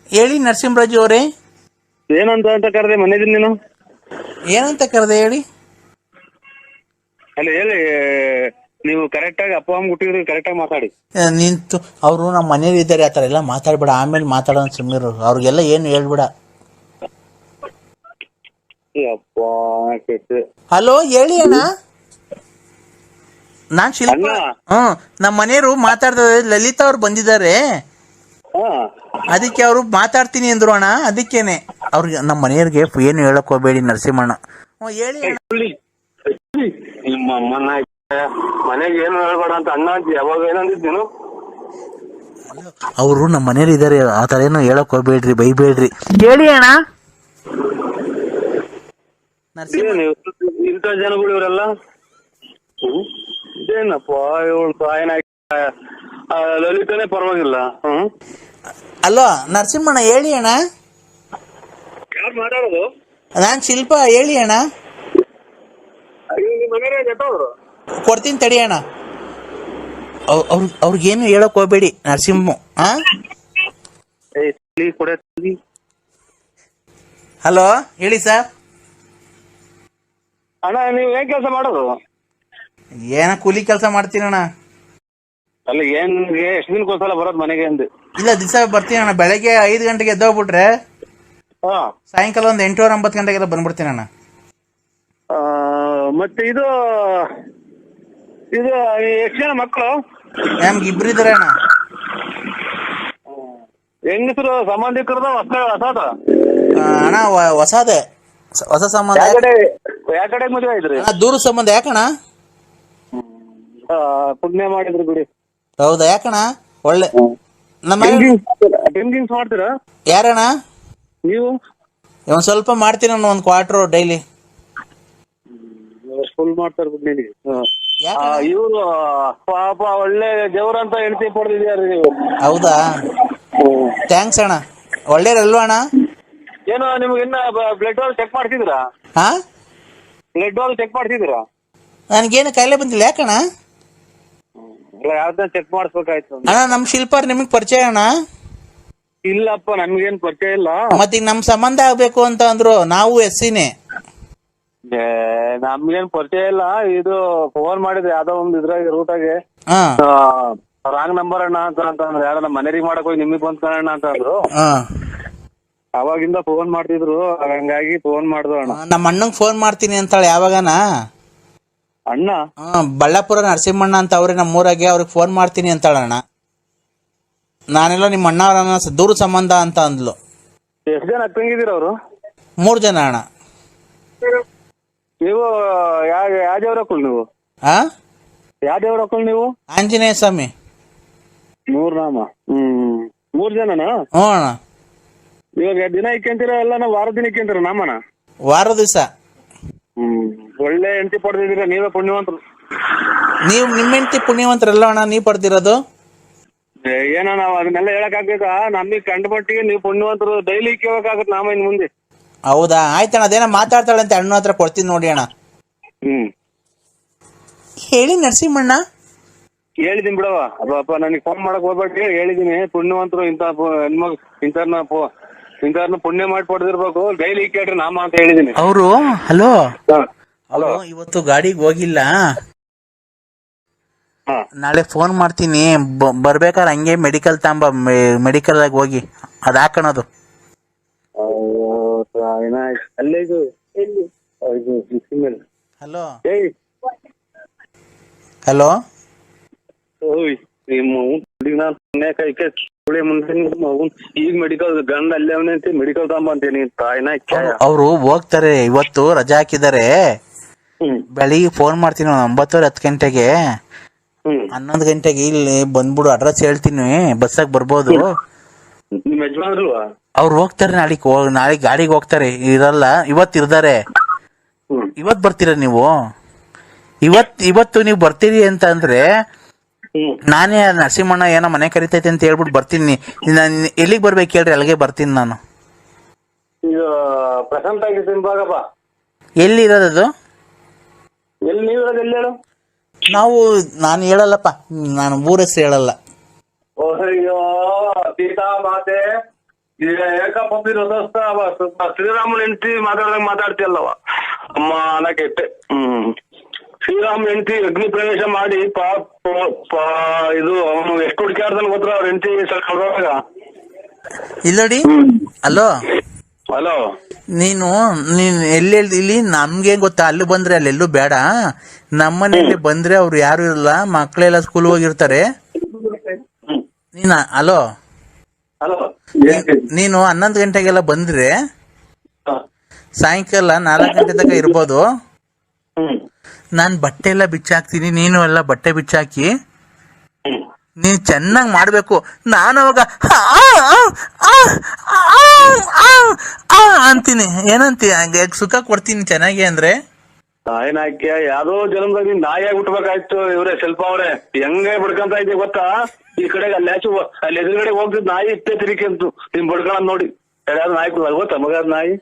ಹೇಳಿ ನರಸಿಂಹರಾಜು ಅವರೇ. ಏನಂತ ಅಂತ ಕರೆದೆ ಮನೆದಿನ್ ನೀನು? ಏನಂತ ಕರೆದೆ ಹೇಳಿ. ಅಲ್ಲ ಹೇಳಿ, ನೀವು ಕರೆಕ್ಟ್ ಆಗಿ ಅಪ್ಪ ಅಮ್ಮ ಹುಟ್ಟಿದ್ರು ಕರೆಕ್ಟ್ ಆಗಿ ಮಾತಾಡಿ. ನಿಂತು ಅವರು ನಮ್ಮ ಮನೇಲಿ ಇದ್ದಾರೆ, ಆತರ ಎಲ್ಲ ಮಾತಾಡ್ಬೇಡ, ಆಮೇಲೆ ಮಾತಾಡೋಣ ಸುಮ್ಮನಿರು. ಅವ್ರಿಗೆಲ್ಲ ಏನು ಹೇಳ್ಬೇಡ. ಹಲೋ ಹೇಳಿ ಅಣ್ಣ, ನಾನ್ ಶಿಲ್ಪ. ನಮ್ಮ ಮನೆಯವರು ಮಾತಾಡ್ತಾರೆ, ಲಲಿತಾ ಅವ್ರು ಬಂದಿದ್ದಾರೆ, ಅದಕ್ಕೆ ಅವರು ಮಾತಾಡ್ತೀನಿ ಅಂದ್ರು ಅಣ್ಣ. ಅದಕ್ಕೇನೆ ಅವ್ರಿಗೆ ನಮ್ಮ ಮನೆಯವ್ರಿಗೆ ಏನು ಹೇಳಕ್ ಹೋಗ್ಬೇಡಿ ನರಸಿಂಹಣ್ಣ. ಹೇಳಿ ನಿಮ್ಮ ಅಮ್ಮನ ಮನೆಗೆ ಏನು ಹೇಳ್ಬೇಡ ಅಂತ ಅಣ್ಣ ಅಂತ ಯಾವಾಗ ಏನಂದಿದ್ ನೀನು? ಅವರು ನಮ್ಮ ಮನೆಯವ್ರು ಇದಾರೆ, ಆತರ ಏನು ಹೇಳಕ್ ಹೋಗ್ಬೇಡ್ರಿ, ಬೈಬೇಡ್ರಿ. ಹೇಳಿ ಅಣ್ಣ. ಇಂಥ ಜನಗಳು ಇವರೆಲ್ಲ ಏನಪ್ಪ, ಇವಳು ಸಾಯನ ಲಲಿತನೇ ಪರವಾಗಿಲ್ಲ. ಅಲ್ಲೋ ನರಸಿಂಹಣ್ಣ ಹೇಳಿ ಅಣ್ಣ. ಯಾರು ಮಾತಾಡೋದು? ನಾನ್ ಶಿಲ್ಪ, ಹೇಳಿ ಅಣ್ಣ. ಕೊಡ್ತೀನಿ ತಡಿ ಅಣ್ಣ. ಅವ್ರಿಗೇನು ಹೇಳಕ್ ಹೋಗ್ಬೇಡಿ ನರಸಿಂಹ. ಹಲೋ ಹೇಳಿ ಸರ್. ಅಣ್ಣ ನೀವು ಏನ್ ಕೆಲಸ ಮಾಡೋದು? ಏನ ಕೂಲಿ ಕೆಲಸ ಮಾಡ್ತೀನಿ ಅಣ್ಣ. ಅಲ್ಲ ಏನ್ ಎಷ್ಟು ದಿನಕ್ಕೊಂದ್ಸಲ ಬರೋದು ಮನೆಗೆ ಅಂದೆ? ಇಲ್ಲ, ದಿವಸ ಬರ್ತೀನಿ ಅಣ್ಣ. ಬೆಳಗ್ಗೆ 5 ಗಂಟೆಗೆ ಎದ್ದೋಗ್ಬಿಟ್ರೆ ಸಾಯಂಕಾಲ ಒಂದು 8-9 ಗಂಟೆಗೆಲ್ಲ ಬಂದ್ಬಿಡ್ತೀನಿ ಅಣ್ಣ. ಮತ್ತೆ ಇದು ಎಷ್ಟು ಜನ ಮಕ್ಕಳು? ನಮ್ಗೆ 2 ಇದಾರೆ ಅಣ್ಣ. ಹೆಂಗಸರು ಸಂಬಂಧಿಕರದ ಹೊಸದ? ಅಣ್ಣ ಹೊಸದೇ, ಹೊಸ ಸಂಬಂಧ. ಯಾವ ಕಡೆ ಮದುವೆ ಆಯ್ತ್ರಿ? ದೂರ ಸಂಬಂಧ. ಯಾಕಣ್ಣ? ಪುಣ್ಯ ಮಾಡಿದ್ರು ಬಿಡಿ. ಹೌದಾ? ಯಾಕಣ್ಣ? ಒಳ್ಳೆ ಡ್ರಿಂಕಿಂಗ್ಸ್ ಮಾಡ್ತೀರಾ? ಯಾರಣ್ಣ? ನೀವು? ಒಂದ್ ಸ್ವಲ್ಪ ಮಾಡ್ತೀನಿ ಅಣ್ಣ, 1 ಕ್ವಾರ್ಟರ್ ಡೈಲಿ. ಫುಲ್ ಮಾಡ್ತಾರ ಬಿಡಿ. ಇವ್ರು ಪಾಪ ಒಳ್ಳೆ ದೇವ್ರಂತ ಹೆಂಡತಿ ಪಡೆದಿದ್ಯಾರಿ ನೀವು. ಹೌದಾ? ಥ್ಯಾಂಕ್ಸ್ ಅಣ್ಣ. ಒಳ್ಳೇರಲ್ವಾ ಅಣ್ಣ? ಏನು ನಿಮ್ಗೆ ಇನ್ನ ಬ್ಲಡ್ ವಾಲ್ ಚೆಕ್ ಮಾಡ್ತಿದ್ದೀರಾ? ಹಾ, ಬ್ಲಡ್ ವಾಲ್ ಚೆಕ್ ಮಾಡ್ತಿದ್ದೀರಾ? ನನ್ಗೇನು ಕಾಯಿಲೆ ಬಂದಿಲ್ಲ. ಯಾಕಣ್ಣ? ಯಾವ್ದನ್ನ ಚೆಕ್ ಮಾಡಿಸ್ಬೇಕಾಯ್ತು ಅಣ್ಣ. ನಮ್ ಶಿಲ್ಪಾರ್ ನಿಮಗ್ ಪರಿಚಯ ಅಣ್ಣ? ಇಲ್ಲಪ್ಪ, ನಮ್ಗೇನ್ ಪರಿಚಯ ಇಲ್ಲ. ಮತ್ತೀಗ ನಮ್ ಸಂಬಂಧ ಆಗ್ಬೇಕು ಅಂತ ಅಂದ್ರು. ನಾವು SC-ನೇ. ನಮ್ಗೇನ್ ಪರಿಚಯ ಇಲ್ಲ. ಇದು ಫೋನ್ ಮಾಡಿದ್ರೆ ಯಾವ್ದೋ ಒಂದ್ ಇದ್ರಾಗ ರೂಟಾಗೆ ರಾಂಗ್ ನಂಬರ್ ಅಣ್ಣ ಅಂತಂದ್ರೆ, ಯಾರ ನಮ್ಮ ಮನೆಯವ್ರಿಗೆ ಮಾಡಕ್ ಹೋಗಿ ನಿಮಗ್ ಬಂದ್ ಕಾಣಣ್ಣ ಅಂತ ಅಂದ್ರು. ಅವಾಗಿಂದ ಫೋನ್ ಮಾಡ್ತಿದ್ರು, ಹಂಗಾಗಿ ಫೋನ್ ಮಾಡ್ದು ಅಣ್ಣ. ನಮ್ಮ ಅಣ್ಣಂಗ್ ಫೋನ್ ಮಾಡ್ತೀನಿ ಅಂತಾಳೆ ಯಾವಾಗನ. ಅಣ್ಣ? ಬಳ್ಳಾಪುರ ನರಸಿಂಹಣ್ಣ ಅಂತ ಅವ್ರೆ ನಮ್ಮೂರಾಗೆ, ಅವ್ರಿಗೆ ಫೋನ್ ಮಾಡ್ತೀನಿ ಅಂತಾಳಣ್ಣ. ನಾನೆಲ್ಲ ನಿಮ್ಮ ಅಣ್ಣ ಅವರನ್ನ ದೂರ ಸಂಬಂಧ ಅಂತ ಅಂದ್ಲು. ಎಷ್ಟು ಜನ ತಂಗಿದ್ದೀರ ಅವರು? 3 ಜನ ಅಣ್ಣ. ನೀವು ಯಾವ ದೇವ್ರ ಹಾಕೊಳ್ಳಿ ನೀವು? ಯಾವ ದೇವ್ರ ಹಾಕೊಳ್ಳಿ ನೀವು? ಆಂಜನೇಯ ಸ್ವಾಮಿ. 3 ನಾಮ. 3 ಜನನಾ? ಹ್ಞೂ ಅಣ್ಣ. ಇವಾಗ ದಿನ ಇಕ್ಕಂತೀರ ಎಲ್ಲ ನಾವು ವಾರ ದಿನ ಇಕ್ಕಂತೀರ ನಾಮನ? ವಾರ ದಿವಸ. ಒಳ್ಳೆ ಹೆಂಡತಿ ಪಡೆದಿದ್ದೀರ, ನೀವೇ ಪುಣ್ಯವಂತರು. ನೀವು ನಿಮ್ಮ ಹೆಂಡತಿ ಪುಣ್ಯವಂತರಲ್ಲ ಅಣ್ಣ, ನೀವ್ ಪಡೆದಿರೋದು. ಏನೋ ನಾವ್ ಅದನ್ನೆಲ್ಲ ಹೇಳಕ್ ಆಗ್ಬೇಕಾ? ನಮಗ್ ಕಂಡುಪಟ್ಟಿಗೆ ನೀವು ಪುಣ್ಯವಂತರು. ಡೈಲಿ ಕೇಳಬೇಕಾಗತ್ ನಾಮ ಇನ್ ಮುಂದೆ. ಹೌದಾ? ಆಯ್ತಣ್ಣ. ಅದೇನ ಮಾತಾಡ್ತಾಳೆ ಅಂತ ಅಣ್ಣ ಹತ್ರ ಕೊಡ್ತೀನಿ ನೋಡಿ ಅಣ್ಣ. ಹೇಳಿ ನರಸಿಂಹಣ್ಣ. ಹೇಳಿದೀನಿ ಬಿಡವ. ಅಪ್ಪ ನನಗೆ ಫೋನ್ ಮಾಡಕ್ ಹೋಗ್ಬೇಡಿ, ಹೇಳಿದೀನಿ. ಪುಣ್ಯವಂತರು ಇಂಥ ಹೆಣ್ಮಗ್ ಇಂಥವ್ರನ್ನ ಪುಣ್ಯ ಮಾಡಿ ಪಡೆದಿರ್ಬೇಕು. ಡೈಲಿ ಕೇಳ್ರಿ ನಾಮ ಅಂತ ಹೇಳಿದೀನಿ. ಅವರು ಹಲೋ ಇವತ್ತು ಗಾಡಿಗೆ ಹೋಗಿಲ್ಲ, ನಾಳೆ ಫೋನ್ ಮಾಡ್ತೀನಿ. ಬರ್ಬೇಕಾದ್ರೆ ಹಂಗೆ ಮೆಡಿಕಲ್ ಮೆಡಿಕಲ್ ಆಗಿ ಹೋಗಿ ಅದ್ ಹಾಕೋಣದು. Hello hello. ಈಗ ಮೆಡಿಕಲ್ ಗಂಡ ಅಲ್ಲೇ ಅವನಂತೆ ಮೆಡಿಕಲ್ ತಗೊಂಬ ಅಂತೀನಿ. ಅವ್ರು ಹೋಗ್ತಾರೆ, ಇವತ್ತು ರಜಾ ಹಾಕಿದ್ದಾರೆ. ಬೆಳಿಗ್ಗೆ ಫೋನ್ ಮಾಡ್ತೀನಿ 9:10 ಗಂಟೆಗೆ. 11 ಗಂಟೆಗೆ ಇಲ್ಲಿ ಬಂದ್ಬಿಡು, ಅಡ್ರೆಸ್ ಹೇಳ್ತೀನಿ, ಬಸ್ಸಾಗ ಬರ್ಬೋದು. ಅವ್ರು ಹೋಗ್ತಾರೆ ನಾಳೆ ಗಾಡಿಗೆ ಹೋಗ್ತಾರೆ, ಇರಲ್ಲ. ಇವತ್ತು ಇರ್ತಾರೆ. ಇವತ್ ಬರ್ತೀರ ನೀವು? ಇವತ್ತು ನೀವು ಬರ್ತೀರಿ ಅಂತ ಅಂದ್ರೆ ನಾನೇ ನರಸಿಂಹಣ್ಣ ಏನೋ ಮನೆ ಕರಿತೈತೆ ಅಂತ ಹೇಳ್ಬಿಟ್ಟು ಬರ್ತೀನಿ. ಎಲ್ಲಿಗೆ ಬರ್ಬೇಕು ಹೇಳ್ರಿ, ಅಲ್ಲಿಗೆ ಬರ್ತೀನಿ ನಾನು. ಎಲ್ಲಿ ಇರೋದದು? ನಾನು ಹೇಳಲ್ಲಪ್ಪ, ನಾನು ಊರ ಹೆಸರು ಹೇಳಲ್ಲ. ಅಯ್ಯೋ ಸೀತಾ ಮಾತೆ ಯಾಕಪ್ಪ ಬಂದಿರೋದಸ್ತ ಶ್ರೀರಾಮನ ಹೆಂಡತಿ ಮಾತಾಡ್ದಂಗ ಮಾತಾಡ್ತಿಯಲ್ಲವ ಅಮ್ಮ ಅನ್ನಕ್ಕೆ. ಶ್ರೀರಾಮನ ಹೆಂಡತಿ ಅಗ್ನಿ ಪ್ರವೇಶ ಮಾಡಿ ಇದು ಅವನು ಎಷ್ಟು ಹುಡುಕ್ಯಾಡ್ದನ್ ಗೊತ್ತರ ಅವ್ರ ಹೆಂಡತಿ ಕಳ್ದಾಗ. ಇಲ್ಲಡಿ ಅಲೋ ಹಲೋ, ನೀನು ಎಲ್ಲಿ ಇಲ್ಲಿ ನಮ್ಗೆ ಗೊತ್ತಾ, ಅಲ್ಲಿ ಬಂದ್ರೆ ಅಲ್ಲೆಲ್ಲೂ ಬೇಡ, ನಮ್ಮನೇಲಿ ಬಂದ್ರೆ ಅವ್ರು ಯಾರು ಇರಲ್ಲ, ಮಕ್ಳೆಲ್ಲ ಸ್ಕೂಲ್ ಹೋಗಿರ್ತಾರೆ. ಅಲೋ ನೀನು 11 ಗಂಟೆಗೆಲ್ಲ ಬಂದ್ರೆ ಸಾಯಂಕಾಲ 4 ಗಂಟೆ ತನಕ ಇರ್ಬೋದು. ನಾನ್ ಬಟ್ಟೆ ಎಲ್ಲ ಬಿಚ್ಚಾಕ್ತೀನಿ, ನೀನು ಎಲ್ಲ ಬಟ್ಟೆ ಬಿಚ್ಚಾಕಿ ನೀನ್ ಚೆನ್ನಾಗ್ ಮಾಡ್ಬೇಕು. ನಾನು ಅವಾಗ ಅಂತೀನಿ. ಏನಂತಿ ಸುಖ ಕೊಡ್ತೀನಿ ಚೆನ್ನಾಗಿ ಅಂದ್ರೆ. ನಾಯಿನಾಕ್ಯ ಯಾವ್ದೋ ಜನ್ಮದಾಗ ನೀನ್ ನಾಯಿ ಹುಟ್ಬೇಕಾಯ್ತು. ಇವ್ರೆ ಸ್ವಲ್ಪ ಅವ್ರೆ ಹೆಂಗೆ ಬಡ್ಕಂತ ಇದ್ದೆ ಗೊತ್ತಾ? ಈ ಕಡೆಗೆ ಅಲ್ಲಿ ಎದುರುಗಡೆ ಹೋಗ್ತಿದ್ ನಾಯಿ ಇಟ್ಟೆ ತಿರಿಕೆಂತು ನಿಮ್ ಬಡ್ಕೊಳ್ಳೋದ್ ನೋಡಿ. ಯಾವ್ದು ನಾಯಿ ಗೊತ್ತಾ ಮಗ ನಾಯಿ?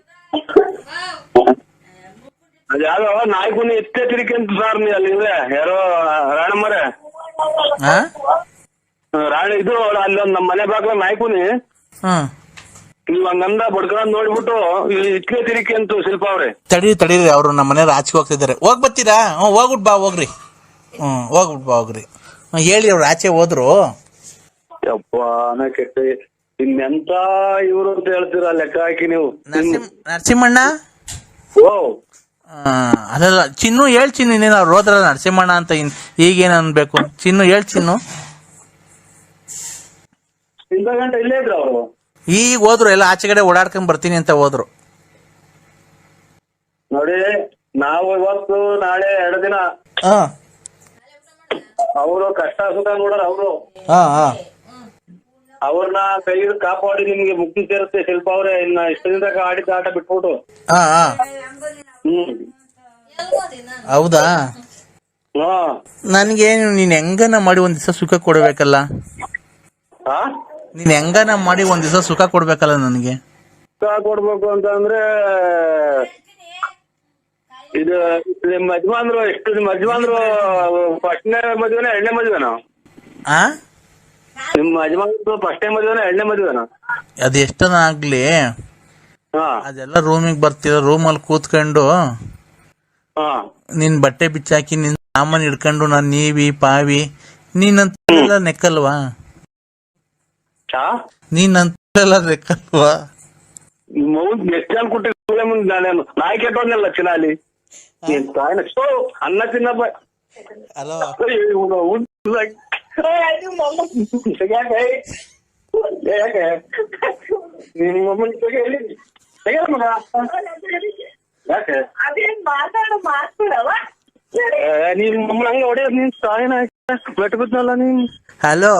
ಅದ್ಯಾವ್ದೋ ನಾಯಿ ಕುನಿ ಎತ್ತೆ ತಿರಿಕೆಂತು ಸರ್. ನೀ ಅಲ್ಲಿ ಇವ್ರೆ ಯಾರೋ ರಾಣಮ್ಮರೆ ರಾಣಿ ಇದು ಅಲ್ಲೊಂದ್ ನಮ್ ಮನೆ ಬಾಗ್ಲ ನಾಯಿ ಕುನಿ ನೀವ್ ಹಂಗಂದ ಬಡ್ಕೊಂಡ್ ನೋಡ್ಬಿಟ್ಟು ಇಟ್ಕೆ ತಿರಿಕೆ ಅಂತು ಶಿಲ್ಪ ಅವ್ರೆ. ತಡೀರಿ ಅವ್ರು ನಮ್ಮ ಮನೆಯವ್ರು ಆಚೆಗೆ ಹೋಗ್ತಿದ್ದಾರೆ. ಹೋಗ್ಬತ್ತೀರಾ? ಹೋಗ್ಬಿಟ್ ಬಾ ಹೋಗ್ರಿ. ಹೋಗ್ಬಿಟ್ ಬಾ ಹೋಗ್ರಿ. ಹೇಳಿ ಅವ್ರು ಆಚೆ ಹೋದ್ರು. ಯಪ್ಪ ಕೆಟ್ಟ ಇನ್ನೆಂತ ಇವ್ರು ಅಂತ ಹೇಳ್ತೀರಾ ಲೆಕ್ಕ ಹಾಕಿ ನೀವು. ನರಸಿಂಹಣ್ಣ ಅದಲ್ಲ ಚಿನ್ನು, ಹೇಳ್ ಚಿನ್ನು, ಇನ್ನೇನು ಅವ್ರು ಹೋದ್ರಲ್ಲ ನರಸಿಂಹಣ್ಣ ಅಂತ ಈಗೇನು ಅನ್ಬೇಕು? ಚಿನ್ನು ಹೇಳ್ ಚಿನ್ನು. ಗಂಟೆ ಇಲ್ಲೇ ಇದ್ರು ಅವರು. ಈಗ ಹೋದ್ರು, ಎಲ್ಲ ಆಚೆ ಕಡೆ ಓಡಾಡ್ಕೊಂಡ್ ಬರ್ತೀನಿ ಅಂತ ಹೋದ್ರು. ನೋಡಿ ನಾವು ಇವತ್ತು ನಾಳೆ 2 ದಿನ ಅವರು ಕಷ್ಟ ಸುಖ ನೋಡ್ರ ಅವರು. ಅವ್ರನ್ನ ಕೈ ಕಾಪಾಡಿ ನಿಮ್ಗೆ ಮುಕ್ತಿ ಸೇರುತ್ತೆ ಶಿಲ್ಪ ಅವ್ರೆ. ಇನ್ನ ಇಷ್ಟ ದಿನ ಆಡಿದ ಆಟ ಬಿಟ್ಬಿಟ್ಟು. ಹೌದಾ? ನನ್ಗೇನು ನೀನ್ ಹೆಂಗನ ಮಾಡಿ ಒಂದ್ ದಿವಸ ಸುಖ ಕೊಡ್ಬೇಕಲ್ಲ. ನೀನ್ ಹೆಂಗನ ಮಾಡಿ ಒಂದ್ ದಿವಸ ಸುಖ ಕೊಡ್ಬೇಕಲ್ಲ ನನಗೆ. ಸುಖ ಕೊಡ್ಬೇಕು ಅಂತ ಅಂದ್ರೆ ಇದು ನಿಮ್ಮ ಯಜಮಾನ್ರು ಎಷ್ಟು? ನಿಮ್ಮ ಯಜಮಾನ್ರು ಫಸ್ಟ್ನೇ ಮದುವೆನ 2ನೇ ಮದುವೆನ? ನಿಮ್ಮ ಯಜಮಾನ್ರು ಫಸ್ಟ್ನೇ ಮದುವೆನ 2ನೇ ಮದುವೆನ? ಅದ್ ಎಷ್ಟನ ಆಗ್ಲಿ, ಅದೆಲ್ಲ ರೂಮಿಗೆ ಬರ್ತೀರ, ರೂಮಲ್ಲಿ ಕೂತ್ಕೊಂಡು ನಿನ್ ಬಟ್ಟೆ ಬಿಚ್ಚಾಕಿ ನಿನ್ ಸಾಮಾನ್ ಹಿಡ್ಕೊಂಡು ನಾನ್ ನೀವಿ ಪಾವಿ ನೀನಂತೆಲ್ಲ ನೆಕ್ಕಲ್ವಾ? ನೀನಂತೆಲ್ಲ ನೆಕ್ಕಲ್ವಾ? ಎಷ್ಟು ಜನ ಕೊಟ್ಟಿಲ್ಲ ನಾನೇನು ನಾಯಿ ಕೆಟ್ಟೋದ್ನಲ್ಲ ಚಿನಾಲಿ ಅನ್ನ ತಿನ್ನಪ್ಪ. ಹಲೋ ಯಾಕೆ ನಿಮ್ಮ ಹಂಗ ಹೊಡೆಯೋದು ನೀನ್ ತಾಯಿನ ಬೆಟ್ಟ ಬಿದ್ನಲ್ಲ ನೀನ್. ಹಲೋ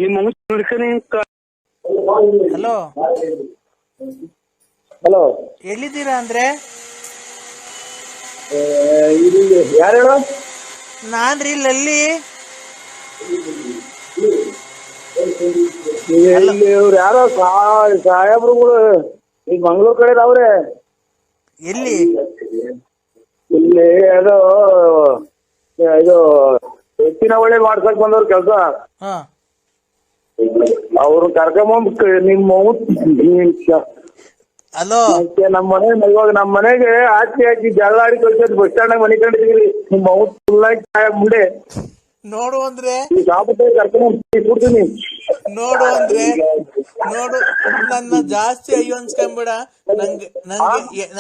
ನಿಮ್ಮ ಹಲೋ ಹಲೋ ಎಲ್ಲಿದ್ದೀರಾ ಅಂದ್ರೆ? ಯಾರು ಹೇಳ? ನಾನ್ರಿ ಇಲ್ಲಿ ಇವ್ರು ಯಾರೋ ಸಾಹೇಬ್ರುಗಳು ಈಗ ಮಂಗ್ಳೂರ್ ಕಡೆ ಅವ್ರೆ. ಎಲ್ಲಿ? ಇಲ್ಲಿ ಅದು ಇದು ಎತ್ತಿನ ಒಳ್ಳೆ ಮಾಡ್ಸಕ್ ಬಂದವ್ರ ಕೆಲ್ಸ. ಅವ್ರು ಕರ್ಕೊಂಬಂದ್ ನಿಮ್ಮ ಹಲೋ ನಮ್ಮ ಮನೆ ಇವಾಗ ನಮ್ಮ ಮನೆಗೆ ಹಾಕಿ ಜಗಳ ಆಡಿ ಕಳ್ಸೋದು ಬಸ್ ಸ್ಟ್ಯಾಂಡ್ ಮನೆ ಕಂಡಿದ್ದೀವಿ. ನಿಮ್ಮ ಮೌತ್ ಫುಲ್ ಆಗಿ ಮುಂದೆ ನೋಡು ಅಂದ್ರೆ ಕರ್ಕೊಂಡ್ಬಿಡ್ತೀನಿ. ನೋಡು ಅಂದ್ರೆ ನೋಡು, ನನ್ನ ಜಾಸ್ತಿ ಅಯ್ಯೋ ಅನ್ಸ್ಕೊಂಬಿಡ.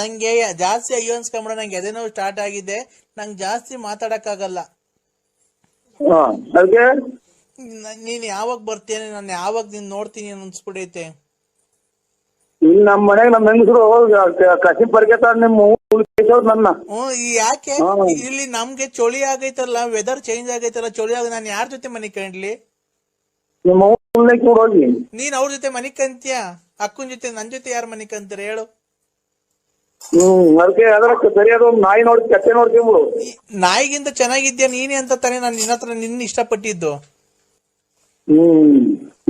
ನಂಗೆ ಜಾಸ್ತಿ ಅಯ್ಯೋ ಅನ್ಸ್ಕೊಂಬಿಡ. ನಂಗೆ ಎದೆ ನೋವು ಸ್ಟಾರ್ಟ್ ಆಗಿದೆ. ನಂಗೆ ಜಾಸ್ತಿ ಮಾತಾಡಕ್ಕಾಗಲ್ಲ. ನೀನ್ ಯಾವಾಗ ಬರ್ತೇನೆ, ನಾನು ಯಾವಾಗ ನೀನ್ ನೋಡ್ತೀನಿ ಅನ್ಸ್ಬಿಡೈತೆ. ಇಲ್ಲಿ ನಮ್ಮ ಮನೆಗೆ ನಮ್ಮ ಹೆಂಗಸರು ಕಸಿ ಬರ್ಗೆತ ನಿಮ್ಮ ನನ್ನ. ಯಾಕೆ ಇಲ್ಲಿ ನಮ್ಗೆ ಚಳಿ ಆಗೈತಲ್ಲ, ವೆದರ್ ಚೇಂಜ್ ಆಗೈತಲ್ಲ, ಚಳಿ ಆಗ ನಾನು ಯಾರ ಜೊತೆ ಮನೆ ಕಂಡ್ಲಿ? ನೀನ್ ಅವ್ರ ಜೊತೆ ಮನೆ ಕಂತೀಯ? ಅಕ್ಕನ ಜೊತೆ ನನ್ ಜೊತೆ ಯಾರು ಮನೆ ಕಂತಾರೆ ಹೇಳು? ಅದಕ್ಕೆ ಸರಿಯಾದ ನಾಯಿ ನೋಡಿ ಕತ್ತೆ ನೋಡ್ಕೊಂಬಿಡು. ನಾಯಿಗಿಂತ ಚೆನ್ನಾಗಿದ್ಯಾ ನೀನೇ ಅಂತ ತಾನೇ ನಾನು ನಿನ್ನ ಹತ್ರ ನಿನ್ನ ಇಷ್ಟಪಟ್ಟಿದ್ದು.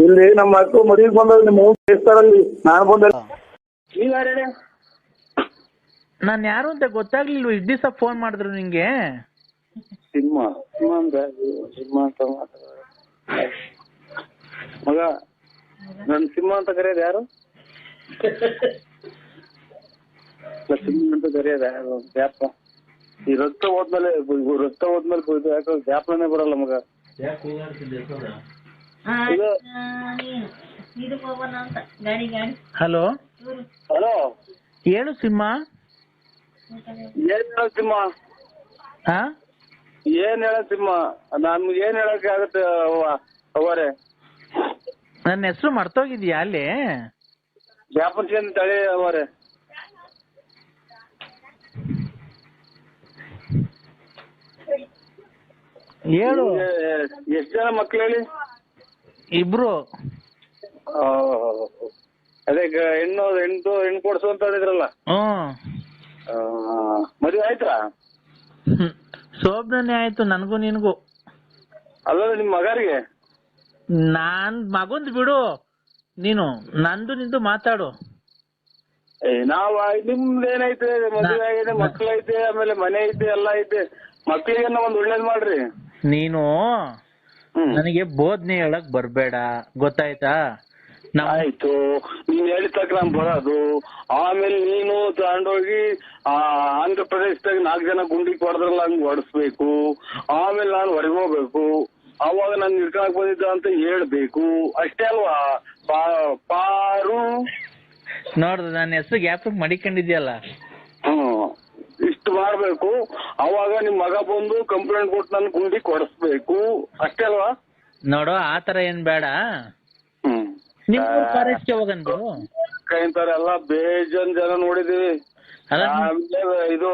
ಇಲ್ಲಿ ನಮ್ಮ ಅಕ್ಕ ಮದುವೆಗೆ ಬಂದಾಗ ನಿಮ್ಮ ದೇವಸ್ಥಾನಲ್ಲಿ ನಾನು ಬಂದ. ನಾನು ಯಾರು ಅಂತ ಗೊತ್ತಾಗ್ಲಿಲ್ವ? ಇಷ್ಟು ದಿವಸ ಫೋನ್ ಮಾಡಿದ್ರು ನಿಂಗೆ? ಸಿಂಹ ಅಂತ ಮಗ ನನ್ ಸಿಂಹ ಅಂತ ಕರೆಯೋದು ಯಾರು? ಸಿಂಹ ಅಂತ ಕರೆಯೋದು ಯಾರು? ಗ್ಯಾಪ ಈ ರಕ್ತ ಹೋದ್ಮೇಲೆ ಇದು ಯಾಕೋ ಗ್ಯಾಪ್ನೇ ಬರಲ್ಲ ಮಗ. ಹಲೋ ಹಲೋ, ಹೇಳು ಸಿಂಹ. ಏನ್ ಹೇಳೋ ಸಿಂಹ? ಹಾ, ಏನ್ ಹೇಳೋ ಸಿಂಹ? ನಮ್ಗೆ ಏನ್ ಹೇಳಕ್ಕೆ ಆಗುತ್ತೆ ಅವರೇ? ನನ್ನ ಹೆಸರು ಮರ್ತೋಗಿದ್ಯಾ ಅಲ್ಲಿ? ವ್ಯಾಪರ್ಷನ್ ತಳಿ ಅವರೇ. ಹೇಳು. ಎಷ್ಟ್ ಜನ ಮಕ್ಳು ಹೇಳಿ? ಇಬ್ರು. ಅದೇ ಹೆಣ್ಣು ಕೊಡ್ಸು ಅಂತ ಹೇಳಿದ್ರಲ್ಲ. ಮದುವೆ ಆಯ್ತಾ? ಶೋಭನೆ ಆಯ್ತು ನನಗೂ ನಿನ್ಗೂ. ಅಲ್ಲ ನಿಮ್ ಮಗರಿಗೆ? ನಾನ್ ಮಗಂದ್ ಬಿಡು, ನೀನು ನಂದು ನಿಂದು ಮಾತಾಡು. ನಾವ್ ನಿಮ್ದು ಏನೈತೆ? ಮದುವೆ ಆಗಿದೆ, ಮಕ್ಳೈತೆ, ಆಮೇಲೆ ಮನೆ ಐತೆ, ಎಲ್ಲ ಐತೆ. ಮಕ್ಳಿಗೆಲ್ಲ ಒಂದ್ ಒಳ್ಳೇದ್ ಮಾಡ್ರಿ. ನೀನು ನನಗೆ ಬೋಧನೆ ಹೇಳಕ್ ಬರ್ಬೇಡ, ಗೊತ್ತಾಯ್ತಾ? ಆಯ್ತು, ನೀನ್ ಹೇಳಿದ ತಕ್ಕ ನಾನ್ ಬರೋದು. ಆಮೇಲೆ ನೀನು ತಗೊಂಡೋಗಿ ಆಂಧ್ರ ಪ್ರದೇಶದಾಗ 4 ಜನ ಗುಂಡಿ ಹೊಡೆದ್ರಲ್ಲ, ಹಂಗ್ ಹೊಡೆಸ್ಬೇಕು. ಆಮೇಲೆ ನಾನು ಹೊರಗೆ ಹೋಗ್ಬೇಕು. ಅವಾಗ ನಾನು ಹಿಡ್ಕೊಳಕ್ ಬಂದಿದ್ದ ಅಂತ ಹೇಳ್ಬೇಕು. ಅಷ್ಟೇ ಅಲ್ವಾ ಪಾರು? ನೋಡ್ದು ನನ್ನ ಹೆಸರು ಗ್ಯಾಪ್ ಮಡಿಕೊಂಡಿದ್ಯಲ್ಲ. ಇಷ್ಟು ಮಾಡ್ಬೇಕು. ಅವಾಗ ನಿಮ್ ಮಗ ಬಂದು ಕಂಪ್ಲೇಂಟ್ ಕೊಟ್ಟು ನನ್ ಗುಂಡಿ ಕೊಡಿಸ್ಬೇಕು. ಅಷ್ಟೇ ಅಲ್ವಾ? ನೋಡು, ಆತರ ಏನ್ ಬೇಡ. ನಿಮ್ ಫಾರೆಸ್ಟ್ಗೆ ಹೋಗನ್ಬಿಡು. ಇಂಥವ್ರೆಲ್ಲ ಬೇಜನ್ ಜನ ನೋಡಿದೀವಿ. ಇದು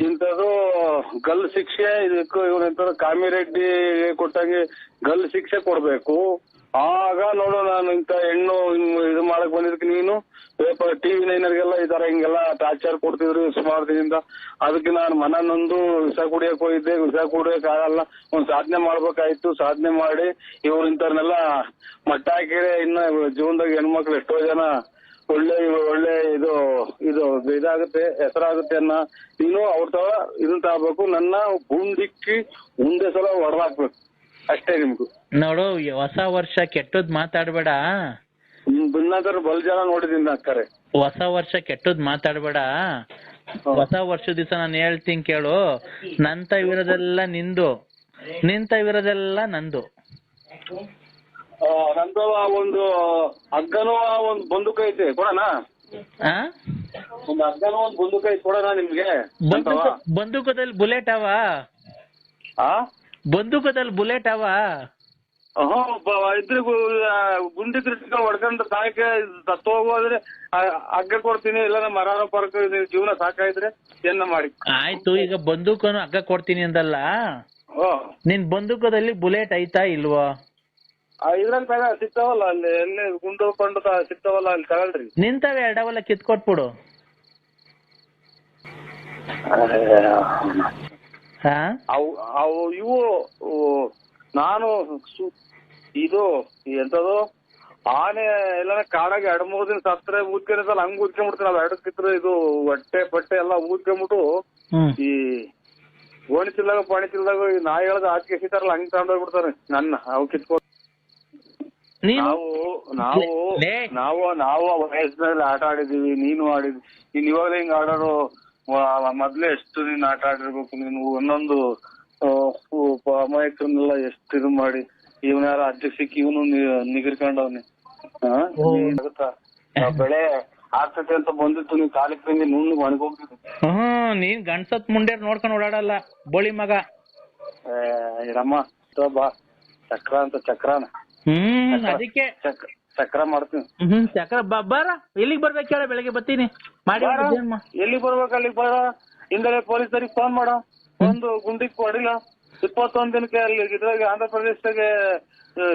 ಇಂಥದ್ದು ಗಲ್ ಶಿಕ್ಷೆ, ಇದಕ್ಕೂ ಇವ್ರ ಕಾಮಿರೆಡ್ಡಿ ಕೊಟ್ಟಂಗೆ ಗಲ್ ಶಿಕ್ಷೆ ಕೊಡ್ಬೇಕು. ಆಗ ನೋಡು, ನಾನು ಇಂಥ ಹೆಣ್ಣು ಇದು ಮಾಡಕ್ ಬಂದಿದ್ದಕ್ಕೆ ನೀನು ಪೇಪರ್ TV 9 ಈ ತರ ಹಿಂಗೆಲ್ಲ ಟಾರ್ಚರ್ ಕೊಡ್ತಿದ್ರು ಸುಮಾರು ದಿನದಿಂದ. ಅದಕ್ಕೆ ನಾನು ಮನನೊಂದು ವಿಷ ಕುಡಿಯಕ್ ಹೋಗಿದ್ದೆ. ವಿಷ ಕುಡಿಯಕ್ ಆಗಲ್ಲ, ಒಂದ್ ಸಾಧನೆ ಮಾಡ್ಬೇಕಾಯ್ತು. ಸಾಧನೆ ಮಾಡಿ ಇವ್ರು ಇಂಥವ್ರನ್ನೆಲ್ಲ ಮಟ್ಟ ಹಾಕಿದ್ರೆ ಇನ್ನ ಜೀವನದಾಗ ಹೆಣ್ಮಕ್ಳು ಎಷ್ಟೋ ಜನ ಒಳ್ಳೆ ಇದಾಗುತ್ತೆ, ಹೆಸರಾಗುತ್ತೆ ಅನ್ನ. ನೀನು ಅವ್ರ ತರ ಇದನ್ನ ತಗೋಬೇಕು. ನನ್ನ ಗುಂಡಿಕ್ಕಿ ಮುಂದೆ ಸಲ ಹೊಡೆದಾಕ್ಬೇಕು. ಅಷ್ಟೇ ನಿಮ್ಗೂ. ನೋಡು, ಹೊಸ ವರ್ಷ ಕೆಟ್ಟದ್ ಮಾತಾಡ್ಬೇಡ. ನಿಮ್ ಬಿನ್ನಾದ್ರ ಬಲ್ ಜನ ನೋಡಿದೀನಿ ಅಕ್ಕರೆ. ಹೊಸ ವರ್ಷ ಕೆಟ್ಟದ್ ಮಾತಾಡ್ಬೇಡ. ಹೊಸ ವರ್ಷದ ದಿವಸ ನಾನು ಹೇಳ್ತೀನಿ ಕೇಳು. ನಂತವಿರೋದೆಲ್ಲ ನಿಂದು, ನಿಂತವಿರೋದೆಲ್ಲ ನಂದು. ನಂದು ಒಂದು ಹಗ್ಗನೂ ಒಂದು ಬಂದೂಕ ಐತೆ, ಕೊಡೋಣ? ಒಂದು ಹಗ್ಗನೂ ಒಂದು ಬಂದೂಕ ಐತೆ, ಕೊಡೋಣ ನಿಮ್ಗೆ? ಬಂದೂಕದಲ್ಲಿ ಬುಲೆಟ್ ಅವ? ಬಂದೂಕದಲ್ಲಿ ಬುಲೆಟ್ ಅವ? ಇದ್ರೆ ಗುಂಡಿ ತಿರ್ಸ್ಕೊಂಡು ಹೊಡ್ಕೊಂಡು ಸಾಯಕ್ಕೆ ಸತ್ತು ಹೋಗೋದ್ರೆ ಹಗ್ಗ ಕೊಡ್ತೀನಿ. ಇಲ್ಲ ಮರಾನ ಪರಕ ಜೀವನ ಸಾಕಾಯ್ದ್ರೆ ಏನ ಮಾಡಿ. ಆಯ್ತು, ಈಗ ಬಂದೂಕನು ಹಗ್ಗ ಕೊಡ್ತೀನಿ ಅಂದಲ್ಲ. ನಿನ್ ಬಂದೂಕದಲ್ಲಿ ಬುಲೆಟ್ ಐತಾ ಇಲ್ವಾ? ಇದ್ರಲ್ಲಿ ಸಿಗ್ತಾವಲ್ಲ, ಅಲ್ಲಿ ಎಲ್ಲಿ ಗುಂಡು ಪಂಡು ಸಿಗ್ತಾವಲ್ಲ, ಅಲ್ಲಿ ತಗೊಳ್ರಿ. ನಿಂತವೆ ಎರಡವಲ್ಲ, ಕಿತ್ಕೊಟ್ಬಿಡು. ಅವು ಇವು ನಾನು ಇದು ಎಂತದು ಆನೆ ಎಲ್ಲ ಕಾಡಾಗಿ 2-3 ದಿನ ಸತ್ರೆ ಊದ್ಕೊಂಡಿರ್ತಲ್ಲ, ಹಂಗ್ ಊದ್ಕೊಂಡ್ಬಿಡ್ತೀನಿ. ಅವ್ 2 ಕಿತ್ರೆ ಇದು ಹೊಟ್ಟೆ ಪಟ್ಟೆ ಎಲ್ಲ ಊದ್ಕೊಂಡ್ಬಿಟ್ಟು ಈ ಓಣಿ ಚಿಲ್ದಾಗ ಪಾಣಿ ಚಿಲ್ದಾಗ ಈ ನಾಯಿ ಹೇಳದ ಆಚೆ ಎಸಿತಾರಲ್ಲ, ಹಂಗ್ ತಗೊಂಡೋಗ್ಬಿಡ್ತಾರೆ ನನ್ನ. ಅವು ಕಿತ್ಕೊಂಡು ನಾವು ವಯಸ್ಸಿನಲ್ಲಿ ಆಟ ಆಡಿದೀವಿ. ನೀನು ಆಡಿದ್ವಿ. ನೀನ್ ಇವಾಗ ಹಿಂಗ್ ಆಡೋರು ಮೊದ್ಲೇ ಎಷ್ಟು ನೀನ್ ಆಟ ಆಡಿರ್ಬೇಕು. ನೀನು ಒಂದೊಂದು ಅಮಾಯಕರನ್ನೆಲ್ಲ ಎಷ್ಟು ಇದು ಮಾಡಿ ಇವನಾರ ಅಜ್ಜಿ ಸಿಕ್ಕಿ ಇವನು ನಿಗಿರ್ಕೊಂಡವ್ನಿ. ಬೆಳೆ ಆಗ್ತೈತೆ ಅಂತ ಬಂದಿತ್ತು, ನೀನ್ ಕಾಲಿಗೆ ತಂಗಿ ನುಣ್ಣಗೆ ಒಣಗೋಗ್ತಿದ್ದೆ. ನೀನ್ ಗಂಡ್ಸತ್ ಮುಂಡೇರ್ ನೋಡ್ಕೊಂಡು ಓಡಾಡಲ್ಲ, ಬೋಳಿ ಮಗ. ಇರಮ್ಮ ಬಾ, ಚಕ್ರ ಅಂತ ಚಕ್ರಾನ. ಅದಕ್ಕೆ ಚಕ್ರ ಮಾಡ್ತೀನಿ. ಚಕ್ರ ಬರ. ಎಲ್ಲಿಗೆ ಬರ್ಬೇಕು ಹೇಳ, ಬೆಳಗ್ಗೆ ಬರ್ತೀನಿ. ಮಾಡಿ ಎಲ್ಲಿಗೆ ಬರ್ಬೇಕು ಅಲ್ಲಿಗೆ ಬರ. ಹಿಂದೆ ಪೊಲೀಸರಿಗೆ ಫೋನ್ ಮಾಡ. ಒಂದು ಗುಂಡಿಗೆ ಹೊಡಿಲ್ಲ. 21 ದಿನಕ್ಕೆ ಅಲ್ಲಿ ಇದ್ರಾಗ ಆಂಧ್ರ ಪ್ರದೇಶದಾಗೆ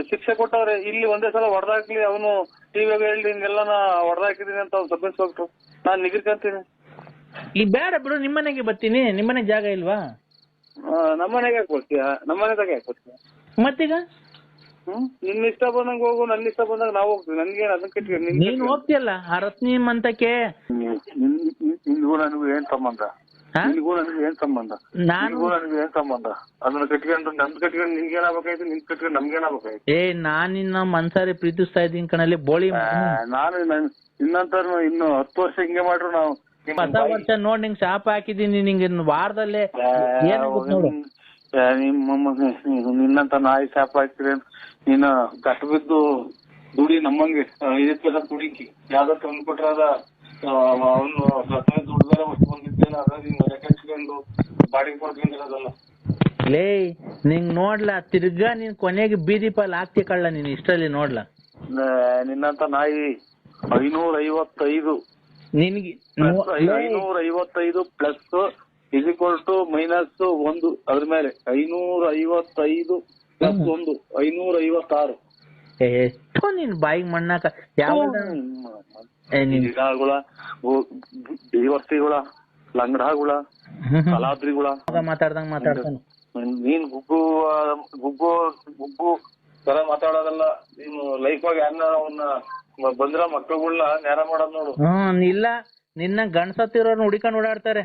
ಶಿಕ್ಷೆ ಕೊಟ್ಟವ್ರೆ. ಇಲ್ಲಿ ಒಂದೇ ಸಲ ಹೊಡೆದಾಕ್ಲಿ, ಅವನು ಟಿವಿಯಾಗ ಹೇಳಿ ಹಿಂಗೆಲ್ಲ ಹೊಡೆದಾಕಿದೀನಿ ಅಂತ ಅವ್ನು ಸಬ್ ಇನ್ಸ್ಪೆಕ್ಟ್ರು. ನಾನ್ ನಿಗಿರ್ಕಂತೀನಿ. ಈಗ ಬೇಡ ಬಿಡು, ನಿಮ್ಮನೆಗೆ ಬರ್ತೀನಿ. ನಿಮ್ಮನೆ ಜಾಗ ಇಲ್ವಾ? ನಮ್ಮನೆಗೆ ಯಾಕೆ ಬರ್ತೀಯ? ನಮ್ಮನೆದಾಗ ಯಾಕೆ ಬರ್ತೀಯ? ಮತ್ತೀಗ ನಿನ್ನ ಇಷ್ಟ ಬಂದಂಗ ಹೋಗು, ನನ್ನ ಇಷ್ಟ ಬಂದಾಗ ನಾವು ಹೋಗ್ತೀವಿ. ನನ್ಗೇನು ಅದನ್ನ ಕಟ್ಟಿ ನೀನ್ ಹೋಗ್ತಿಯಲ್ಲ ಆ ರತ್ನಿ ಮಂತಕ್ಕೆ. ನಿನ್ಗೂ ನನಗೂ ಏನ್ ಸಂಬಂಧ? ನಿನ್ಗೂ ನನಗೆ ಏನ್ ಸಂಬಂಧ? ನಾನು ನಿನ್ಗೂ ನನಗೆ ಏನ್ ಸಂಬಂಧ? ಅದನ್ನ ಕಟ್ಕೊಂಡು ನಮ್ದು ಕಟ್ಕೊಂಡು ನಿನ್ಗೇನಾಗಬೇಕಾಯ್ತು, ನಿನ್ ಕಟ್ಕೊಂಡು ನಮ್ಗೇನಾಗಬೇಕಾಯ್ತು? ನಾನ್ ನಿನ್ನ ಮನ್ಸಾರಿ ಪ್ರೀತಿಸ್ತಾ ಇದ್ದೀನಿ ಕಣಲ್ಲಿ ಬೋಳಿ. ನಾನು ಇನ್ನಂತ ಇನ್ನು 10 ವರ್ಷ ಹಿಂಗೆ ಮಾಡ್ರು ನಾವು ಹೊಸ ವರ್ಷ ನೋಡ್ ನಿಂಗ್ ಶಾಪ ಹಾಕಿದೀನಿ, ನಿಂಗೆ ವಾರದಲ್ಲೇ ನಿನ್ನಂತ ನಾಯಿ ಶಾಪ ಹಾಕ್ತಿರಿ. ನೀನು ಕಷ್ಟ ಬಿದ್ದು ದುಡಿ ನಮ್ಮಂಗೆ ಇದಕ್ಕೆಲ್ಲ ದುಡಿಕಿ ಯಾವ್ದೋ ತಂದ್ಕೊಟ್ರ ಅವನು ದುಡ್ದೆಲ್ಲ ಹೊಟ್ಟು ಬಂದಿದ್ದೇನೆ ಅದ ಲೆಕ್ಕಿಸ್ಕೊಂಡು ಬಾಡಿಗೆ ಕೊಡ್ಕೊಂಡಿರೋದಲ್ಲ. ಲೇ ನಿಂಗ್ ನೋಡ್ಲಾ ತಿರ್ಗಾ ನೀನ್ ಕೊನೆಗೆ ಬೀದಿ ಪಾಲ್ ಹಾಕ್ತಿ ಕಳ್ಳ ನೀನ್ ಇಷ್ಟರಲ್ಲಿ ನೋಡ್ಲಾ. ನಿನ್ನಂತ ನಾಯಿ 555 ನಿನ್ಗೆ 555 ಪ್ಲಸ್ -1 ಅದ್ರ ಮೇಲೆ 555 ಪ್ಲಸ್ 1 556. ಎಷ್ಟು ನೀನ್ ಬಾಯಿಗೆ ಮಣ್ಣಾಕ ಯಾವ ದೇವರ್ತಿಗಳ ಲಂಗಡಾಗುಳ ಕಲಾದ್ರಿಗಳ ಮಾತಾಡ್ತಾನೆ. ನೀನ್ ಗುಗ್ಗು ತರ ಮಾತಾಡೋದಲ್ಲ. ನೀನು ಲೈಫ್ ಆಗಿ ಅವನ್ನ ಬಂದಿರೋ ಮಕ್ಕಳುಗಳನ್ನ ನೇರ ಮಾಡೋದ್ ನೋಡು. ಇಲ್ಲ ನಿನ್ನ ಗಂಡ್ಸತ್ತಿರೋರ್ನ ಹುಡಿಕೊಂಡು ಓಡಾಡ್ತಾರೆ.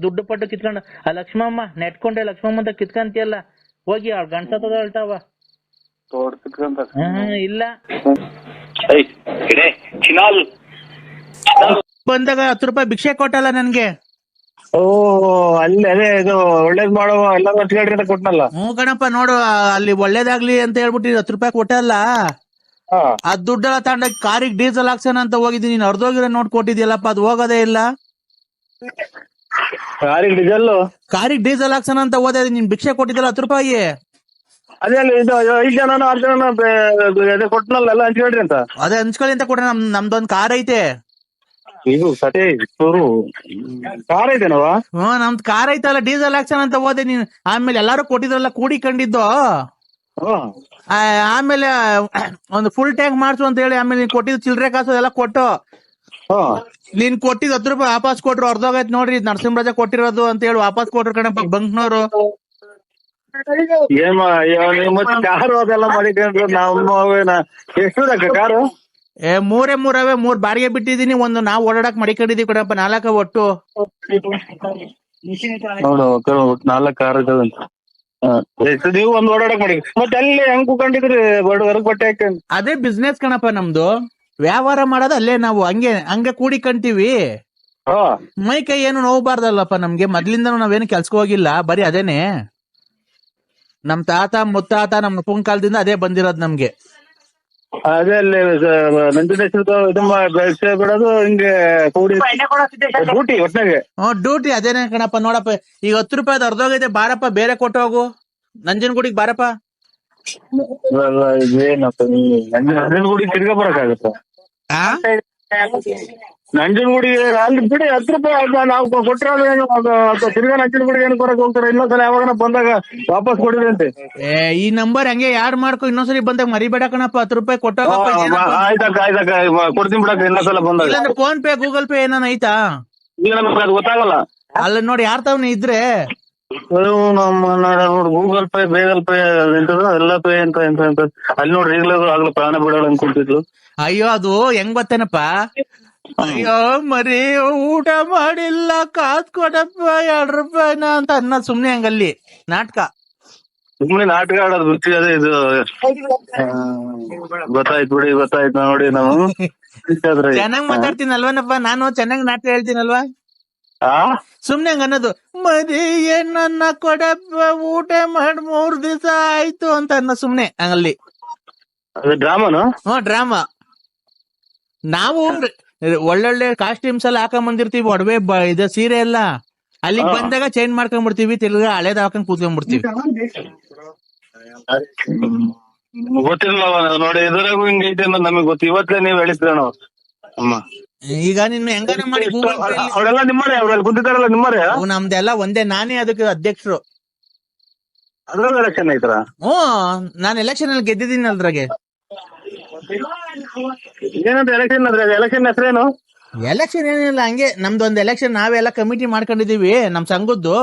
ದುಡ್ಡು ಪಟ್ಟು ಕಿತ್ಕೊಂಡು ಆ ಲಕ್ಷ್ಮಮ್ಮ ನೆಟ್ಕೊಂಡೆ ಲಕ್ಷ್ಮಮ್ಮ ಅಂತ ಕಿತ್ಕಂತಿಯಲ್ಲ, ಹೋಗಿ ಅವ್ಳ ಗಂಡ್ಸತ್ತದ ಹೇಳ್ತಾವ. ಇಲ್ಲ ಬಂದಾಗ 10 ರೂಪಾಯಿ ಭಿಕ್ಷೆ ಕೊಟ್ಟಲ್ಲ ನನ್ಗೆ. ಓ ಅಲ್ಲಿ ಅದೇ ಇದು ಒಳ್ಳೇದ್ ಮಾಡೋ ಎಲ್ಲ ಅಂತ ಕೊಟ್ನಲ್ಲ. ಕಣಪ್ಪ ನೋಡು, ಅಲ್ಲಿ ಒಳ್ಳೇದಾಗ್ಲಿ ಅಂತ ಹೇಳ್ಬಿಟ್ಟು 10 ರೂಪಾಯಿ ಕೊಟ್ಟಲ್ಲ. ಆ ದುಡ್ಡೆಲ್ಲ ತಗೊಂಡ ಕಾರಿಗೆ ಡೀಸೆಲ್ ಹಾಕ್ಸೋಣ ಅಂತ ಹೋಗಿದ್ದೀನಿ. ನೀನ್ ಅರ್ಧೋಗಿರೋ ನೋಟ್ ಕೊಟ್ಟಿದ್ಯಲ್ಲಪ್ಪ, ಅದು ಹೋಗೋದೇ ಇಲ್ಲ. ಕಾರಿಗೆ ಡೀಸೆಲ್ ಹಾಕ್ಸೋಣ ಅಂತ ಹೋದೆ, ನೀನ್ ಭಿಕ್ಷೆ ಕೊಟ್ಟಿದ್ದಲ್ಲ 10 ರೂಪಾಯಿ. ಅದೇ ಇದು 5 ಜನ 6 ಜನ ಕೊಟ್ಟನಲ್ಲ, ಎಲ್ಲ ಹಂಚ್ಕೊಳ್ರಿ ಅಂತ. ಅದೇ ಹಂಚ್ಕೊಳ್ಳಿ ಅಂತ ಕೊಟ್ರೆ ನಮ್ದೊಂದ್ ಕಾರ್ ಐತೆ. ಇದು ಸಟೇ ಕಾರ್ ಐತೆನವ? ನಮ್ದ್ ಕಾರ್ ಐತಲ್ಲ, ಡೀಸೆಲ್ ಹಾಕ್ಸೋಣ ಅಂತ ಹೋದೆ ನೀನ್. ಆಮೇಲೆ ಎಲ್ಲಾರು ಕೊಟ್ಟಿದ್ರಲ್ಲ ಕೂಡಿಕೊಂಡಿದ್ದು. ಆಮೇಲೆ ಒಂದು ಫುಲ್ ಟ್ಯಾಂಕ್ ಮಾಡ್ಸು ಅಂತ ಹೇಳಿ ಆಮೇಲೆ ನೀನ್ ಕೊಟ್ಟಿದ್ ಚಿಲ್ಡ್ರೆ ಕಾಸು ಎಲ್ಲ ಕೊಟ್ಟು ನೀನ್ ಕೊಟ್ಟಿದ್ 10 ರೂಪಾಯಿ ವಾಪಸ್ ಕೊಟ್ರು. ಅರ್ಧೋಗೈತ್ ನೋಡ್ರಿ, ನರಸಿಂಹರಾಜ ಕೊಟ್ಟಿರೋದು ಅಂತ ಹೇಳಿ ವಾಪಸ್ ಕೊಟ್ರು ಕಣಪ್ಪ ಬಂಕ್ನವ್ರು. ಕಾರು ಅದೆಲ್ಲ ಮಾಡಿಕೊಂಡ್ರು ನಮ್ಮ ಎಷ್ಟು ಕಾರು? 3 ಬಾಡಿಗೆ ಬಿಟ್ಟಿದೀನಿ, ಒಂದು ನಾವು ಓಡಾಡಕ್ ಮಡಿಕೊಂಡಿದೀವಿ ಕಣಪ್ಪ, 4 ಒಟ್ಟು. ನೋಡು 4 ಕಾರ್ ಇದಾವಂತ. ನೀವು ಒಂದು ಓಡಾಡಕ್ ಮಾಡಿ ಮತ್ತೆ ಅಲ್ಲಿ ಹೆಂಗ್ ಕುಕೊಂಡಿದ್ರಿ ಹೊರಗ್ ಬಟ್ಟೆ ಹಾಕೊಂಡ್? ಅದೇ ಬಿಸ್ನೆಸ್ ಕಣಪ್ಪ ನಮ್ದು, ವ್ಯವಹಾರ ಮಾಡೋದು ಅಲ್ಲೇ. ನಾವು ಹಂಗೆ ಕೂಡಿಕಂತೀವಿ. ಮೈ ಕೈ ಏನು ನೋವಬಾರ್ದಲ್ಲಪ್ಪ ನಮ್ಗೆ. ಮೊದ್ಲಿಂದ ನಾವೇನು ಕೆಲ್ಸಕ್ಕೆ ಹೋಗಿಲ್ಲ, ಬರೀ ಅದೇನೆ. ನಮ್ ತಾತ ಮುತ್ತಾತ ನಮ್ ಅಪ್ಪನ ಕಾಲದಿಂದ ಅದೇ ಬಂದಿರೋದ್ ನಮ್ಗೆ. ಅದೇ ಅಲ್ಲಿ ನಂಜುಂಡೇಶ್ವರ ಬಿಡೋದು ಹಿಂಗೆ ಕೂಡಿ ಡ್ಯೂಟಿ ಒಟ್ಟಾಗೆ. ಡ್ಯೂಟಿ ಅದೇನೆ ಕಣಪ್ಪ. ನೋಡಪ್ಪ ಈಗ 10 ರೂಪಾಯಿ ಅರ್ಧೋಗೈತೆ, ಬಾರಪ್ಪ ಬೇರೆ ಕೊಟ್ಟೋಗು, ನಂಜನಗೂಡಿಗೆ ಬಾರಪ್ಪ. ನಂಜನಗೂಡಿಗೆ ತಿರ್ಗಾ ಬರಕಾಗತ್ತ? ನಂಜನಗೂಡಿಗೆ ಅಲ್ಲಿ ಬಿಡಿ 10 ರೂಪಾಯಿ ನಾವು ಕೊಟ್ಟರೆ ತಿರ್ಗಾ ನಂಜನಗೂಡಿಗೆ ಏನು ಕೊಡಕ್ ಹೋಗ್ತಾರೆ? ಇನ್ನೊಂದ್ಸಲ ಯಾವಾಗ ಬಂದಾಗ ವಾಪಸ್ ಕೊಡಿರಿ ಅಂತೆ. ಈ ನಂಬರ್ ಹಂಗೆ ಯಾಡ್ ಮಾಡ್ಕೊ, ಇನ್ನೊಂದ್ಸರಿ ಬಂದಾಗ ಮರಿಬೇಡ ಕಣಪ್ಪ. 10 ರೂಪಾಯಿ ಕೊಟ್ಟ ಆಯ್ತಕ್ಕ ಕೊಡ್ತೀನಿ ಬಿಡಕ್ಕ. ಇನ್ನೊಂದ್ಸಲ ಬಂದಾಗ ಫೋನ್ ಪೇ ಗೂಗಲ್ ಪೇ ಏನಾನ ಐತಾ? ಈಗ ನಮ್ಗೆ ಅದು ಗೊತ್ತಾಗಲ್ಲ. ಅಲ್ಲ ನೋಡಿ ಯಾರ್ ತಾವ್ನ ಇದ್ರೆ ಗೂಗಲ್ ಪೇ ಬೇಗಲ್ ಪೇ ಎಲ್ಲ ಪೇ ಅಂತ ಅಲ್ಲಿ ನೋಡ್ರಿ ಆಗ್ಲೂ ಪ್ರಾಣ ಬಿಡೋಣ ಅನ್ಕೊಂತಿದ್ಲು. ಅಯ್ಯೋ ಅದು ಹೆಂಗ್ ಗೊತ್ತೇನಪ್ಪ, ಅಯ್ಯೋ ಮರಿ ಊಟ ಮಾಡಿಲ್ಲ ಕಾಸ್ ಕೊಡಪ್ಪ 2 ರೂಪಾಯಿನ ಅಂತ ಅನ್ನ ಸುಮ್ನೆ ಹಂಗಲ್ಲಿ ನಾಟಕ. ಸುಮ್ನೆ ನಾಟಕ ಆಡೋದು ಬಿಡ್ತೀವಿ. ಅದೇ ಇದು ಗೊತ್ತಾಯ್ತು ಬಿಡಿ, ಗೊತ್ತಾಯ್ತು ನೋಡಿ. ನಾವು ಚೆನ್ನಾಗ್ ಮಾತಾಡ್ತೀನಲ್ವನಪ್ಪ ನಾನು, ಚೆನ್ನಾಗ್ ನಾಟಕ ಹೇಳ್ತೀನಲ್ವಾ? ಸುಮ್ನೆ ಹಂಗ ಅನ್ನೋದು, ಮರಿ ಏನನ್ನ ಕೊಡಪ್ಪ ಊಟ ಮಾಡಿ 3 ದಿವಸ ಆಯ್ತು ಅಂತ ಅನ್ನ ಸುಮ್ನೆ ಹಂಗಲ್ಲಿ. ಡ್ರಾಮಾನು? ಡ್ರಾಮಾ. ನಾವು ಒಳ್ಳೊಳ್ಳೆ ಕಾಸ್ಟ್ಯೂಮ್ಸ್ ಎಲ್ಲ ಹಾಕೊಂಡ್ ಬಂದಿರ್ತೀವಿ, ಒಡವೆ ಇದು ಸೀರೆ ಎಲ್ಲ. ಅಲ್ಲಿಗೆ ಬಂದಾಗ ಚೇಂಜ್ ಮಾಡ್ಕೊಂಡ್ಬಿಡ್ತೀವಿ, ತಿರ್ಗಾ ಹಳೇದ್ ಹಾಕೊಂಡ್ ಕೂತ್ಕೊಂಡ್ಬಿಡ್ತೀವಿ. ಗೊತ್ತಿಲ್ಲ ನೋಡಿ, ಎದುರಾಗೂ ಹಿಂಗೈತೆ ಅನ್ನೋದು ನಮಗ್ ಗೊತ್ತು. ಇವತ್ತೇ ನೀವ್ ಹೇಳಿದ್ರ ಅಮ್ಮ. ಈಗ ನಿನ್ನ ಹೆಂಗಾರ ಮಾಡಿ ಗೂಗಲ್ ಪೇ ಅವರೆಲ್ಲ ನಿಮ್ಮರೇ, ಅವ್ರಲ್ಲಿ ಕುಂತಿದ್ದಾರಲ್ಲ ನಿಮ್ಮರೇ? ನಮ್ದೆಲ್ಲ ಒಂದೇ, ನಾನೇ ಅದಕ್ಕೆ ಅಧ್ಯಕ್ಷರು. ಅದ್ರಲ್ಲಿ ಎಲೆಕ್ಷನ್ ಐತರ? ನಾನು ಎಲೆಕ್ಷನ್ ಅಲ್ಲಿ ಗೆದ್ದಿದ್ದೀನಿ ಅದ್ರಾಗೆ. ಏನಂತ ಎಲೆಕ್ಷನ್ ಅದ್ರಾಗ? ಎಲೆಕ್ಷನ್ ಹೆಸರೇನು? ಎಲೆಕ್ಷನ್ ಏನಿಲ್ಲ, ಹಂಗೆ ನಮ್ದೊಂದ್ ಎಲೆಕ್ಷನ್ ನಾವೆಲ್ಲ ಕಮಿಟಿ ಮಾಡ್ಕೊಂಡಿದೀವಿ ನಮ್ ಸಂಘದ್ದು.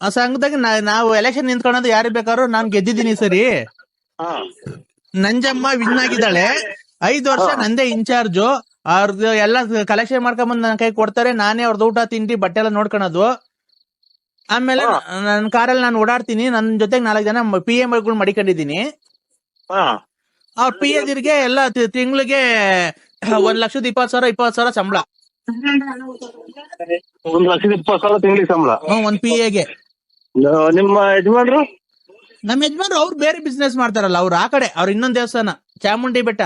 ಆ ಸಂಘದಾಗ ನಾವು ಎಲೆಕ್ಷನ್ ನಿಂತ್ಕೊಳ್ಳೋದು ಯಾರು ಬೇಕಾದ್ರು. ನಾನ್ ಗೆದ್ದಿದ್ದೀನಿ ಸರಿ. ನಂಜಮ್ಮ ವಿನ್ ಆಗಿದ್ದಾಳೆ, 5 ವರ್ಷ ನಂದೇ ಇನ್ಚಾರ್ಜು. ಅವ್ರದ್ದು ಎಲ್ಲ ಕಲೆಕ್ಷನ್ ಮಾಡ್ಕೊಂಬಂದ್ ನನ್ನ ಕೈ ಕೊಡ್ತಾರೆ, ನಾನೇ ಅವ್ರದ್ದು ಊಟ ತಿಂಡಿ ಬಟ್ಟೆ ಎಲ್ಲ ನೋಡ್ಕೊಳೋದು. ಆಮೇಲೆ ನನ್ನ ಕಾರಲ್ಲಿ ನಾನು ಓಡಾಡ್ತೀನಿ, ನನ್ನ ಜೊತೆಗೆ 4 ಜನ PA ಗಳು ಮಡಿಕೊಂಡಿದ್ದೀನಿ. ಅವ್ರ PA ದಿರ್ಗೆ ಎಲ್ಲ ತಿಂಗಳಿಗೆ 1,20,000 ಸಂಬಳ. 1,20,000 ತಿಂಗಳಿಗೆ ಸಂಬಳ ಒಂದ್ PA ಗೆ. ನಿಮ್ಮ ಯಜಮಾನ್ರು? ನಮ್ಮ ಯಜಮಾನ್ರು ಅವ್ರು ಬೇರೆ ಬಿಸ್ನೆಸ್ ಮಾಡ್ತಾರಲ್ಲ, ಅವ್ರು ಆ ಕಡೆ, ಅವ್ರ ಇನ್ನೊಂದ್ ದೇವಸ್ಥಾನ ಚಾಮುಂಡಿ ಬೆಟ್ಟ.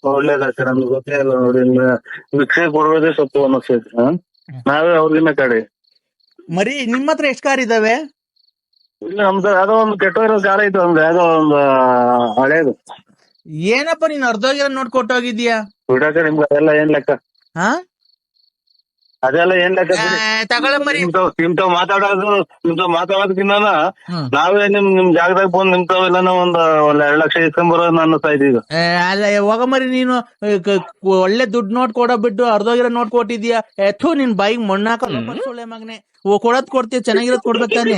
ಒಳ್ಳೇದಾಗ್ತದೆ, ನಮ್ಗೆ ಗೊತ್ತೇ ಇಲ್ಲ ನೋಡಿ. ಭಿಕ್ಷೆ ಕೊಡೋದೇ ಸ್ವಲ್ಪ ಅನ್ನಿಸ್ತೈತಿ. ನಾವೇ ಅವ್ರಿಗಿನ್ನ ಕಡೆ. ಮರಿ ನಿಮ್ಮ ಹತ್ರ ಎಷ್ಟ್ ಕಾರ್ ಇದಾವೆ? ಇಲ್ಲ, ನಮ್ದು ಯಾವ್ದೋ ಒಂದು ಕೆಟ್ಟೋಗಿರೋ ಗಾಲ ಇತ್ತು, ಒಂದು ಯಾವ್ದೋ ಒಂದು ಹಳೇದು. ಏನಪ್ಪ ನೀನ್ ಅರ್ಧೋಗಿರೋ ನೋಡ್ಕೊಟ್ಟೋಗಿದ್ಯಾ? ಬಿಡಕ್ಕೆ ನಿಮ್ಗೆ ಅದೆಲ್ಲ ಏನ್ ಲೆಕ್ಕ? ಅದೆಲ್ಲ ಏನ್ ಲೆಕ್ಕ? ತಗೊಳ ಮರಿ. ನಿಮ್ತಾವ್ ಮಾತಾಡೋದಕ್ಕಿನ್ನ ನಾವೇ ನಿಮ್ ಜಾಗದಾಗ ಬಂದು ನಿಮ್ತಾವೆಲ್ಲ ಒಂದ್ 2 ಲಕ್ಷ ಇಸ್ಕೊಂಬರೋ ಅನ್ನಿಸ್ತಾ ಇದೀಗ. ಅಲ್ಲ ಹೋಗ ಮರಿ, ನೀನು ಒಳ್ಳೆ ದುಡ್ಡು ನೋಟ್ ಕೊಡೋ ಬಿಟ್ಟು ಅರ್ಧೋಗಿರೋ ನೋಟ್ ಕೊಟ್ಟಿದ್ಯಾ? ಎಥು ನಿನ್ ಬಾಯಿಗೆ ಮಣ್ಣಾಕ ಸೊಳ್ಳೆ ಮಗನೆ. ಕೊಡೋದ್ ಕೊಡ್ತೀಯ, ಚೆನ್ನಾಗಿರೋದ್ ಕೊಡ್ಬೇಕು ತಾನೆ.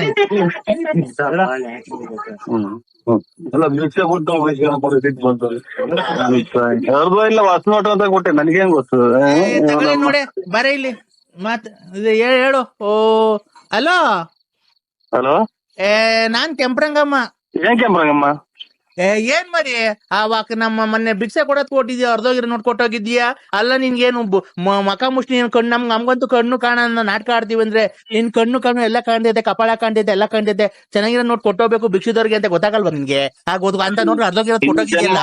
ಎಲ್ಲ ಭಿಕ್ಷೆ ಕೊಟ್ಟು ಅವ್ರದ್ದು ಇಲ್ಲ ಹೊಸ ನೋಟ್ ಅಂತ ಕೊಟ್ಟೆ, ನನ್ಗೇನ್ ಗೊತ್ತು? ನೋಡೆ ಬರ ಇಲ್ಲಿ ಮತ್ ಹೇಳು. ಓ ಹಲೋ ಹಲೋ, ನಾನ್ ಕೆಂಪ್ರಂಗಮ್ಮ. ಏನ್ ಕೆಂಪ್ರಂಗಮ್ಮ? ಏನ್ ಮರಿ, ಅವಾಗ ನಮ್ಮ ಮೊನ್ನೆ ಭಿಕ್ಷೆ ಕೊಡೋದ್ ಕೊಟ್ಟಿದ್ಯಾ, ಅರ್ಧೋಗಿರೋ ನೋಟ್ ಕೊಟ್ಟೋಗಿದ್ಯಾ? ಅಲ್ಲ ನಿನ್ಗೇನು ಮಕ ಮುಷ್ಟಿ ನೀನ್ ಕಣ್ಣು, ನಮ್ಗಂತೂ ಕಣ್ಣು ಕಾಣ ನಾಟಕ ಆಡ್ತೀವಿ ಅಂದ್ರೆ ನಿನ್ ಕಣ್ಣು ಎಲ್ಲ ಕಾಣ್ತೈತೆ, ಕಪಾಳ ಕಾಣ್ತೈತೆ, ಎಲ್ಲ ಕಾಣ್ತೈತೆ. ಚೆನ್ನಾಗಿರೋ ನೋಟ್ ಕೊಟ್ಟೋಗ್ಬೇಕು ಭಿಕ್ಷುದವ್ರಿಗೆ ಅಂತ ಗೊತ್ತಾಗಲ್ವಾ ನಿನ್ಗೆ? ಅಂತ ನೋಡ್ರಿ ಅರ್ಧೋಗಿರೋದ್ ಕೊಟ್ಟೋಗಿದ್ಯಲ್ಲ.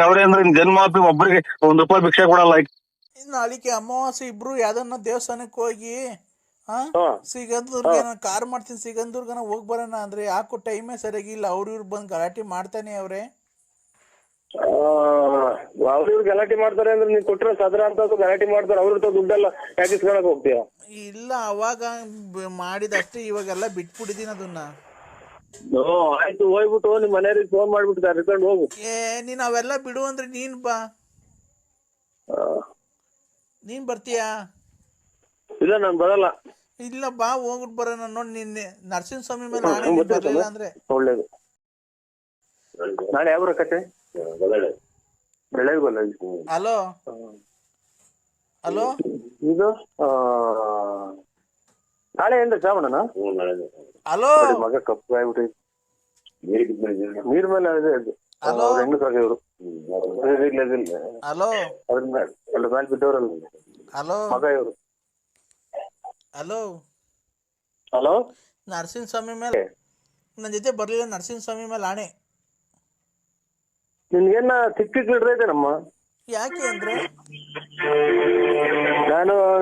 ಅವ್ರೆ ಅಂದ್ರೆ ಜನ್ಮ ಒಬ್ಬರಿಗೆ ₹1 ಭಿಕ್ಷೆ ಕೊಡಲ್ಲ. ನಾಳಿಕೆ ಅಮಾವಾಸ್ಯೆ ಇಬ್ರು ಯಾವ್ದನ್ನ ದೇವಸ್ಥಾನಕ್ಕೆ ಹೋಗಿ ಸಿಗಂದೂರ್ಗೆ ಕಾರ್ ಮಾಡ್ತೀನಿ, ಸಿಗಂದೂರ್ಗನ ಹೋಗ್ ಬರೋಣ ಅಂದ್ರೆ ಯಾಕೋ ಟೈಮೇ ಸರಿಯಾಗಿಲ್ಲ. ಇವ್ರು ಬಂದ್ ಗಲಾಟೆ ಮಾಡ್ತಾನೆ ಅವ್ರೆ. ಅವ್ರಿವ್ರು ಗಲಾಟೆ ಮಾಡ್ತಾರೆ ಅಂದ್ರೆ ನೀನ್ ಕೊಟ್ರೆ ಸದ್ರ ಅಂತ ಗಲಾಟೆ ಮಾಡ್ತಾರೆ. ಅವ್ರ ದುಡ್ಡೆಲ್ಲ ಯಾಕೆ ಇಸ್ಕೊಳಕ್ ಹೋಗ್ತೀಯ? ಇಲ್ಲ, ಅವಾಗ ಮಾಡಿದಷ್ಟೇ, ಇವಾಗೆಲ್ಲ ಬಿಟ್ಬಿಟ್ಟಿದೀನಿ ಅದನ್ನ. ಆಯ್ತು, ಹೋಗ್ಬಿಟ್ಟು ನಿಮ್ ಮನೆಯವ್ರಿಗೆ ಫೋನ್ ಮಾಡ್ಬಿಟ್ಟು ಕರ್ಕೊಂಡು ಹೋಗು. ನೀನ್ ಅವೆಲ್ಲ ಬಿಡು ಅಂದ್ರೆ ನೀನ್ ಬಾ. ನೀನ್ ಬರ್ತೀಯಾ? ಇಲ್ಲ, ನಾನ್ ಬರಲ್ಲ. ಇಲ್ಲ ಬಾ, ಹೋಗ್ಬಿಟ್ಟು ಬರೋಣ. ನೋಡಿ ನಿನ್ನೆ ನರಸಿಂಹಸ್ವಾಮಿ ಮೇಲೆ ಬರ್ಲಿಲ್ಲ ಅಂದ್ರೆ ಒಳ್ಳೇದು. ನಾಳೆ ಯಾವ ಕತೆ? ಬೆಳೆ. ಹಲೋ ಹಲೋ, ಇದು ನಾಳೆ ಏನ್ರ ಶ್ರಾವಣನ? ಹಲೋ, ಮಗ ಕಪ್ಪು ಆಗ್ಬಿಟ್ಟು ನೀರ್ ಮೇಲೆ ಹೆಣ್ಣು ಇವರು ಹಲೋ ಅದ್ರ ಮೇಲೆ ಬಿದ್ದವ್ರಲ್ಲ ಹಲೋ ಮಗ ಇವರು. ಹಲೋ ಹಲೋ, ನರಸಿಂಹಸ್ವಾಮಿ ಮೇಲೆ ನನ್ನ ಜೊತೆ ಬರ್ಲಿಲ್ಲ. ನರಸಿಂಹಸ್ವಾಮಿ ಮೇಲೆ ಆಣೆ. ನಿನ್ಗೇನ ಸಿಕ್ಕಿ ಹಿಡ್ದೈತೇನಮ್ಮ? ಯಾಕೆ ಅಂದ್ರೆ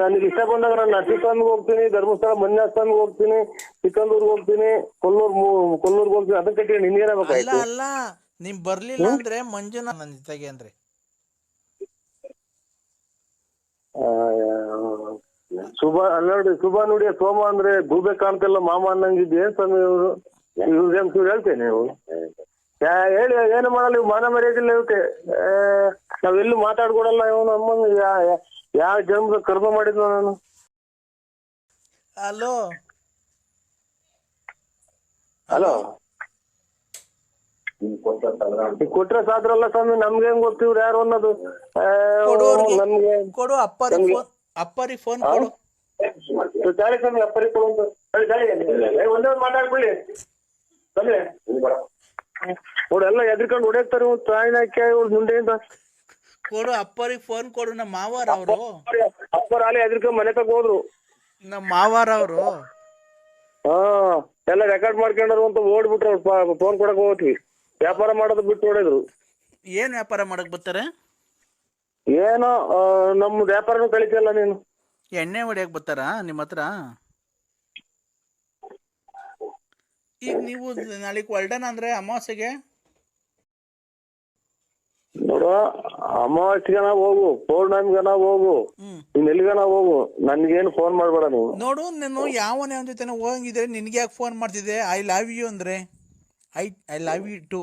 ನನಗೆ ಇಷ್ಟ ಬಂದಾಗ ನಾನು ನರಸಿಂಹಸ್ವಾಮಿಗೆ ಹೋಗ್ತೀನಿ, ಧರ್ಮಸ್ಥಳ ಮಂಜುನಾಥಸ್ವಾಮಿಗೆ ಹೋಗ್ತೀನಿ, ಚಿಕ್ಕಂದೂರ್ಗೆ ಹೋಗ್ತೀನಿ, ಕೊಲ್ಲೂರ್ಗೆ ಹೋಗ್ತೀನಿ. ಅದಕ್ಕೆ ನಿನ್ಗೇನಾಗಬೇಕಾಯ್ತು? ಅಲ್ಲ, ನೀವ್ ಬರ್ಲಿಲ್ಲ ಅಂದ್ರೆ ಮಂಜುನಾಥ್ ನನ್ನ ಜೊತೆಗೆ ಅಂದ್ರೆ ಶುಭ ನೋಡಿ ಸೋಮ ಅಂದ್ರೆ ಗೂಬೆ ಕಾಣ್ತಿಲ್ಲ ಮಾಮ ಅನ್ನಂಗಿದ್ದೆ ಸ್ವಾಮಿ. ಇವ್ರು ಹೇಳ್ತೇನೆ ನೀವು ಹೇಳಿ ಏನು ಮಾಡಲ್ಲ. ಇವ್ ಮಾನ ಮರ್ಯಾದಿಲ್ಲ ಇವಕ್ಕೆ. ನಾವೆಲ್ಲೂ ಮಾತಾಡ್ಕೊಡಲ್ಲ. ಇವನು ಅಮ್ಮನ ಯಾವ ಜನ್ಮದ ಕರ್ಮ ಮಾಡಿದ್ನು ನಾನು. ಹಲೋ ಹಲೋ, ಕೊಟ್ರೆ ಸಾದ್ರಲ್ಲ ಸ್ವಾಮಿ, ನಮ್ಗೆ ಹೆಂಗ್ ಗೊತ್ತು ಇವ್ರು ಯಾರು ಅನ್ನೋದು? ನಮ್ಗೆ ಕೊಡು, ಅಪ್ಪರಿ ಫೋನ್ ಕೊಡು. ಚಾಳಿ ಸ್ವಾಮಿ, ಅಪ್ಪರಿ ಕೊಡು. ಒಂದೇ ಒಂದು ಮಾತಾಡ್ಕೊಳ್ಳಿ ನೋಡಿ. ಎಲ್ಲ ಎದ್ರಕೊಂಡು ಹೊಡೆಯಕ್ತಾರೆ ತಾಯಿನ ಮುಂದೆಯಿಂದ. ಕೊಡು, ಅಪ್ಪರಿಗೆ ಫೋನ್ ಕೊಡು. ನಮ್ಮ ಮಾವಾರ ಅವರು, ಅಪ್ಪರ ಅಲ್ಲಿ ಎದ್ರಕೊಂಡ್ ಮನೆ ತಗ ಹೋದ್ರು. ನಮ್ಮ ಮಾವಾರ ಅವರು ಎಲ್ಲ ರೆಕಾರ್ಡ್ ಮಾಡ್ಕೊಂಡ್ರು ಅಂತ ಓಡ್ಬಿಟ್ರು. ಫೋನ್ ಕೊಡಕ್ ಹೋಗ್ತೀವಿ. ವ್ಯಾಪಾರ ಮಾಡೋದು ಬಿಟ್ಟು ಹೊಡೆದ್ರು. ಏನ್ ವ್ಯಾಪಾರ ಮಾಡಕ್ ಬರ್ತಾರೆ? ಏನೋ ನಮ್ ವ್ಯಾಪಾರನು ಕಳಿತಲ್ಲ ನೀನು. ಎಣ್ಣೆ ಹೊಡಿಯಕ್ ಬರ್ತಾರ ನಿಮ್ಮ ಹತ್ರ? ಈಗ ನೀವು ನಾಳೆ ಹೊಲ್ಡನ ಅಂದ್ರೆ ಅಮಾವಾಸ್ಯೆಗೆ ನೋಡು, ಅಮಾವಾಸ್ಯೆಗನ ಹೋಗು, ಪೌರ್ಣಮಿಗನ ಹೋಗು, ನೀನ್ ಎಲ್ಲಿಗನ ಹೋಗು, ನನ್ಗೇನು ಫೋನ್ ಮಾಡ್ಬೇಡ ನೀವು. ನೋಡು, ನಾನು ಯಾವನೇ ಅವನ ಜೊತೆ ಹೋಗಿದ್ರೆ ನಿನ್ಗೆ ಯಾಕೆ ಫೋನ್ ಮಾಡ್ತಿದ್ದೆ? ಐ ಲವ್ ಯು ಅಂದ್ರೆ ಐ ಲವ್ ಯು ಟು.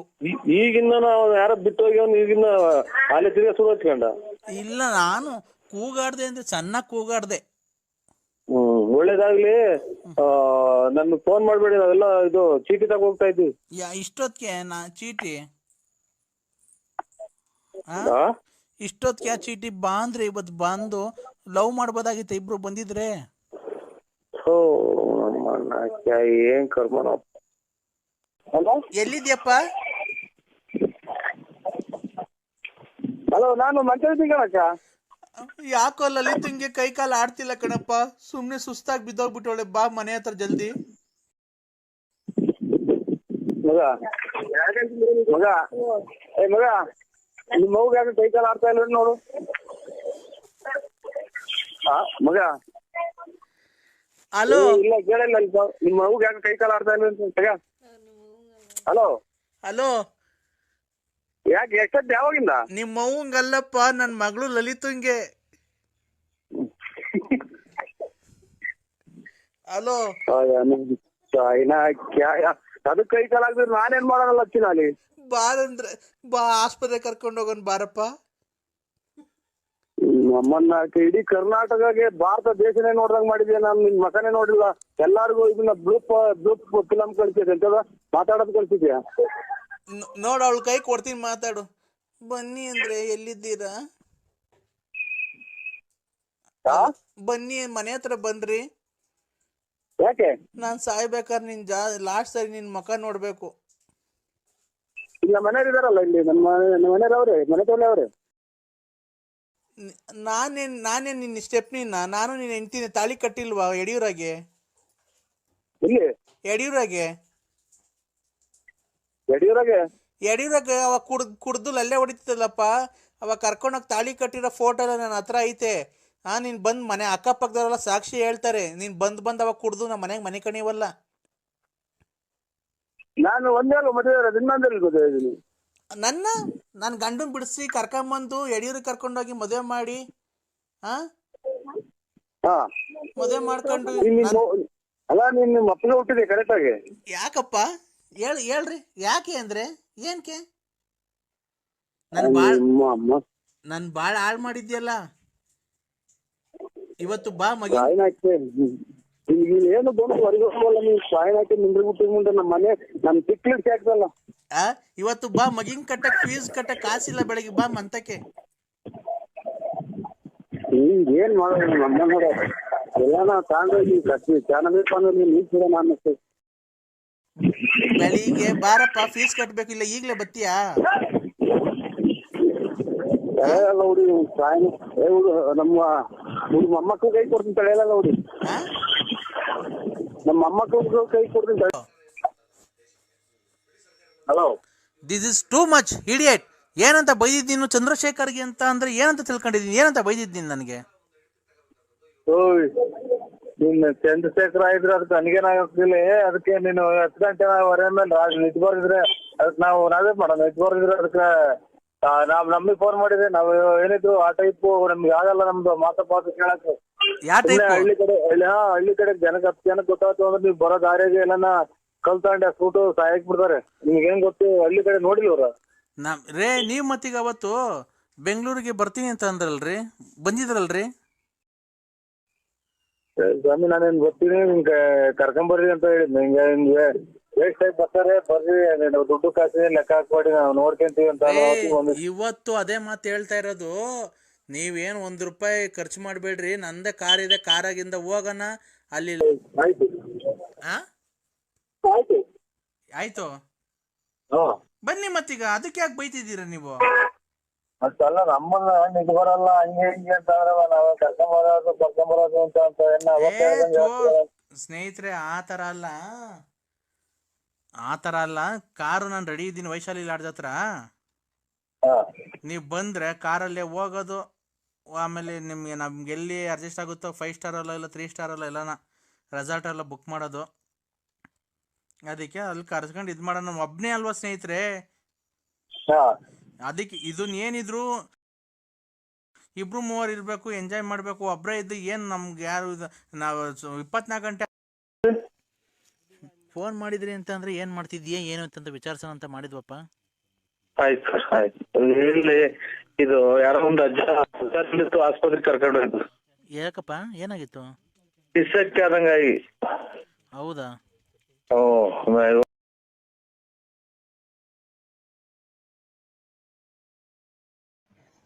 ಈಗಿನ್ನ ನಾವು ಯಾರ ಬಿಟ್ಟು ಹೋಗ್ಯವನು, ಈಗಿನ್ನ ಅಲ್ಲಿ ತಿರ್ಗ ಶುರು ಹಚ್ಕೊಂಡ. ಇಲ್ಲ, ನಾನು ಕೂಗಾಡ್ದೆ ಅಂದ್ರೆ ಚೆನ್ನಾಗಿ ಕೂಗಾಡ್ದೆ. ಒಳ್ಳೇದಾಗ್ಲಿ. ನನ್ ಫೋನ್ ಮಾಡ್ಬೇಡಿ, ನಾವೆಲ್ಲ ಇದು ಚೀಟಿ ತಗ ಹೋಗ್ತಾ ಇದ್ವಿ. ಇಷ್ಟೊತ್ತಿಗೆ ಚೀಟಿ ಇಷ್ಟೊತ್ತಿಗೆ ಆ ಚೀಟಿ ಬಾ ಅಂದ್ರೆ ಇವತ್ತು ಬಂದು ಲವ್ ಮಾಡ್ಬೋದಾಗಿತ್ತು ಇಬ್ರು ಬಂದಿದ್ರೆ. ಓ ಏನ್ ಕರ್ಮನ. ಹಲೋ ಎಲ್ಲಿದ್ಯಪ್ಪ? ಹಲೋ, ನಾನು ಮಂಚ ಕಣಕ್ಕ. ಯಾಕೋ ಲಲಿತ್ ಹಿಂಗೆ ಕೈ ಕಾಲು ಆಡ್ತಿಲ್ಲ ಕಣಪ್ಪ, ಸುಮ್ನೆ ಸುಸ್ತಾಗಿ ಬಿದ್ದೋಗ್ಬಿಟ್ಟವಳೆ. ಬಾ ಮನೆ ಹತ್ರ ಜಲ್ದಿ. ಮಗ ಮಗ ಮಗ ನಿಮ್ ಮಗು ಯಾಕೆ ಕೈ ಕಾಲು ಆಡ್ತಾ ಇಲ್ಲ ನೋಡು. ಮಗ ಹಲೋ, ಇಲ್ಲ ಕೇಳಿಲ್ಲ, ನಿಮ್ ಮಗು ಯಾಕೆ ಕೈ ಕಾಲು ಆಡ್ತಾ ಇಲ್ಲ ಅಂತ. ಹಲೋ ಹಲೋ, ಯಾಕೆ ಎಷ್ಟೊತ್ತು ಯಾವಾಗಿಂದ? ನಿಮ್ಮ ಅವ್ವಂಗಲ್ಲಪ್ಪ, ನನ್ನ ಮಗಳು ಲಲಿತಂಗೆ. ಹಲೋ, ಅದು ಕೈ ಕಾಲಾಗ್ದ್ರೆ ನಾನೇನ್ ಮಾಡೋಣ ಅಲ್ಲಿ. ಬಾರಂದ್ರೆ ಬಾ, ಆಸ್ಪತ್ರೆ ಕರ್ಕೊಂಡು ಹೋಗೋಣ ಬಾರಪ್ಪ. ನಮ್ಮನ್ನ ಇಡೀ ಕರ್ನಾಟಕಗೆ ಭಾರತ ದೇಶನೇ ನೋಡ್ದಂಗ್ ಮಾಡಿದ್ಯಾ. ನಾನು ನಿನ್ ಮಕನೇ ನೋಡಿಲ್ಲ. ಎಲ್ಲಾರ್ಗು ಇದನ್ನ ಬ್ಲೂಪ್ ಫಿಲಂ ಕಳ್ಸಿದ್ಯ ಅಂತದ ಮಾತಾಡೋದ್ ಕಳ್ಸಿದ್ಯಾ? ನೋಡು, ಅವಳ ಕೈ ಕೊಡ್ತೀನಿ, ಮಾತಾಡು. ಬನ್ನಿ ಅಂದ್ರೆ ಎಲ್ಲಿದ್ದೀರಾ? ಬನ್ನಿ, ಮನೆ ಹತ್ರ ಬನ್ರಿ. ಯಾಕೆ? ನಾನ್ ಸಾಯ್ಬೇಕಾದ್ರೆ ನಿನ್ ಲಾಸ್ಟ್ ಸರಿ ನಿನ್ ಮುಖ ನೋಡ್ಬೇಕು. ಇಲ್ಲ ಮನೆಯವ್ರು ಇದಾರಲ್ಲ ಇಲ್ಲಿ, ನಮ್ಮ ಮನೆಯವ್ರು ಅವ್ರೆ, ಮನೆ ತೋಲೆ ಅವ್ರೆ. ನಾನೇನ್ ನಿನ್ನ ಸ್ಟೆಪ್ನಿನ? ನಾನು ನೀನ್ ಹೆಂಡ್ತೀನಿ. ತಾಳಿ ಕಟ್ಟಿಲ್ವಾ ಯಡಿಯೂರಾಗೆ? ಇಲ್ಲಿ ಯಡಿಯೂರಾಗೆ ಅವಾಗ ಕುಡ್ದು ಅಲ್ಲೇ ಹೊಡಿತಿದ್ದಲ್ಲಪ್ಪ. ಅವಾಗ ಕರ್ಕೊಂಡೋಗಿ ತಾಳಿ ಕಟ್ಟಿರೋ ಫೋಟೋ ಎಲ್ಲ ನನ್ನ ಹತ್ರ ಐತೆ. ನೀನ್ ಬಂದ್ ಮನೆ ಅಕ್ಕಪಕ್ಕದವರೆಲ್ಲ ಸಾಕ್ಷಿ ಹೇಳ್ತಾರೆ. ನೀನ್ ಬಂದ್ ಅವಾಗ ಕುಡ್ದು ನಮ್ಮ ಮನೆಗೆ ಮನೆ ಕಣಿವಲ್ಲ. ನಾನು ಒಂದೇ ಮದುವೆ ನನ್ನ ಗಂಡನ್ ಬಿಡಿಸಿ ಕರ್ಕೊಂಬಂದು ಯಡಿಯೂರಿಗೆ ಕರ್ಕೊಂಡೋಗಿ ಮದುವೆ ಮಾಡಿ ಮದುವೆ ಮಾಡ್ಕೊಂಡು. ಅಲ್ಲ, ನೀನ್ ನಿಮ್ಮ ಅಪ್ಪನ ಹುಟ್ಟಿದೆ ಕರೆಕ್ಟ್ ಆಗಿ. ಯಾಕಪ್ಪ ಹೇಳ್ರಿ, ಯಾಕೆ ಅಂದ್ರೆ ಏನ್ಕೆ? ನನ್ ಬಾಳ ಹಾಳ್ ಮಾಡಿದ್ಯಲ್ಲ. ಇವತ್ತು ಬಾ ಮಗ. ಏನು ಬಂದು ಹೊರಗೋಲ್ಲ, ನೀವು ಸಾಯನ್ ಹಾಕಿ ನಿಂದ್ರಿ ಮುಂದೆ ನಮ್ಮ ಮನೆ ನಮ್ ತಿಕ್ಲಿಕ್ಕೆ ಆಗ್ತಲ್ಲ. ಇವತ್ತು ಬಾ, ಮಗಿನ್ ಕಟ್ಟಕ್ ಫೀಸ್ ಕಟ್ಟಕ್ ಕಾಸಿಲ್ಲ. ಬೆಳಗ್ಗೆ ಬಾ ಮಂತಕ್ಕೆ. ಏನ್ ಮಾಡೋದು ನಮ್ಮ ನೋಡ ಎಲ್ಲ ತಗೊಂಡೋಗಿ ಚೆನ್ನಾಗಬೇಕು ಅಂದ್ರೆ ನೀಡ್ತೀರ. ನಾನು ಬೆಳಿಗ್ಗೆ ಬಾರಪ್ಪ, ಫೀಸ್ ಕಟ್ಬೇಕು. ಇಲ್ಲ ಈಗ್ಲೇ ಬತ್ತೀಯಾ? ಹುಡಿ ನಮ್ಮ ಮೊಮ್ಮಕ್ಕಳು ಕೈ ಕೊಡ್ತೀನಿ ತಳೆಯಲ್ಲ ಹುಡಿ. ನಮ್ಮ ಮೊಮ್ಮಕ್ಕಳು ಕೈ ಕೊಡ್ತೀನಿ. Hello, this is too much idiot. ಏನಂತ ಬೈದಿದ್ದೀನಿ ಚಂದ್ರಶೇಖರ್ಗೆ ಅಂತ ಅಂದ್ರೆ ಏನಂತ ತಿಳ್ಕೊಂಡಿದ್ದೀನಿ? ಏನಂತ ಬೈದಿದ್ದೀನಿ ನನಗೆ? ಓಯ್, ನೀನ್ ಚಂದ್ರಶೇಖರ ಇದ್ರೆ ಅದಕ್ಕೆ ನನಗೇನಾಗಿಲ್ಲ. ಅದಕ್ಕೆ ನೀನು 10 ಗಂಟೆವರೆ ಮೇಲೆ ನಿಜ ಬರ್ದಿದ್ರೆ ಅದಕ್ಕೆ ನಾವೇ ಮಾಡೋಣ. ನಿಜ ಬರ್ದಿದ್ರೆ ಅದಕ್ಕೆ ನಮಗೆ ಫೋನ್ ಮಾಡಿದ್ರೆ ನಾವು ಏನಿದ್ರು ಆ ಟೈಪ್ ನಮ್ಗೆ ಆಗಲ್ಲ. ನಮ್ದು ಮಾತು ಕೇಳಕ್ಕೆ ಹಳ್ಳಿ ಕಡೆ ಜನಕ್ಕೆ ಗೊತ್ತಾಯ್ತು ಅಂದ್ರೆ ನೀವು ಬರೋ ದಾರಿಗೆ ಎಲ್ಲ ಕಲ್ತಾಂಡೆ ಫ್ರೂಟು ಸಾಯಕ್ ಬಿಡ್ತಾರೆ. ನಿಮ್ಗೆ ಏನ್ ಗೊತ್ತು? ಹಳ್ಳಿ ಕಡೆ ನೋಡಿಲ್ಲ ಅವ್ರ ನೀವ್ ಮತ್ತೀಗ ಅವತ್ತು ಬೆಂಗಳೂರಿಗೆ ಬರ್ತೀನಿ ಅಂತ ಅಂದ್ರಲ್ರಿ, ಬಂದಿದ್ರಲ್ರಿ? ಸ್ವಾಮಿ, ನಾನೇನ್ ಬರ್ತೀನಿ, ನಿಮ್ಗೆ ಕರ್ಕೊಂಬರ್ರಿ ಅಂತ ಹೇಳಿದ್. ನಿಮ್ಗೆ ವೇಸ್ಟ್ ಟೈಪ್ ಬರ್ತಾರೆ, ಬರ್ರಿ, ದುಡ್ಡು ಕಾಸು ಲೆಕ್ಕ ಹಾಕ್ಬೇಡಿ, ನಾವು ನೋಡ್ಕೊಂತೀವಿ ಅಂತ. ಇವತ್ತು ಅದೇ ಮಾತು ಹೇಳ್ತಾ ಇರೋದು. ನೀವೇನು ₹1 ಖರ್ಚು ಮಾಡ್ಬೇಡ್ರಿ, ನಂದೇ ಕಾರ್ ಇದೆ, ಕಾರಾಗಿಂದ ಹೋಗೋಣ ಅಲ್ಲಿ. ಆಯ್ತು ಬನ್ನಿ. ಮತ್ತೀಗ ಅದಕ್ಕೆ ಯಾಕೆ ಬೈತಿದ್ದೀರಾ ನೀವು? ಅಷ್ಟಲ್ಲ, ನಮ್ಮನ್ನ ನಿಜ ಬರಲ್ಲ ಹಂಗೆ ಹಿಂಗೆ ಅಂತ ನಾವ್ ಕರ್ಕೊಂಬರೋದು ಅಂತ. ಸ್ನೇಹಿತರೆ, ಆತರ ಅಲ್ಲ. ಕಾರು ನಾನು ರೆಡಿ ಇದ್ದೀನಿ ವೈಶಾಲಿ ಲಾಡ್ಜ್ ಹತ್ರ. ನೀವ್ ಬಂದ್ರೆ ಕಾರಲ್ಲೇ ಹೋಗೋದು. ಆಮೇಲೆ ನಮ್ಗೆ ಎಲ್ಲಿ ಅಡ್ಜಸ್ಟ್ ಆಗುತ್ತೋ 5 ಸ್ಟಾರ್ ಅಲ್ಲ, ಇಲ್ಲ 3 ಸ್ಟಾರ್ ಅಲ್ಲ, ಎಲ್ಲನ ರೆಸಾರ್ಟ್ ಎಲ್ಲ ಬುಕ್ ಮಾಡೋದು. ಅದಕ್ಕೆ ಅಲ್ಲಿ ಕರ್ಸ್ಕೊಂಡು ಇದ್ ಮಾಡೋಣ. ಒಬ್ನೇ ಅಲ್ವಾ ಸ್ನೇಹಿತರೆ? ಅದಕ್ಕೆ ಇದನ್ನ ಏನಿದ್ರು 2-3 ಇರ್ಬೇಕು, ಎಂಜಾಯ್ ಮಾಡ್ಬೇಕು. ಒಬ್ರೇ ಇದ್ದು ಏನ್ ನಮ್ಗೆ ಯಾರು ನಾವು 24 ಗಂಟೆ ಫೋನ್ ಮಾಡಿದ್ರಿ ಅಂತ ಅಂದ್ರೆ ಏನ್ ಮಾಡ್ತಿದ್ಯಾ ಏನು ಅಂತ ವಿಚಾರಿಸೋಣ ಅಂತ ಮಾಡಿದ್ವಪ್ಪ. ಆಯ್ತು ಆಯ್ತು. ಇಲ್ಲಿ ಇದು ಯಾರೋ ಒಂದು ಅಜ್ಜ ಆಸ್ಪತ್ರೆಗೆ ಕರ್ಕೊಂಡು ಹೋಯ್ತು. ಯಾಕಪ್ಪ, ಏನಾಗಿತ್ತು? ಡಿಸ್ಸೆಕ್ಟ್ ಆದಂಗಾಗಿ. ಹೌದಾ? ಓ,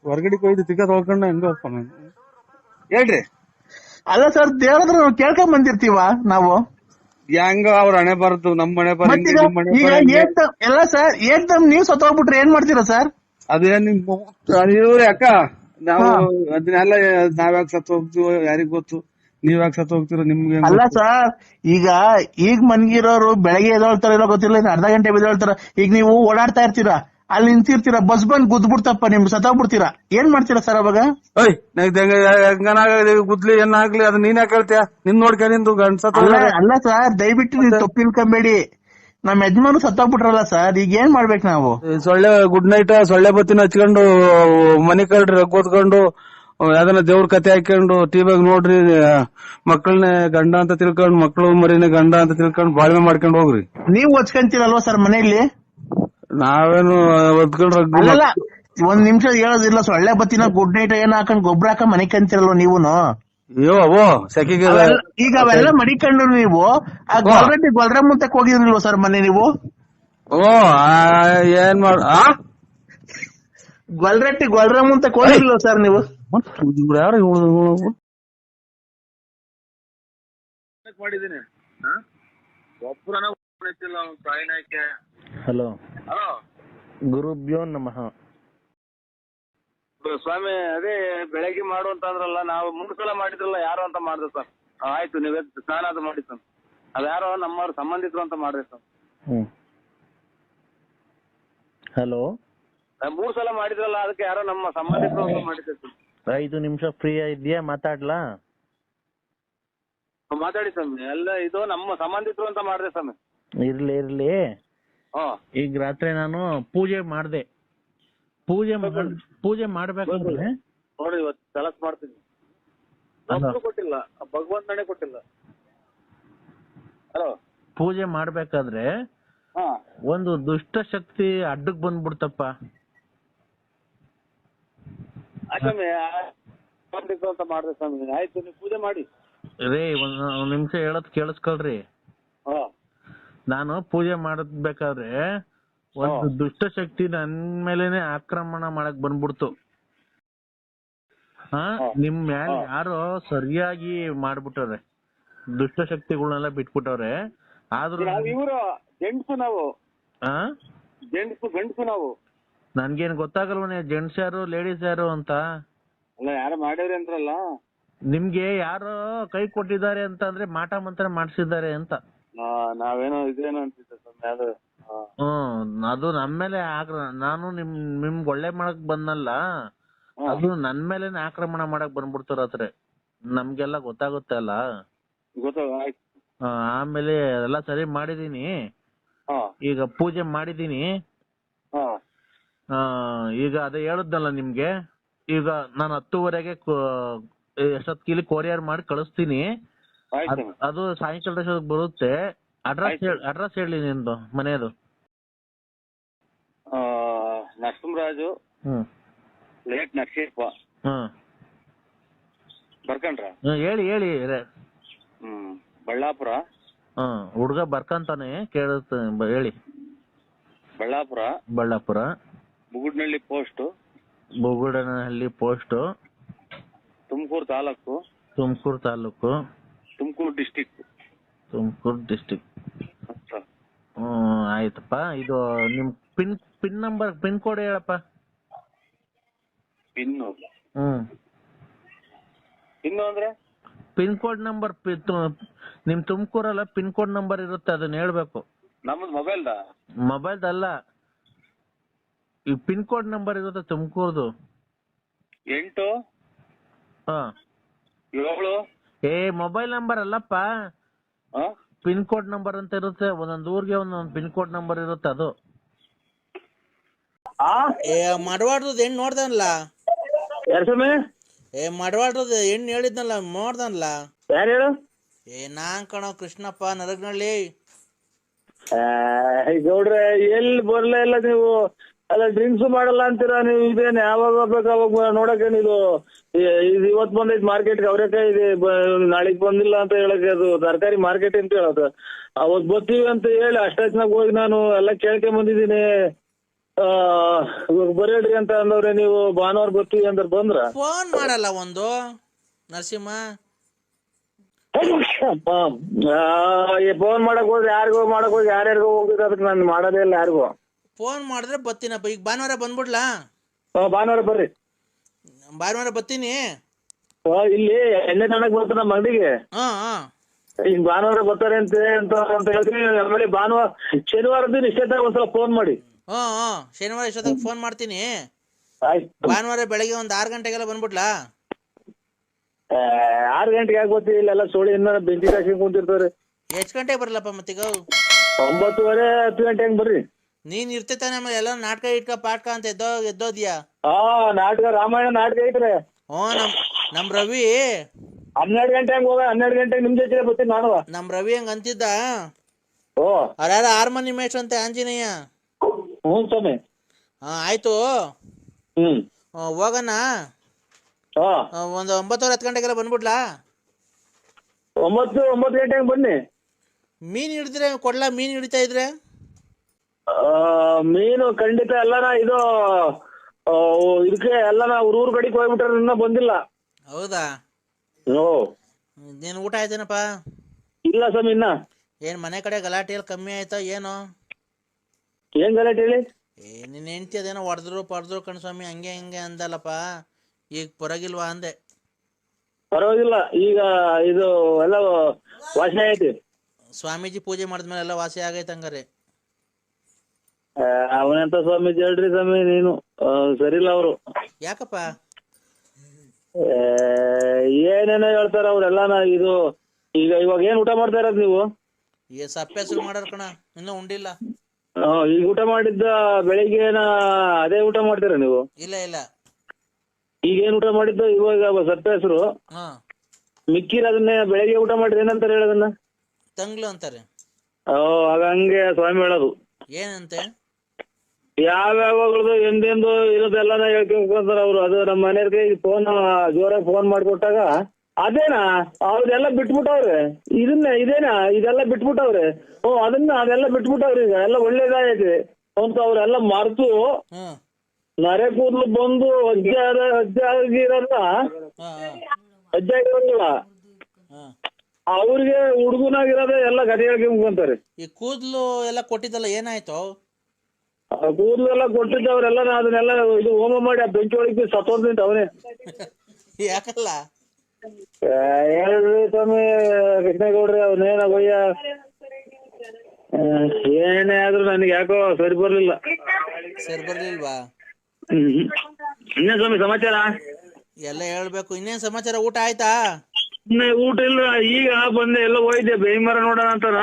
ಹೊರಗಡೆ ಹೋಯ್ದು ತಿಕ್ಕ ತೊಳ್ಕೊಂಡ ಹೆಂಗ ಹೇಳ್ರಿ. ಅಲ್ಲ ಸರ್ ಹೇಳಿದ್ರೆ ನಾವು ಕೇಳ್ಕೊಂಡ್ ಬಂದಿರ್ತೀವ ನಾವು. ಹೆಂಗ ಅವ್ರ ಹಣೆ ಬರದು ನಮ್ ಮನೆ ಬರ ಮತ್ತೀಗ ಈಗ ಎಲ್ಲ ಸರ್ ಏಕ್ದಮ್ ನೀವ್ ಸತ್ತೋಗ್ಬಿಟ್ರೆ ಏನ್ ಮಾಡ್ತೀರಾ ಸರ್? ಅದೇನ್ ಇವ್ರಿ ಅಕ್ಕ ನಾವು ಅದನ್ನೆಲ್ಲ ನಾವ್ಯಾಕ ಸತ್ ಹೋಗ್ತೀವೋ ಯಾರಿಗ್ ಗೊತ್ತು, ನೀವ್ ಯಾಕೆ ಸತ್ ಹೋಗ್ತೀರೋ ನಿಮ್ಗೆ ಹೆಂಗ್ ಅಲ್ಲ ಗೊತ್ತು? ಸರ್ ಈಗ ಮನ್ಗಿರೋರು ಬೆಳಗ್ಗೆ ಎದ್ದೇಳ್ತಾರೋ ಗೊತ್ತಿಲ್ಲ, ಅರ್ಧ ಗಂಟೆ ಬಿದ್ದೋಳ್ತಾರ. ಈಗ ನೀವು ಓಡಾಡ್ತಾ ಇರ್ತೀರಾ, ಅಲ್ಲಿ ನಿಂತಿರ್ತೀರಾ, ಬಸ್ ಬಂದ್ ಗುದ್ಬಿಡ್ತಪ್ಪ, ನಿಮ್ ಸತ್ತೋಗ್ಬಿಡ್ತೀರಾ, ಏನ್ ಮಾಡ್ತೀರಾ ಸರ್ ಅವಾಗ? ಗುದ್ಲಿ ಏನಾಗ್ಲಿ ಅದು ನೀನ್ ಯಾಕೆ ಹೇಳ್ತೀಯ? ನಿನ್ ನೋಡ್ಕ ನಿಂದು ಗಂಡ್ಸತ್. ಅಲ್ಲ ಸರ್ ದಯವಿಟ್ಟು ನೀವು ತಪ್ಪಿಲ್ಕೊಂಬೇಡಿ, ನಮ್ ಯಜಮಾನು ಸತ್ತೋಗ್ಬಿಟ್ರಲ್ಲ ಸರ್, ಈಗ ಏನ್ ಮಾಡ್ಬೇಕು ನಾವು? ಸೊಳ್ಳೆ ಗುಡ್ ನೈಟ್ ಸೊಳ್ಳೆ ಬತ್ತಿನ ಹಚ್ಕೊಂಡು ಮನಿ ಕಳ್ರಿ ರಗ್ ಓದ್ಕೊಂಡು ಯಾವ್ದನ ದೇವ್ರ ಕತೆ ಹಾಕೊಂಡು ಟಿವಿಯಾಗ ನೋಡ್ರಿ, ಮಕ್ಕಳನ್ನ ಗಂಡ ಅಂತ ತಿಳ್ಕೊಂಡ್ ಮಕ್ಳು ಮರಿನ ಗಂಡ ಅಂತ ತಿಳ್ಕೊಂಡ್ ಬಾಳ್ವೆ ಮಾಡ್ಕೊಂಡ್ ಹೋಗ್ರಿ. ನೀವು ಹೊಚ್ಕೊಂತೀರಲ್ವಾ ಸರ್ ಮನೆಯಲ್ಲಿ? ನಾವೇನು ಒದ್ಕೊಂಡ್ ರಗ್ ಅಲ್ಲಲ್ಲ ಒಂದ್ ನಿಮಿಷ ಹೇಳೋದಿಲ್ಲ, ಸೊಳ್ಳೆ ಬತ್ತಿನ ಗುಡ್ ನೈಟ್ ಏನ್ ಹಾಕೊಂಡ್ ಗೊಬ್ಬರ ಹಾಕೊಂಡ್ ಮನೆ ಕಂತಿರಲ್ವ ನೀವುನು? ಅಯ್ಯೋ ಅವೋ ಸೆಕೆಗೆ ಈಗ ಅವೆಲ್ಲ ಮಡಿಕೊಂಡು ನೀವು ಆ ಗೊಲ್ರೆಡ್ಡಿ ಗೊಲ್ರ ಮುಂತಕ್ ಹೋಗಿರ್ಲಿಲ್ವ ಸರ್ ಮನೆ ನೀವು? ಏನ್ ಮಾಡ ಗೊಲ್ರೆಟ್ಟಿ ಗೊಲ್ರ ಮುಂತಕ್ ಹೋಗಿರ್ಲಿಲ್ವ ಸರ್ ನೀವು? ಯಾರು ಮಾಡಿದ್ದೀನಿ ಒಬ್ಬರನ್ನ ಹಲೋ ಗುರುಭ್ಯೋ ನಮಃ. ಸ್ವಾಮಿ ಅದೇ ಬೆಳಗ್ಗೆ ಮಾಡು ಅಂತ ಅಂದ್ರಲ್ಲ, ನಾವು 3 ಸಲ ಮಾಡಿದ್ರಲ್ಲ, ಯಾರು ಅಂತ ಮಾಡ್ದೆ ಸರ್. ಆಯ್ತು ನೀವೇ ಸ್ನಾನ ಅದು ಮಾಡಿ ಸರ್, ಅದ್ಯಾರೋ ನಮ್ಮವ್ರ ಸಂಬಂಧಿಕರು ಅಂತ ಮಾಡ್ದೆ ಸರ್. ಹಲೋ 3 ಸಲ ಮಾಡಿದ್ರಲ್ಲ, ಅದಕ್ಕೆ ಯಾರೋ ನಮ್ಮ ಸಂಬಂಧಿಕರು ಅಂತ ಮಾಡಿದ್ದೆ ಸರ್. 5 ನಿಮಿಷ ಫ್ರೀ ಇದೆಯಾ, ಮಾತಾಡ್ಲಾ? ಮಾತಾಡಿ ಸ್ವಾಮಿ, ಎಲ್ಲ ಇದು ನಮ್ಮ ಸಂಬಂಧಿಕರು ಅಂತ ಮಾಡ್ದೆ ಸ್ವಾಮಿ. ಇರ್ಲಿ ಈಗ ರಾತ್ರಿ ನಾನು ಪೂಜೆ ಮಾಡ್ದೆ. ಪೂಜೆ ಮಾಡ್ಬೇಕಂದ್ರೆ ನೋಡಿ ಇವತ್ತು ಕೆಲಸ ಮಾಡ್ತೀನಿ. ಕೊಟ್ಟಿಲ್ಲ, ಭಗವಂತನೇ ಕೊಟ್ಟಿಲ್ಲ. ಹಲೋ, ಪೂಜೆ ಮಾಡ್ಬೇಕಾದ್ರೆ ಒಂದು ದುಷ್ಟ ಶಕ್ತಿ ಅಡ್ಡಕ್ ಬಂದ್ಬಿಡ್ತಪ್ಪ. ಸ್ವಾಮಿ ಅಂತ ಮಾಡ್ದೆ ಸ್ವಾಮಿ. ಆಯ್ತು ನೀವು ಪೂಜೆ ಮಾಡಿ ರೇ, ಒಂದ್ ನಿಮಿಷ ಹೇಳೋದ್ ಕೇಳಿಸ್ಕೊಳ್ರಿ. ನಾನು ಪೂಜೆ ಮಾಡಬೇಕಾದ್ರೆ ಒಂದು ದುಷ್ಟ ಶಕ್ತಿ ನನ್ ಮೇಲೆನೆ ಆಕ್ರಮಣ ಮಾಡಕ್ ಬಂದ್ಬಿಡ್ತು. ನಿಮ್ ಮ್ಯಾಲ ಯಾರೋ ಸರಿಯಾಗಿ ಮಾಡ್ಬಿಟ್ಟವ್ರೆ, ದುಷ್ಟ ಶಕ್ತಿಗಳನ್ನೆಲ್ಲ ಬಿಟ್ಬಿಟ್ಟವ್ರೆ. ಆದ್ರೂ ಇವರು ಜೆಂಟ್ಸು, ನಾವು ಗಂಡಸು ನಾವು. ನನ್ಗೇನ್ ಗೊತ್ತಾಗಲ್ವನೇ ಜೆಂಟ್ಸ್ ಯಾರು ಲೇಡೀಸ್ ಯಾರು ಅಂತ? ಅಲ್ಲ ಯಾರು ಮಾಡಿವ್ರಿ ಅಂದ್ರಲ್ಲ, ನಿಮ್ಗೆ ಯಾರೋ ಕೈ ಕೊಟ್ಟಿದ್ದಾರೆ ಅಂತ ಅಂದ್ರೆ ಮಾಟ ಮಂತ್ರ ಮಾಡ್ಸಿದ್ದಾರೆ ಅಂತ. ನಾವೇನೋ ಇದೇನೋ ಅಂತಿದ್ದೆ ಸ್ವಾಮಿ. ಅದು ನನ್ ಮೇಲೆ ನಾನು ನಿಮ್ಗೆ ಒಳ್ಳೆ ಮಾಡಕ್ ಬಂದಲ್ಲ, ಅದು ನನ್ ಮೇಲೆನೆ ಆಕ್ರಮಣ ಮಾಡಕ್ ಬಂದ್ಬಿಡ್ತಾರತ್ರೆ. ನಮ್ಗೆಲ್ಲ ಗೊತ್ತಾಗುತ್ತೆ ಅಲ್ಲ. ಆಮೇಲೆ ಎಲ್ಲ ಸರಿ ಮಾಡಿದೀನಿ, ಈಗ ಪೂಜೆ ಮಾಡಿದೀನಿ. ಈಗ ಅದೇ ಹೇಳುದ್ನಲ್ಲ ನಿಮ್ಗೆ, ಈಗ ನಾನು 10:30ಗೆ ಎಷ್ಟೊತ್ತಿಗೆ ಕೊರಿಯರ್ ಮಾಡಿ ಕಳಿಸ್ತೀನಿ. ಅದು ಸಾಯಂಕಾಲ ಬರುತ್ತೆ. ಅಡ್ರೆಸ್ ಹೇಳಿ ನಿಂದು ಮನೆಯದು. ನರಸಿಂಹರಾಜು ಲೇಟ್ ನರಸಿಂಹಪ್ಪ. ಬರ್ಕಂಡ್ರ? ಹೇಳಿ. ಬಳ್ಳಾಪುರ. ಹುಡ್ಗ ಬರ್ಕಂತಾನೆ ಕೇಳುತ್ತೆ, ಹೇಳಿ. Ballapura Bugudanahalli post, Tumakuru taluk, Tumakuru district. ಆಯ್ತಪ್ಪ. ಇದು ನಿಮ್ ಪಿನ್ ನಂಬರ್, ಪಿನ್ ಕೋಡ್ ಹೇಳಪ್ಪ. ಇನ್ನು ಅಂದ್ರೆ ಪಿನ್ ಕೋಡ್ ನಂಬರ್, ನಿಮ್ ತುಮಕೂರಲ್ಲ ಪಿನ್ ಕೋಡ್ ನಂಬರ್ ಇರುತ್ತೆ, ಅದನ್ನ ಹೇಳ್ಬೇಕು. ನಮ್ದು ಮೊಬೈಲ್ದಲ್ಲ, ಈ ಪಿನ್ ಕೋಡ್ ನಂಬರ್ ಇರುತ್ತೆ ತುಮಕೂರ್ದು. 8 7 ಮೊಬೈಲ್ ನಂಬರ್ ಅಲ್ಲಪ್ಪ, ಪಿನ್ ಕೋಡ್ ನಂಬರ್ ಅಂತ ಇರುತ್ತೆ. ಒಂದೊಂದು ಊರಿಗೆ ಒಂದೊಂದು ಪಿನ್ ಕೋಡ್ ನಂಬರ್ ಇರುತ್ತೆ. ಅದು ಮಡವಾಡ್ರದ್ ಹೆಣ್ಣು ನೋಡ್ದನ್ಲ? ಮಡವಾಡ್ರದ್ ಹೆಣ್ಣು ಹೇಳಿದ್ನಲ್ಲ, ನೋಡ್ದನ್ಲ? ಯಾರು ಹೇಳು? ನಾನ್ ಕಣೋ, ಕೃಷ್ಣಪ್ಪ, ನರಗನಹಳ್ಳಿ. ಗೌಡ್ರೆ ಎಲ್ಲಿ ಬರ್ಲೇ ಇಲ್ಲ ನೀವು. ಅಲ್ಲ ಡ್ರಿಂಕ್ಸ್ ಮಾಡಲ್ಲ ಅಂತೀರಾ ನೀವು. ಇದೇನು ಯಾವಾಗ ಬೇಕು ಅವಾಗ ನೋಡಕ್ಕೆ. ಇದು ಇವತ್ತು ಬಂದೈತಿ ಮಾರ್ಕೆಟ್ಗೆ ಅವರೇಕಾಯಿ ಇದೆ, ನಾಳೆಗ್ ಬಂದಿಲ್ಲ ಅಂತ ಹೇಳಕ್ಕೆ. ಅದು ತರಕಾರಿ ಮಾರ್ಕೆಟ್ ಅಂತ ಹೇಳೋದು. ಅವತ್ತು ಬರ್ತೀವಿ ಅಂತ ಹೇಳಿ ಅಷ್ಟಾಚ್ನಾಗ ಹೋಗಿ ನಾನು ಎಲ್ಲ ಕೇಳ್ಕೊಂಡ್ ಬಂದಿದ್ದೀನಿ. ಇವಾಗ ಬರೇಡ್ರಿ ಅಂತ ಅಂದವ್ರೆ, ನೀವು ಭಾನುವಾರ ಬರ್ತೀವಿ ಅಂದ್ರೆ ಬಂದ್ರ ಫೋನ್ ಮಾಡಲ್ಲ ಒಂದು ನರಸಿಂಹ. ಫೋನ್ ಮಾಡಕ್ ಹೋದ್ರೆ ಯಾರ್ಯಾರಿಗೋ ಹೋಗಿದ್ರೆ ಅದಕ್ಕೆ ನಾನು ಮಾಡೋದೇ ಇಲ್ಲ ಯಾರಿಗೂ. ಫೋನ್ ಮಾಡಿದ್ರೆ ಬರ್ತೀನಪ್ಪ. ಈಗ ಭಾನುವಾರ ಬಂದ್ಬಿಡ್ಲಾ? ಭಾನುವಾರ ಬರ್ರಿ. ಭಾನುವಾರ ಬರ್ತೀನಿ. ಇಲ್ಲಿ ಎಣ್ಣೆ ತನಕ ಬರ್ತಾರೆ ನಮ್ಮ ಅಂಗಡಿಗೆ. ಈಗ ಭಾನುವಾರ ಬರ್ತಾರೆ ಅಂತ ಹೇಳ್ತೀನಿ. ಆಮೇಲೆ ಭಾನುವಾರ ಶನಿವಾರ ದಿನ ಇಷ್ಟೇ ಒಂದ್ಸಲ ಫೋನ್ ಮಾಡಿ. ಶನಿವಾರ ಇಷ್ಟೊತ್ತಾಗ ಫೋನ್ ಮಾಡ್ತೀನಿ. ಆಯ್ತು. ಭಾನುವಾರ ಬೆಳಗ್ಗೆ 6 ಗಂಟೆಗೆಲ್ಲ ಬಂದ್ಬಿಡ್ಲಾ? 6 ಗಂಟೆಗೆ ಯಾಕೆ ಬರ್ತೀವಿ? ಇಲ್ಲೆಲ್ಲ ಸೋಳಿ ಇನ್ನ ಬೆಂಕಿ ಕಾಸಿ ಕುಂತಿರ್ತಾರೆ. ಎಷ್ಟು ಗಂಟೆಗೆ ಬರಲಪ್ಪ ಮತ್ತೀಗ? 9:30 10 ಗಂಟೆ ಹಂಗೆ ಬರ್ರಿ. ನೀನ್ ಇರ್ತಾನೆ ಆಮೇಲೆ ಎಲ್ಲ ನಾಟಕ ಪಾಟ್ಕ ಅಂತ ಎದ್ದೋದ್ಯಾ? ನಾಟಕ ರಾಮಾಯಣ ನಾಟಕ ಐತ್ರಿ. ನಮ್ ರವಿ 12 ಗಂಟೆ ಹಂಗ 12 ಗಂಟೆಗೆ ನಿಮ್ ಜೊತೆ ಬರ್ತೀನಿ ನಾನು. ನಮ್ ರವಿ ಹಂಗ ಅಂತಿದ್ದ. ಅವ್ರ್ಯಾರ ಹಾರ್ಮೋನಿ ಮೇಷ್ಟ್ರು ಅಂತೆ ಆಂಜನೇಯ. ಹ್ಞೂ ಸ್ವಾಮಿ. ಆಯ್ತು ಹೋಗಣ. ಒಂದು 9:10 ಗಂಟೆಗೆಲ್ಲ ಬಂದ್ಬಿಡ್ಲಾ? 9 ಗಂಟೆಗೆ ಬನ್ನಿ. ಮೀನ್ ಹಿಡಿದ್ರೆ ಕೊಡ್ಲಾ? ಮೀನ್ ಹಿಡಿತಾ ಇದ್ರೆ ಮೀನು ಖಂಡಿತ ಎಲ್ಲಾನ ಇದು ಇದಕ್ಕೆ ಎಲ್ಲಾನ ಊರ್ ಕಡೆಗೆ ಹೋಗ್ಬಿಟ್ರೆ ಇನ್ನ ಬಂದಿಲ್ಲ. ಹೌದಾ? ನೀನ್ ಊಟ ಆಯ್ತೇನಪ್ಪ? ಇಲ್ಲ ಸ್ವಾಮಿ ಇನ್ನ. ಏನ್ ಮನೆ ಕಡೆ ಗಲಾಟೆ ಎಲ್ಲ ಕಮ್ಮಿ ಆಯ್ತಾ ಏನು? ಏನ್ ಗಲಾಟೆ ಹೇಳಿ? ನಿನ್ನ ಹೆಂಡತಿ ಅದೇನೋ ಹೊಡೆದ್ರು ಕಣ್ಸ್ವಾಮಿ ಹಂಗೆ ಹಿಂಗೆ ಅಂದಲ್ಲಪ್ಪ. ಈಗ ಪರವಾಗಿಲ್ವಾ ಅಂದೆ. ಪರವಾಗಿಲ್ಲ, ಈಗ ಇದು ಎಲ್ಲ ವಾಸನೆ ಐತಿ. ಸ್ವಾಮೀಜಿ ಪೂಜೆ ಮಾಡಿದ್ಮೇಲೆ ಎಲ್ಲ ವಾಸಿ ಆಗೈತೆ ಹಂಗಾರೆ. ಅವನೆಂತ ಸ್ವಾಮೀಜಿ ಹೇಳ್ರಿ ಸ್ವಾಮಿ, ನೀನು ಸರಿಲ್ಲ ಅವರು. ಯಾಕಪ್ಪ? ಏನೇನೋ ಹೇಳ್ತಾರ ಅವ್ರೆಲ್ಲಾನ. ಇದು ಇವಾಗ ಏನ್ ಊಟ ಮಾಡ್ತಾ ಇರೋದು ನೀವು? ಸಪ್ಪೆ ಹೆಸರು ಮಾಡಾರ ಕಣ, ಇನ್ನೂ ಉಂಡಿಲ್ಲ. ಈಗ ಊಟ ಮಾಡಿದ್ದ ಬೆಳಿಗ್ಗೆನ ಅದೇ ಊಟ ಮಾಡ್ತೀರಾ ನೀವು? ಇಲ್ಲ. ಈಗ ಏನ್ ಊಟ ಮಾಡಿದ್ದು? ಇವಾಗ ಸಪ್ಪೆ ಹೆಸರು ಮಿಕ್ಕಿರ ಅದನ್ನೇ ಬೆಳಿಗ್ಗೆ ಊಟ ಮಾಡಿದ್ರೆ ಏನಂತಾರೆ ಹೇಳೋದನ್ನ? ತಂಗ್ಳು ಅಂತಾರೆ. ಆಗ ಹಂಗೆ ಸ್ವಾಮಿ ಹೇಳೋದು. ಏನಂತೆ? ಯಾವ್ಯಾವಾಗಲದು ಎಂದೆಂದು ಇರೋದೆಲ್ಲಾನ ಹೇಳ್ಕೊಂತಾರ ಅವ್ರು. ಅದು ನಮ್ಮ ಮನೆಯವ್ರಿಗೆ ಫೋನ್ ಜೋರಾಗಿ ಫೋನ್ ಮಾಡಿಕೊಟ್ಟಾಗ ಅದೇನಾ ಅವ್ರೆಲ್ಲ ಬಿಟ್ಬಿಟ್ಟವ್ರೆ. ಇದೇನಾ ಇದೆಲ್ಲ ಬಿಟ್ಬಿಟ್ಟವ್ರೆ. ಅದೆಲ್ಲ ಬಿಟ್ಬಿಟ್ಟವ್ರಿ. ಈಗ ಎಲ್ಲ ಒಳ್ಳೇದಾಗೈತೆ ಅಂತ ಅವ್ರೆಲ್ಲ ಮರ್ತು ನರೆ ಕೂದಲು ಬಂದು ಅಜ್ಜ ಆಗಿರಲ್ಲ, ಅಜ್ಜ ಆಗಿರೋದಿಲ್ಲ, ಅವ್ರಿಗೆ ಹುಡುಗನಾಗಿರೋದೇ ಎಲ್ಲ ಕಥೆ ಹೇಳ್ಕೊಂತಾರೆ. ಈ ಕೂದಲು ಎಲ್ಲ ಕೊಟ್ಟಿದ್ದಲ್ಲ ಏನಾಯ್ತು? ಕೂದಲು ಎಲ್ಲ ಕೊಟ್ಟಿದ್ದವ್ರೆಲ್ಲ ಅದನ್ನೆಲ್ಲ ಇದು ಹೋಮ ಮಾಡಿ ಆ ಬೆಂಕಿ ಒಳಗೆ ಸತ್ತೋದ್ರಿಂತ ಅವನೇ. ಯಾಕಲ್ಲ ಹೇಳ್ರಿ ಸ್ವಾಮಿ ಕೃಷ್ಣೇಗೌಡ್ರಿ, ಅವನೇನ ಗೊಯ್ಯ ಏನೇ ಆದ್ರೂ ನನಗೆ ಯಾಕೋ ಸರಿ ಬರ್ಲಿಲ್ವಾ? ಇನ್ನೇನ್ ಸ್ವಾಮಿ ಸಮಾಚಾರ? ಎಲ್ಲ ಹೇಳ್ಬೇಕು. ಇನ್ನೇನ್ ಸಮಾಚಾರ? ಊಟ ಆಯ್ತಾ? ಊಟ ಇಲ್ಲ, ಈಗ ಬಂದೆ. ಎಲ್ಲ ಹೋಯ್ದೆ ಬೇಯಿ ಮರ ನೋಡೋಣ ಅಂತಾರ.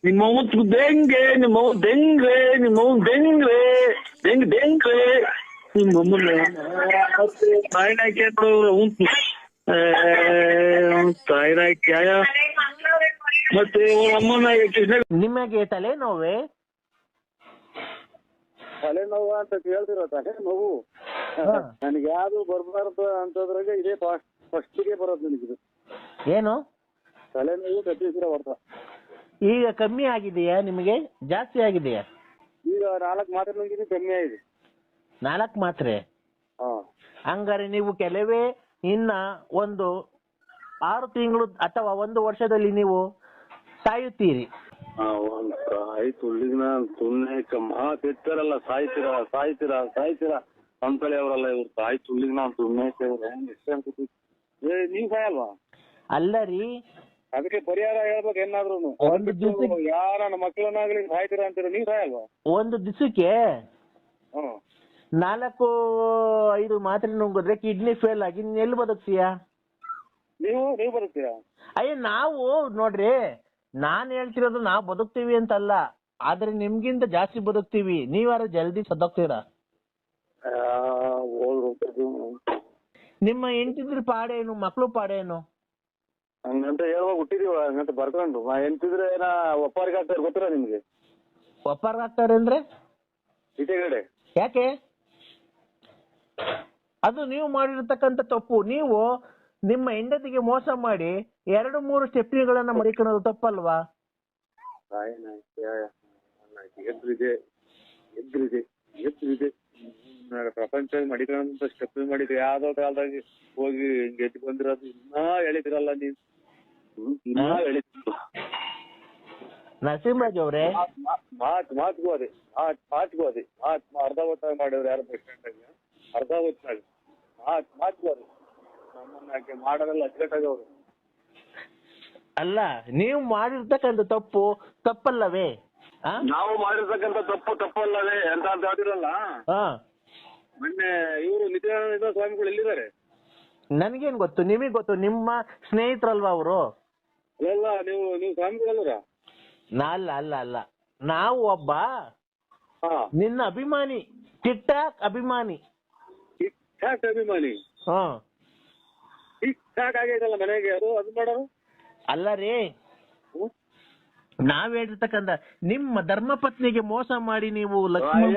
ನಿಮ್ಮವ್ ದೆಂಗೆ ನಿಮ್ಮವ್ ದೆಂಗ್ರೆ ನಿಮ್ಮವ್ ದೆಂಗ್ರೆ ದೆಂಗ್ರೆ ನಿಮ್ಮಮ್ಮನ ತಾಯಿನಾಕಿ ತಾಯಿನಾಕಿ ಮತ್ತೆ ಅಮ್ಮನ ನಿಮಗೆ ತಲೆನೋವೇ? ತಲೆನೋವು ಅಂತ ಕೇಳ್ತಿರೋ ತಲೆನೋವು ನನಗೆ ಯಾವ್ದು ಬರ್ಬಾರ್ದು ಅಂತದ್ರಾಗ ಇದೇ ಫಸ್ಟಿಗೆ ಬರೋದು. ನನಗಿದು ಏನು ತಲೆನೋವು ಪ್ರತಿಸಿರ ಬರ್ತ. ಈಗ ಕಮ್ಮಿ ಆಗಿದೆಯಾ ನಿಮಗೆ? ಜಾಸ್ತಿ ಆಗಿದೆಯಾ? ಈಗ 4 ಮಾತ್ರೆ ನುಂಗಿದ್ದು ಕಮ್ಮಿ ಆಗಿದೆ. 4 ಮಾತ್ರೆ? ಹಂಗಾರೆ ನೀವು ಕೆಲವೇ ಇನ್ನ ಒಂದು 6 ತಿಂಗಳು ಅಥವಾ 1 ವರ್ಷದಲ್ಲಿ ನೀವು ಸಾಯುತ್ತೀರಿ. ಆಯ್ತು ಉಳ್ಳಿನ ಸುಮ್ಮನೆ ಮಾತಿರ್ತಾರಲ್ಲ, ಸಾಯ್ತೀರಾ ಅಂತೇಳಿ ಅವರಲ್ಲ ಇವ್ರು. ಆಯ್ತು ಉಳ್ಳಿಗೆ ನಾನು ಸುಮ್ಮನೆ ನೀವ್ ಸಾಯಲ್ವಾ? ಅಲ್ಲ ರೀ, ಅದಕ್ಕೆ ಪರಿಹಾರ ಹೇಳ್ಬೇಕು ಏನಾದ್ರು. ಯಾರ ನನ್ನ ಮಕ್ಕಳನ್ನಾಗ್ಲಿ ಸಾಯ್ತೀರಾ ಅಂತೀರ, ನೀವ್ ಸಾಯಲ್ವಾ? ಒಂದು ದಿವಸಕ್ಕೆ 4-5 ಮಾತ್ರೆ ನುಂಗಿದ್ರೆ ಕಿಡ್ನಿ ಫೇಲ್ ಆಗಿ ಎಲ್ಲಿ ಬದುಕ್ತೀಯಾ? ನೀವು ಬದುಕ್ತೀರಾ? ಅಯ್ಯ ನಾವು ನೋಡ್ರಿ, ನಾನ್ ಹೇಳ್ತಿರೋದು ನಾವು ಬದುಕ್ತೀವಿ ಅಂತಲ್ಲ, ಆದ್ರೆ ನಿಮ್ಗಿಂತ ಜಾಸ್ತಿ ಬದುಕ್ತೀವಿ. ನೀವಾರ ಜಲ್ದಿ ಸತ್ತೋಗ್ತೀರಾ. ನಿಮ್ಮ ಹೆಂಡತಿದ್ರ ಪಾಡೇನು, ಮಕ್ಳು ಪಾಡೇನು? ಹಂಗಂತ ಹೇಳುವಾಗ ಹುಟ್ಟಿದೀವ, ಹಂಗಂತ ಬರ್ಕೊಂಡು ಎಂತಿದ್ರೆ ಒಪ್ಪಾರಿಗೆ ಆಗ್ತಾರೆ ಗೊತ್ತಿರ ನಿಮ್ಗೆ? ಒಪ್ಪಾರ್ಗ ಆಗ್ತಾರೆ ಅಂದ್ರೆ ಈಟೆಗಡೆ ಯಾಕೆ? ಅದು ನೀವು ಮಾಡಿರ್ತಕ್ಕಂಥ ತಪ್ಪು. ನೀವು ನಿಮ್ಮ ಹೆಂಡತಿಗೆ ಮೋಸ ಮಾಡಿ 2-3 ಸ್ಟೆಪ್ನಿಗಳನ್ನ ಮಡಿಕೊಳ್ಳೋದು ತಪ್ಪಲ್ವಾ? ಎದ್ರಿದೆ ಪ್ರಪಂಚ ಮಡಿಕೊಂತ ಸ್ಟೆಪ್ ಮಾಡಿದ್ರೆ ಯಾವ್ದೋ ಕಾಲದಾಗ ಹೋಗಿ ಗೆದ್ದು ಬಂದಿರೋದು ಇನ್ನೂ ಹೇಳಿದಿರಲ್ಲ ನೀವು. ಇನ್ನೂ ಹೇಳಿದ್ರು ನರಸಿಂಹರಾಜ್ ಅವ್ರೆ, ಮಾತುಗೋದೆ ಅರ್ಧ ಹೊತ್ತಾಗ ಮಾಡಿವ್ರು ಯಾರು ಬಸ್ ಸ್ಟ್ಯಾಂಡಾಗ, ಅರ್ಧ ಹೊತ್ತಾಗ ಮಾತುಗೋದೆ ನಮ್ಮನ್ನ ಮಾಡೋರೆಲ್ಲ ಅಚ್ಚುಕಟ್ಟಾಗವ್ರು. ಅಲ್ಲ ನೀವು ಮಾಡಿರ್ತಕ್ಕಂಥ ತಪ್ಪಲ್ಲವೇ? ನಾವು ಮಾಡಿರ್ತಕ್ಕಂಥ ತಪ್ಪಲ್ಲವೇ ಅಂತ ಹೇಳ್ತಿರಲ್ಲ. ಮೊನ್ನೆ ಇವರು ನಿತ್ಯಾನಂದ ಸ್ವಾಮಿಗಳು ಎಲ್ಲಿದ್ದಾರೆ? ನನ್ಗೇನ್ ಗೊತ್ತು, ನಿಮಗ್ ಗೊತ್ತು, ನಿಮ್ಮ ಸ್ನೇಹಿತರಲ್ವಾ ಅವರು? ಅಲ್ಲ ನೀವು ಸ್ವಾಮಿಗಳಲ್ರ? ಅಲ್ಲ ನಾವು ಒಬ್ಬ ನಿನ್ನ ಅಭಿಮಾನಿ, ಟಿಕ್ ಟಾಕ್ ಅಭಿಮಾನಿ. ಟಿಕ್ ಟಾಕ್ ಅಭಿಮಾನಿ? ಟಿಕ್ ಟಾಕ್ ಆಗೈತಲ್ಲ ಮನೆಗೆ, ಅದು ಮಾಡೋರು ಅಲ್ಲ ರೀ. ನಾವ್ ಹೇಳಿರ್ತಕ್ಕಂಥ ನಿಮ್ಮ ಧರ್ಮಪತ್ನಿಗೆ ಮೋಸ ಮಾಡಿ ನೀವು ಲಕ್ಷ್ಮಣ.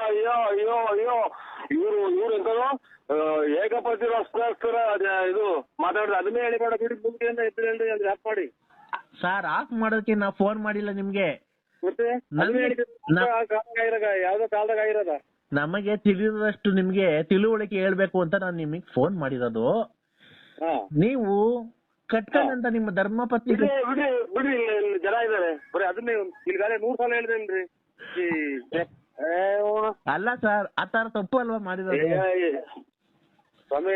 ಅಯ್ಯೋ ಇವ್ರು ಎಂತೋ ಏಕಪತಿಗೋಸ್ಕರ ಇದು ಮಾತಾಡಿದ್ರೆ ಅದನ್ನೇ ಹೇಳಿ ಬೇಡ ಬಿಡಿ, ಮುಂದೆಯಿಂದ ಎದ್ದು ಹೇಳಿ ಅದ್ ಆಫ್ ಮಾಡಿ. ಸರ್ ಆಫ್ ಮಾಡೋದಕ್ಕೆ ನಾವು ಫೋನ್ ಮಾಡಿಲ್ಲ ನಿಮ್ಗೆ. ಮತ್ತೆ ಯಾವ್ದೋ ಕಾಲದಾಗ ಆಗಿರೋದ? ನಮಗೆ ತಿಳಿದಷ್ಟು ನಿಮ್ಗೆ ತಿಳುವಳಿಕೆ ಹೇಳ್ಬೇಕು ಅಂತ ನಾನು ನಿಮಗ್ ಫೋನ್ ಮಾಡಿರೋದು. ನೀವು ಕಟ್ಕೊಂಡಂತ ನಿಮ್ಮ ಧರ್ಮಪತ್ನಿಗೆ ಬಿಡಿ ಜನ ಇದಾರೆ ಬರೀ ಅದನ್ನೇ ಇಲ್ಗಾಲೆ 100 ಸಲ ಹೇಳಿದೇನ್ರಿ. ಅಲ್ಲ ಸರ್, ಆತರ ತಪ್ಪು ಅಲ್ವಾ ಮಾಡಿರೋದು? ಸ್ವಾಮಿ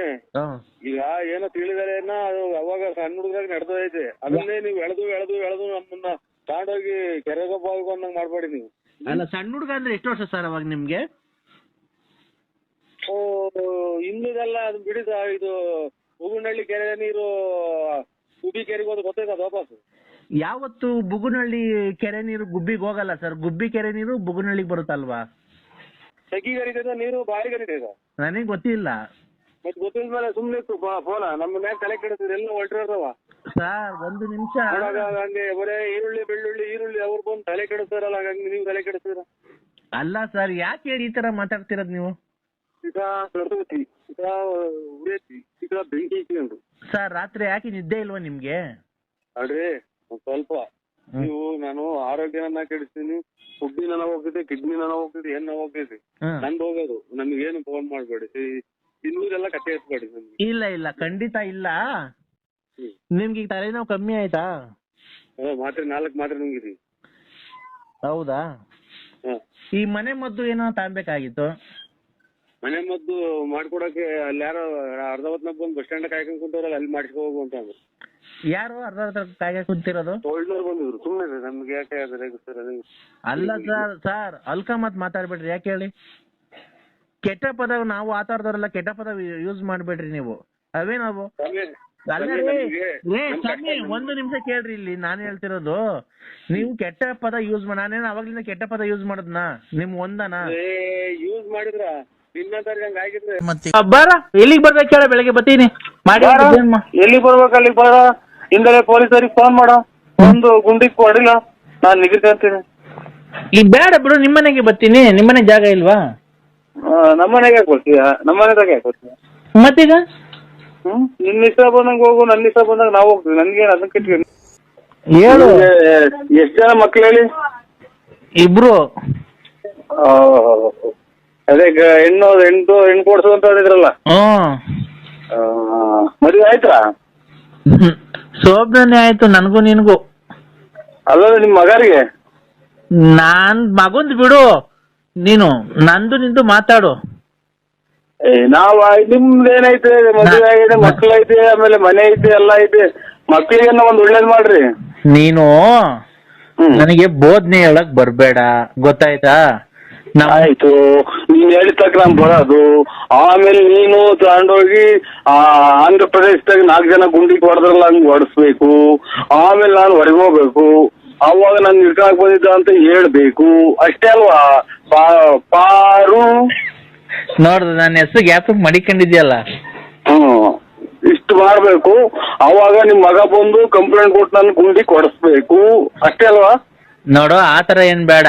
ಈಗ ಏನೋ ತಿಳಿದಾರೆ ಅದು ಅವಾಗ ಸಣ್ಣ ಹುಡುಗರಾಗ ನಡೆದೈತೆ, ಅದನ್ನೇ ನೀವು ಎಳೆದು ನಮ್ಮನ್ನ ತಗೊಂಡೋಗಿ ಕೆರೆಗೊಬ್ಬ ಅನ್ನಂಗ್ ಮಾಡ್ಬೇಡಿ ನೀವು. ಅಲ್ಲ ಸಣ್ಣ ಹುಡುಗ ಅಂದ್ರೆ ಎಷ್ಟು ವರ್ಷ ಸರ್ ಅವಾಗ ನಿಮ್ಗೆ? ಇನ್ನಿದೆಲ್ಲ ಅದು ಬಿಡಿದ ಇದು ಬುಗುನಹಳ್ಳಿ ಕೆರೆ ನೀರು ಗುಬ್ಬಿ ಕೆರೆಗೆ ಹೋದ ಗೊತ್ತೈತ ಅದು ವಾಪಸ್? ಯಾವತ್ತು ಬುಗುನಹಳ್ಳಿ ಕೆರೆ ನೀರು ಗುಬ್ಬಿಗೆ ಹೋಗಲ್ಲ ಸರ್, ಗುಬ್ಬಿ ಕೆರೆ ನೀರು ಬುಗುನಹಳ್ಳಿಗೆ ಬರುತ್ತಲ್ವಾ? ಸೆಗಿ ಗರಿತದ ನೀರು ಬಾರಿ ಗರಿತದ? ನನಗೆ ಗೊತ್ತಿಲ್ಲ. ಮತ್ತೆ ಗೊತ್ತಿಲ್ಲ ಮೇಲೆ ಸುಮ್ನೆ ಇತ್ತು ಫೋನ ನಮ್ಮ ಮ್ಯಾಗ ತಲೆ ಕೆಡಿಸಿದ್ರೆ ಎಲ್ಲ ಹೊರಟಿರೋದವ. ಸರ್ ಒಂದು ನಿಮಿಷ, ಹಂಗೆ ಬರೇ ಈರುಳ್ಳಿ ಅವ್ರು ಬಂದು ತಲೆ ಕೆಡಿಸ್ತಾರಲ್ಲ, ಹಂಗೆ ನೀವು ತಲೆ ಕೆಡಿಸ್ತೀರ? ಅಲ್ಲ ಸರ್, ಯಾಕೆ ಹೇಳಿ ಈ ತರ ಮಾತಾಡ್ತಿರೋದು ನೀವು? ಬೆಂಕಿ ಇಟ್ಕೊಂಡು ಸರ್ ರಾತ್ರಿ ಯಾಕೆ ನಿದ್ದೆ ಇಲ್ವಾ ನಿಮ್ಗೆ? ಅಡ್ರಿ ಸ್ವಲ್ಪ ನೀವು ನಾನು ಆರೋಗ್ಯನ ಕೆಡಿಸ್ತೀನಿ, ಫುಡ್ಡಿನ ಹೋಗ್ತೈತಿ, ಕಿಡ್ನಿನ ಹೋಗ್ತೈತಿ, ಏನ್ ಹೋಗ್ತೈತಿ, ನಂದು ಹೋಗೋದು. ನಮ್ಗೇನು ಫೋನ್ ಮಾಡ್ಬೇಡಿ, ಇನ್ನೂರೆಲ್ಲ ಕಟ್ಟೆ ಎತ್ಬೇಡಿ ನಮ್ಗೆ. ಇಲ್ಲ ಖಂಡಿತ ಇಲ್ಲ. ನಿಮ್ಗೆ ಈಗ ತಲೆನೋವು ಕಮ್ಮಿ ಆಯ್ತಾ? ಮಾತ್ರೆ 4 ಮಾತ್ರೆ ನುಂಗಿದ್ವಿ. ಹೌದಾ? ಈ ಮನೆ ಮದ್ದು ಏನೋ ತಗೊಬೇಕಾಗಿತ್ತು. ಮನೆ ಮದ್ದು ಮಾಡ್ಕೊಡಕ್ಕೆ ಅಲ್ಲಿ ಯಾರೋ ಅರ್ಧ ಹೊತ್ನಾಗ ಬಂದು ಬಸ್ ಸ್ಟ್ಯಾಂಡ್ ಕಾಯ್ಕೊಂಡ್ ಕುಂತವ್ರಲ್ಲ, ಅಲ್ಲಿ ಮಾಡಿಸ್ಕೊ ಹೋಗು ಅಂತ ಅಂದ್ರು. ಯಾರು ಅರ್ಧ ಕಾಯ್ಕ ಕುಂತಿರೋದು? ಒಳ್ಳೆಯವ್ರು ಬಂದಿದ್ರು. ಸುಮ್ಮನೆ ನಮ್ಗೆ ಯಾಕೆ ರೇಗಿಸ್ತಾರೆ? ಅಲ್ಲ ಸರ್ ಅಲ್ಕ ಮಾತಾಡ್ಬೇಡ್ರಿ. ಯಾಕೆ ಹೇಳಿ? ಕೆಟ್ಟ ಪದ ನಾವು ಆತಾಡ್ದವ್ರೆಲ್ಲ ಕೆಟ್ಟ ಪದ ಯೂಸ್ ಮಾಡ್ಬೇಡ್ರಿ ನೀವು. ಅವೇ ನಾವು ಒಂದು ನಿಮಿಷ ಕೇಳ್ರಿ, ಇಲ್ಲಿ ನಾನು ಹೇಳ್ತಿರೋದು ನೀವು ಕೆಟ್ಟ ಪದ ಯೂಸ್ ಮಾಡಿ. ನಾನೇನು ಅವಾಗ್ಲಿಂದ ಕೆಟ್ಟ ಪದ ಯೂಸ್ ಮಾಡದ್ನಾ? ನಿಮ್ ಒಂದನಾ ಯೂಸ್ ಮಾಡಿದ್ರ ಆಗಿದ್ರೆ ಬರ ಎಲ್ಲಿಗೆ ಬರ್ಬೇಕು ಹೇಳ? ಬೆಳಗ್ಗೆ ಬರ್ತೀನಿ. ಎಲ್ಲಿ ಬರ್ಬೇಕು ಅಲ್ಲಿಗೆ ಬರ. ಹಿಂದಲೇ ಪೊಲೀಸರಿಗೆ ಫೋನ್ ಮಾಡೋ, ಒಂದು ಗುಂಡಿಗೆ ಕೊಡಿಲ್ಲ, ನಾನ್ ನಿಗಿರ್ತೀನಿ. ಈಗ ಬೇಡ ಬಿಡು, ನಿಮ್ಮನೆಗೆ ಬರ್ತೀನಿ. ನಿಮ್ಮನೆ ಜಾಗ ಇಲ್ವಾ? ನಮ್ಮನೆಗೆ ಯಾಕೆ ಬರ್ತೀಯ? ನಮ್ಮನೆದಾಗ ಯಾಕೆ ಬರ್ತೀಯ? ಮತ್ತೀಗ ನಿನ್ನ ಇಷ್ಟ ಬಂದಂಗ ಹೋಗು, ನನ್ನ ಇಷ್ಟ ಬಂದಾಗ ನಾವು ಹೋಗ್ತೀವಿ. ನನ್ಗೇನು ಅದನ್ನ ಕಿಟ್ಟಿ ಹೇಳು. ಎಷ್ಟ್ ಜನ ಮಕ್ಳು ಹೇಳಿ? ಇಬ್ರು. ಅದೇ ಹೆಣ್ಣು ಕೊಡ್ಸು ಅಂತ ಹೇಳಿದ್ರಲ್ಲ, ಮದುವೆ ಆಯ್ತಾ? ಶೋಭನೆ ಆಯ್ತು ನನಗೂ ನಿನ್ಗೂ. ಅಲ್ಲ ನಿಮ್ ಮಗರಿಗೆ? ನಾನ್ ಮಗಂದ್ ಬಿಡು, ನೀನು ನಂದು ನಿಂದು ಮಾತಾಡು. ನಾವ್ ನಿಮ್ದೇನೈತೆ? ಮದುವೆ ಆಗಿದೆ, ಮಕ್ಳೈತೆ, ಆಮೇಲೆ ಮನೆ ಐತೆ, ಎಲ್ಲ ಐತೆ. ಮಕ್ಳಿಗೆ ಒಂದ್ ಒಳ್ಳೇದ್ ಮಾಡ್ರಿ. ನೀನು ನನಗೆ ಬೋಧನೆ ಹೇಳಕ್ ಬರ್ಬೇಡ, ಗೊತ್ತಾಯ್ತಾ? ಆಯ್ತು, ನೀನ್ ಹೇಳಿದ ನಾನ್ ಬರೋದು. ಆಮೇಲೆ ನೀನು ತಗೊಂಡೋಗಿ ಆಂಧ್ರ ಪ್ರದೇಶದಾಗ 4 ಜನ ಗುಂಡಿಗೆ ಹೊಡೆದ್ರಲ್ಲ, ಹಂಗ್ ಹೊಡೆಸ್ಬೇಕು. ಆಮೇಲೆ ನಾನು ಹೊರಗೆ ಹೋಗ್ಬೇಕು. ಅವಾಗ ನಾನು ನಿರ್ಕಾಕ್ ಬಂದಿದ್ದ ಅಂತ ಹೇಳ್ಬೇಕು, ಅಷ್ಟೇ ಅಲ್ವಾ? ಪಾರು ನೋಡ್ದು ನನ್ನ ಹೆಸರು ಗ್ಯಾಪ್ ಮಡಿಕೊಂಡಿದ್ಯಲ್ಲ. ಇಷ್ಟು ಮಾಡ್ಬೇಕು. ಅವಾಗ ನಿಮ್ ಮಗ ಬಂದು ಕಂಪ್ಲೇಂಟ್ ಕೊಟ್ಟು ನನ್ ಗುಂಡಿ ಕೊಡಿಸ್ಬೇಕು, ಅಷ್ಟೇ ಅಲ್ವಾ? ನೋಡು ಆತರ ಏನ್ ಬೇಡ.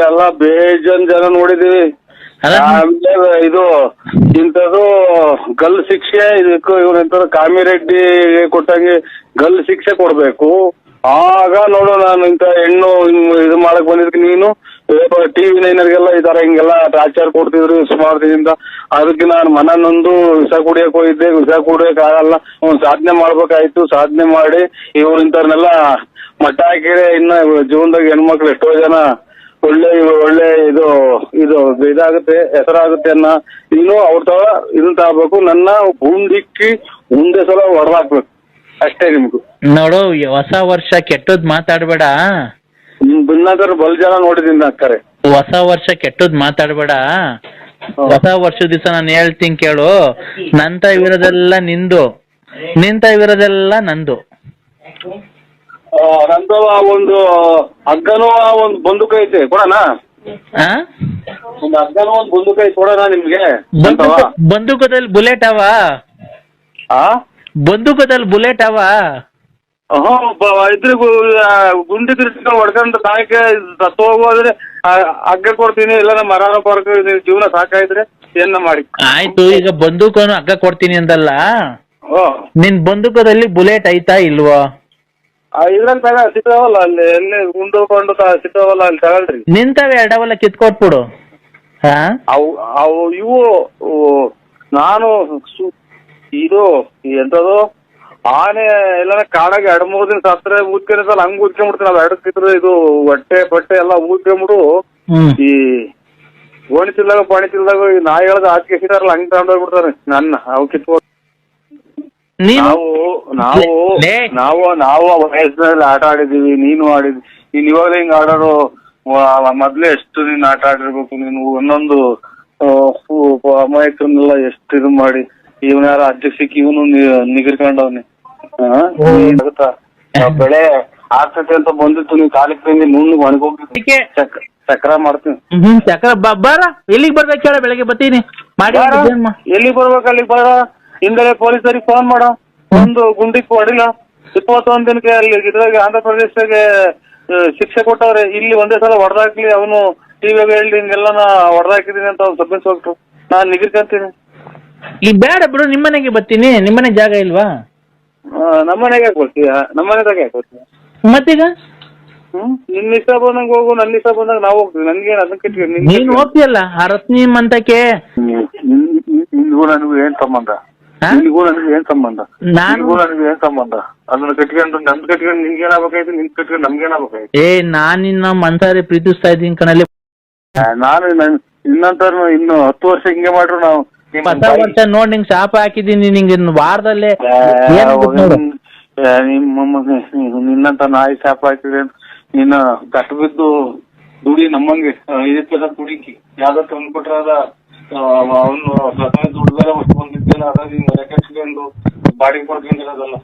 ಎಲ್ಲ ಬೇಜನ್ ಜನ ನೋಡಿದೀವಿ. ಇದು ಇಂಥದ್ದು ಗಲ್ ಶಿಕ್ಷೆ, ಇದಕ್ಕೂ ಇವ್ರ ಕಾಮಿರೆಡ್ಡಿ ಕೊಟ್ಟಂಗೆ ಗಲ್ ಶಿಕ್ಷೆ ಕೊಡ್ಬೇಕು. ಆಗ ನೋಡು ನಾನು ಇಂತ ಹೆಣ್ಣು ಇದು ಮಾಡಕ್ ಬಂದಿದ್ಕೆ ನೀನು ಟಿವಿ ನೈನರ್ಗೆಲ್ಲ ಈ ತರ ಹಿಂಗೆಲ್ಲ ಟಾರ್ಚರ್ ಕೊಡ್ತಿದ್ರು ಸುಮಾರು ದಿನದಿಂದ. ಅದಕ್ಕೆ ನಾನು ಮನನೊಂದು ವಿಷ ಕುಡಿಯಕ್ ಹೋಗಿದ್ದೆ. ವಿಷ ಕುಡಿಯಕ್ ಆಗಲ್ಲ, ಸಾಧನೆ ಮಾಡ್ಬೇಕಾಯ್ತು. ಸಾಧನೆ ಮಾಡಿ ಇವ್ರು ಇಂಥವ್ರನ್ನೆಲ್ಲ ಮಟ್ಟ ಹಾಕಿದ್ರೆ ಇನ್ನ ಜೀವನದಾಗ ಹೆಣ್ಮಕ್ಳು ಎಷ್ಟೋ ಜನ ಒಳ್ಳೆ ಇದು ಇದು ಇದಾಗುತ್ತೆ, ಹೆಸರಾಗುತ್ತೆ ಅನ್ನ ನೀನು ಅವ್ರ ತರ ಇದನ್ನ ತಗೋಬೇಕು. ನನ್ನ ಗುಂಡಿಕ್ಕಿ ಮುಂದೆ ಸಲ ಹೊಡೆದಾಕ್ಬೇಕು ಅಷ್ಟೇ ನಿಮ್ಗೂ. ನೋಡು, ಹೊಸ ವರ್ಷ ಕೆಟ್ಟದ್ ಮಾತಾಡ್ಬೇಡ. ಭಿನ್ನಾದ್ರ ಬಲ್ ಜನ ನೋಡಿದೀನಿ ಅಕ್ಕರೆ. ಹೊಸ ವರ್ಷ ಕೆಟ್ಟದ್ ಮಾತಾಡ್ಬೇಡ. ಹೊಸ ವರ್ಷದ ದಿವಸ ನಾನು ಹೇಳ್ತೀನಿ ಕೇಳು, ನಂತ ಇರೋದೆಲ್ಲ ನಿಂದು, ನಿಂತ ಇರೋದೆಲ್ಲ ನಂದು. ನಂದು ಒಂದು ಹಗ್ಗನೂ ಒಂದು ಬಂದೂಕ ಐತೆ, ಕೊಡೋಣ? ಒಂದು ಹಗ್ಗನೂ ಒಂದು ಬಂದೂಕ ಐತೆ, ಕೊಡೋಣ ನಿಮ್ಗೆ? ಬಂದೂಕದಲ್ಲಿ ಬುಲೆಟ್ ಅವ? ಬಂದೂಕದಲ್ಲಿ ಬುಲೆಟ್ ಅವ? ಇದ್ರ ಗುಂಡಿ ತಿರ್ಸ್ಕೊಂಡು ಹೊಡ್ಕೊಂಡು ತಾಯಕ್ಕೆ ಸತ್ತು ಹೋಗೋದ್ರೆ ಹಗ್ಗ ಕೊಡ್ತೀನಿ, ಇಲ್ಲ ನಮ್ಮ ಮರಾನ ಪಾರ್ಕ್ ಜೀವನ ಸಾಕಾಯ್ದ್ರೆ ಏನ ಮಾಡಿ. ಆಯ್ತು, ಈಗ ಬಂದೂಕನು ಹಗ್ಗ ಕೊಡ್ತೀನಿ ಅಂದಲ್ಲ, ನಿನ್ ಬಂದೂಕದಲ್ಲಿ ಬುಲೆಟ್ ಐತಾ ಇಲ್ವೋ? ಇದ್ರಲ್ಲಿ ತಗ ಸಿಗ್ತಾವಲ್ಲ, ಅಲ್ಲಿ ಎಲ್ಲಿ ಗುಂಡು ಕೊಂಡು ಸಿಗ್ತಾವಲ್ಲ, ಅಲ್ಲಿ ತಗೊಳ್ರಿ. ನಿಂತವೆ ಎರಡವಲ್ಲ, ಕಿತ್ಕೊಟ್ಬಿಡು. ಅವು ಇವು ನಾನು ಇದು ಎಂತದು ಆನೆ ಎಲ್ಲ ಕಾಡಾಗ 2-3 ದಿನ ಸತ್ರ ಊದ್ಕೊಂಡಿರ್ತಲ್ಲ, ಹಂಗ್ ಊದ್ಕೊಂಡ್ಬಿಡ್ತೀನಿ. ಅದು ಎಡಕ್ಕಿದ್ರೆ ಇದು ಹೊಟ್ಟೆ ಪಟ್ಟೆ ಎಲ್ಲ ಊದ್ಕೊಂಡ್ಬಿಡು. ಈ ಗೋಣಿತಿಲ್ದಾಗ ಪಾಣಿತಿಲ್ದಾಗ ಈ ನಾಯಿಗಳದ ಆಚೆ ಸಿಗ್ತಾರಲ್ಲ, ಹಂಗ್ ತಗೊಂಡೋಗ್ಬಿಡ್ತಾರೆ ನನ್ನ. ಅವು ಕಿತ್ಕೊಂಡು ನಾವು ವಯಸ್ಸಿನಲ್ಲಿ ಆಟ ಆಡಿದೀವಿ, ನೀನು ಆಡಿದ್ವಿ. ನೀನ್ ಇವಾಗಲೇ ಹಿಂಗ್ ಆಡೋರು, ಮೊದ್ಲೇ ಎಷ್ಟು ನೀನ್ ಆಟ ಆಡಿರ್ಬೇಕು. ನೀನು ಒಂದೊಂದು ಅಮಾಯಕರನ್ನೆಲ್ಲ ಎಷ್ಟು ಇದು ಮಾಡಿ, ಇವನ ಯಾರ ಅಜ್ಜ ಸಿಕ್ಕಿ ಇವನು ನಿಗಿರ್ಕೊಂಡವ್ನಿ. ಬೆಳೆ ಆಗ್ತೈತೆ ಅಂತ ಬಂದಿತ್ತು, ನೀವು ಕಾಲಿಗೆ ತಂದಿ ನುಣ್ಣಗೆ ಒಣಗೋಗಿ ಚಕ್ರ ಮಾಡ್ತೀನಿ. ಚಕ್ರ ಬಾರ, ಎಲ್ಲಿಗೆ ಬರ್ಬೇಕು ಹೇಳ? ಬೆಳಗ್ಗೆ ಬರ್ತೀನಿ. ಎಲ್ಲಿಗೆ ಬರ್ಬೇಕು ಅಲ್ಲಿಗೆ ಬರ. ಹಿಂದೆ ಪೊಲೀಸರಿಗೆ ಫೋನ್ ಮಾಡ, ಒಂದು ಗುಂಡಿಗೆ ಹೊಡಿಲ್ಲ. 21 ದಿನಕ್ಕೆ ಅಲ್ಲಿ ಇದ್ರಾಗ ಆಂಧ್ರ ಪ್ರದೇಶದಾಗೆ ಶಿಕ್ಷೆ ಕೊಟ್ಟವ್ರೆ. ಇಲ್ಲಿ ಒಂದೇ ಸಲ ಹೊಡೆದಾಕ್ಲಿ, ಅವನು ಟಿವಿಯಾಗ ಹೇಳಿ ಹಿಂಗೆಲ್ಲ ನಾ ಹೊಡೆದಾಕಿದೀನಿ ಅಂತ ಅವ್ನು ಸಬ್ಮಿಟ್ ಹೋಗ್ತು. ನಾನ್ ನಿಗಿರ್ಕಂತೀನಿ. ಈಗ ಬೇಡ ಬಿಡು, ನಿಮ್ಮನೆಗೆ ಬರ್ತೀನಿ. ನಿಮ್ಮನೆ ಜಾಗ ಇಲ್ವಾ? ನಮ್ಮನೆಗೆ ಯಾಕೆ ಬರ್ತೀಯ? ನಮ್ಮನೆದಾಗ ಯಾಕೆ ಬರ್ತೀಯ? ಮತ್ತೀಗ ನಿನ್ನ ಇಷ್ಟ ಬಂದಂಗ ಹೋಗು, ನನ್ನ ಇಷ್ಟ ಬಂದಾಗ ನಾವು ಹೋಗ್ತೀವಿ. ನನ್ಗೇನು ಅದನ್ನ ಕಟ್ಟಿ ನೀನ್ ಹೋಗ್ತೀಯಲ್ಲ ಆ ರತ್ನಿ ಮಂತಕ್ಕೆ. ನಿನ್ಗೂ ನನಗೂ ಏನ್ ಸಂಬಂಧ? ನಿನ್ಗೂ ನನಗೂ ಏನ್ ಸಂಬಂಧ? ನಿನ್ಗೂ ನನಗೂ ಏನ್ ಸಂಬಂಧ? ಅದನ್ನ ಕಟ್ಕೊಂಡು ನನ್ ಕಟ್ಕೊಂಡು ನಿನ್ಗೇನಾಗಬೇಕಾಯ್ತು, ನಿನ್ ಕಟ್ಕೊಂಡು ನಮ್ಗೇನಾಗಬೇಕಾಯ್ತು? ನಾನ್ ನಿನ್ನ ಮನ್ಸಾರಿ ಪ್ರೀತಿಸ್ತಾ ಇದ್ದೀನಿ ಕಣಲ್ಲಿ. ನಾನು ಇನ್ನಂತರ ಇನ್ನು 10 ವರ್ಷ ಹಿಂಗೆ ಮಾಡ್ರು ನಾವು. 10 ವರ್ಷ ನೋಡ್ ನಿಂಗೆ ಶಾಪ ಹಾಕಿದೀನಿ. ನಿಂಗೆ ವಾರದಲ್ಲೇ ನಿನ್ನಂತ ನಾಯಿ ಶಾಪ ಹಾಕಿದ್ರೆ ನಿನ್ನ ಕಟ್ಟು ಬಿದ್ದು ದುಡಿ ನಮ್ಮಂಗೆ 5 ದುಡಿಕಿ ಯಾವ್ದೋ ತಂದ್ಬಿಟ್ರ ಅವನು ದುಡ್ದೆಲ್ಲ ಒಟ್ಟು ಬಂದಿದ್ದೇನೆ. ಅದಾಗ ರೆಕೆಟ್ಸ್ಕೊಂಡು ಬಾಡಿಗೆ ಕೊಡ್ಕೊಂಡಿರೋದಲ್ಲ.